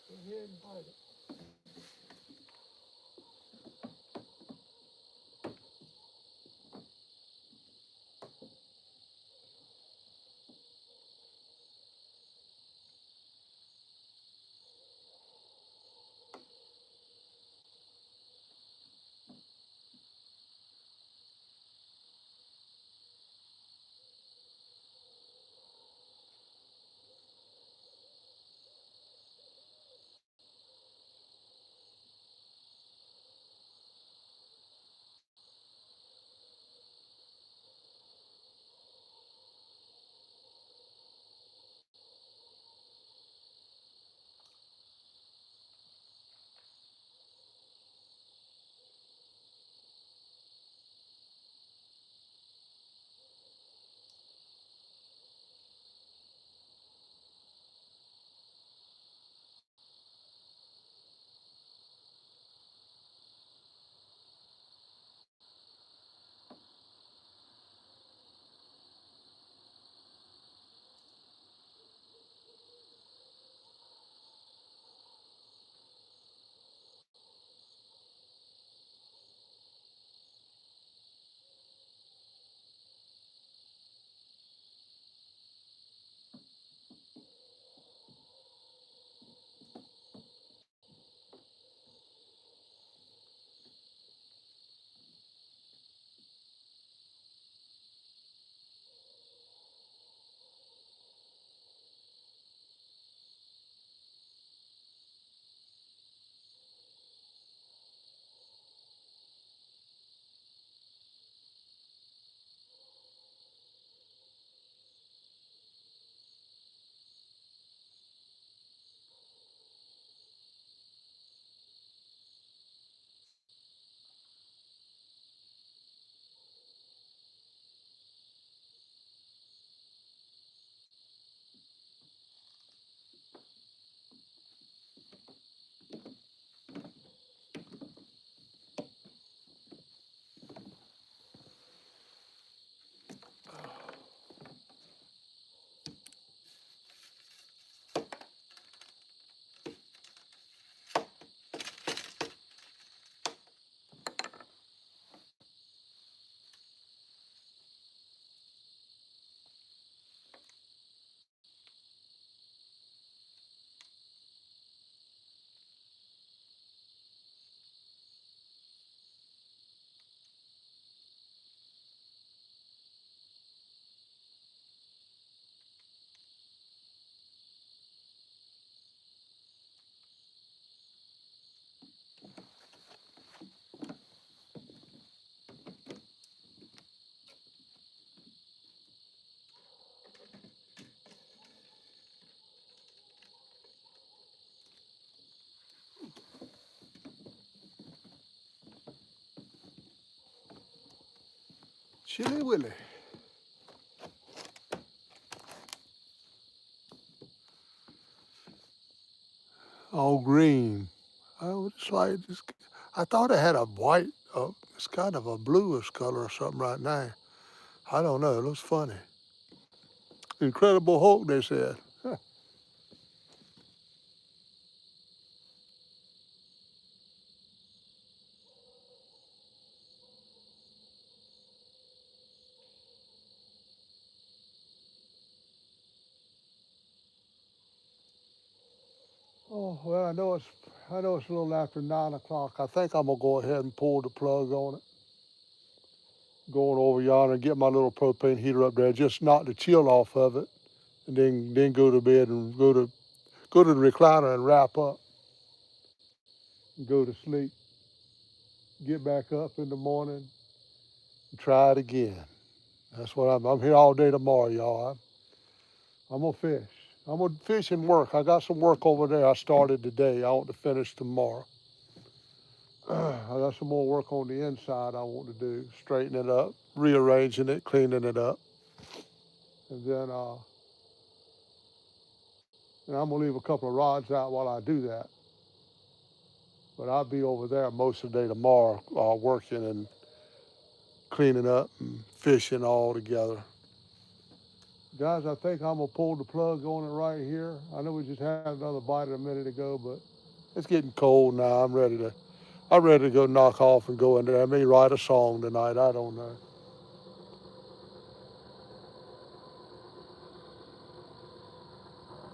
Go ahead and bite it. Chilly Willy. All green. Oh, it's like this. I thought it had a white. It's kind of a bluish color or something right now. I don't know. It looks funny. Incredible Hulk, they said. Oh well, I know it's a little after 9 o'clock. I think I'm gonna go ahead and pull the plug on it. Going over yonder and get my little propane heater up there, just knock the chill off of it, and then go to bed and go to the recliner and wrap up and go to sleep. Get back up in the morning and try it again. That's what I'm here all day tomorrow, y'all. I'm gonna fish. I'm gonna fish and work. I got some work over there I started today. I want to finish tomorrow. I got some more work on the inside I want to do, straighten it up, rearranging it, cleaning it up. And then and I'm gonna leave a couple of rods out while I do that. But I'll be over there most of the day tomorrow, working and cleaning up and fishing all together. Guys, I think I'm gonna pull the plug on it right here. I know we just had another bite a minute ago, but it's getting cold now. I'm ready to go knock off and go in there. I may write a song tonight. I don't know.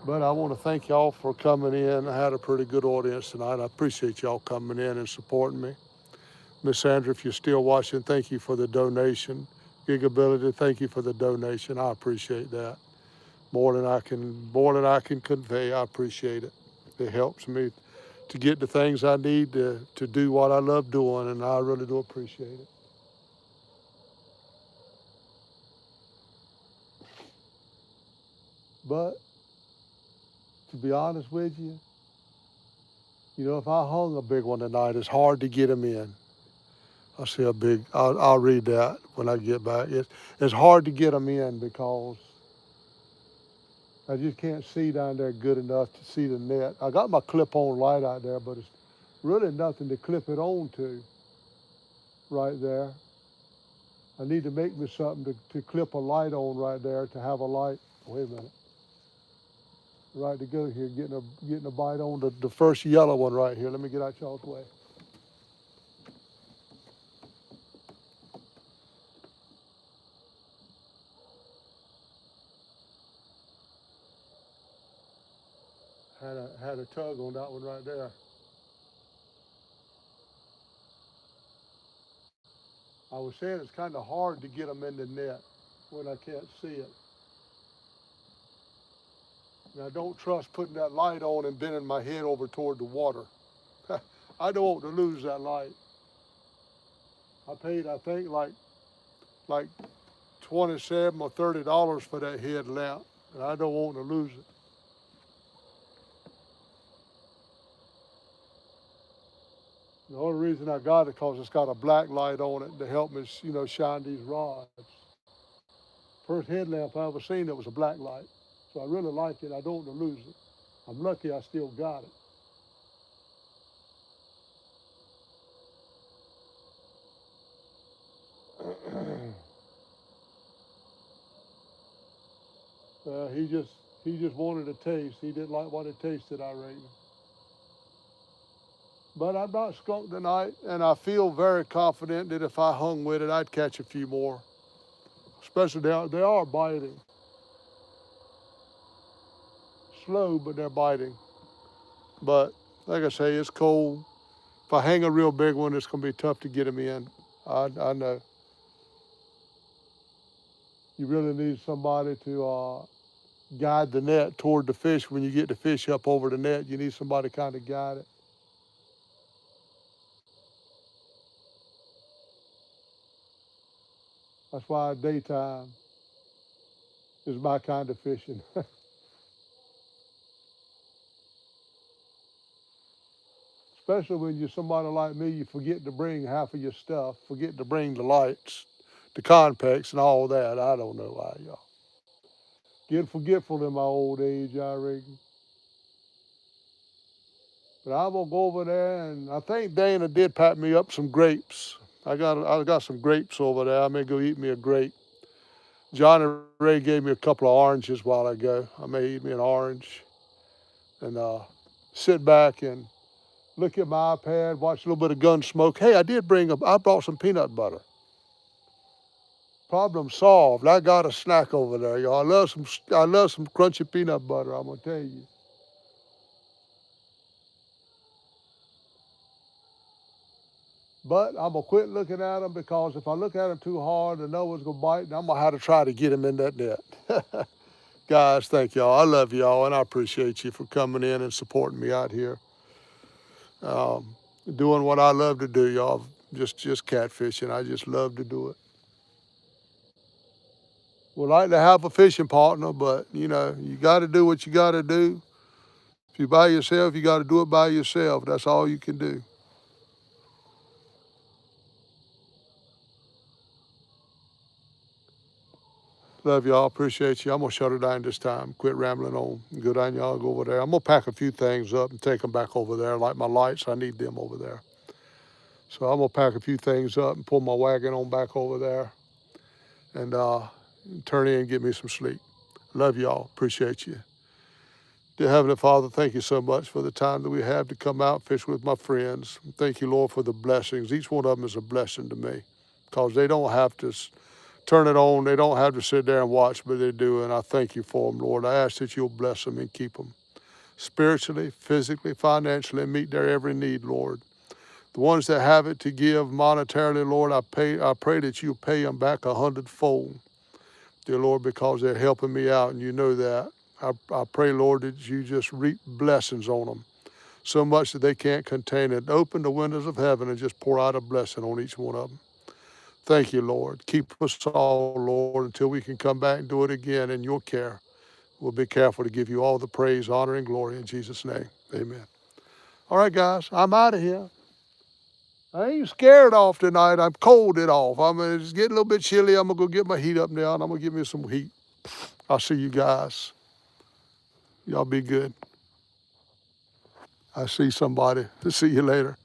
But I want to thank y'all for coming in. I had a pretty good audience tonight. I appreciate y'all coming in and supporting me. Miss Sandra, if you're still watching, thank you for the donation. Gigability, thank you for the donation. I appreciate that. More than I can convey. I appreciate it. It helps me to get the things I need to do what I love doing, and I really do appreciate it. But to be honest with you, if I hung a big one tonight, it's hard to get them in. I see a big. I'll read that when I get back. It's hard to get them in because I just can't see down there good enough to see the net. I got my clip-on light out there, but it's really nothing to clip it on to right there. I need to make me something to clip a light on right there to have a light. Wait a minute. Right to go here, getting a bite on the first yellow one right here. Let me get out y'all's way. Had a tug on that one right there. I was saying it's kind of hard to get them in the net when I can't see it. And I don't trust putting that light on and bending my head over toward the water. I don't want to lose that light. I paid, I think, like $27 or $30 for that headlamp, and I don't want to lose it. The only reason I got it because it's got a black light on it to help me, shine these rods. First headlamp I ever seen that was a black light. So I really like it. I don't want to lose it. I'm lucky I still got it. he just wanted a taste. He didn't like what it tasted, I reckon. But I'm not skunked tonight, and I feel very confident that if I hung with it, I'd catch a few more. Especially they are biting. Slow, but they're biting. But like I say, it's cold. If I hang a real big one, it's going to be tough to get them in. I know. You really need somebody to guide the net toward the fish. When you get the fish up over the net, you need somebody to kind of guide it. That's why daytime is my kind of fishing. Especially when you're somebody like me, you forget to bring half of your stuff, forget to bring the lights, the conpex and all that. I don't know why, y'all. Getting forgetful in my old age, I reckon. But I'm gonna go over there, and I think Dana did pack me up some grapes. I got some grapes over there. I may go eat me a grape. John and Ray gave me a couple of oranges a while ago. I may eat me an orange and sit back and look at my iPad, watch a little bit of Gunsmoke. Hey, I brought some peanut butter. Problem solved. I got a snack over there, y'all. I love some crunchy peanut butter, I'm gonna tell you. But I'm gonna quit looking at them because if I look at them too hard, the know one's gonna bite, and I'm gonna have to try to get them in that net. Guys, thank y'all. I love y'all, and I appreciate you for coming in and supporting me out here. Um, Doing what I love to do, y'all. Just catfishing. I just love to do it. Would like to have a fishing partner, but you know, you got to do what you got to do. If you're by yourself, you got to do it by yourself. That's all you can do. Love y'all. Appreciate you. I'm gonna shut it down this time. Quit rambling on. Go down, y'all. Go over there. I'm gonna pack a few things up and take them back over there. Like my lights, I need them over there. So I'm gonna pack a few things up and pull my wagon on back over there, and turn in and get me some sleep. Love y'all. Appreciate you. Dear Heavenly Father, thank you so much for the time that we have to come out and fish with my friends. Thank you, Lord, for the blessings. Each one of them is a blessing to me because they don't have to turn it on. They don't have to sit there and watch, but they do. And I thank you for them, Lord. I ask that you'll bless them and keep them spiritually, physically, financially, and meet their every need, Lord. The ones that have it to give monetarily, Lord, I pray that you pay them back 100-fold, dear Lord, because they're helping me out, and you know that. I pray, Lord, that you just reap blessings on them so much that they can't contain it. Open the windows of heaven and just pour out a blessing on each one of them. Thank you, Lord. Keep us all, Lord, until we can come back and do it again in your care. We'll be careful to give you all the praise, honor, and glory in Jesus' name. Amen. All right, guys, I'm out of here. I ain't scared off tonight. I'm colded off. It's getting a little bit chilly. I'm going to go get my heat up now, and I'm going to give me some heat. I'll see you guys. Y'all be good. I see somebody. See you later.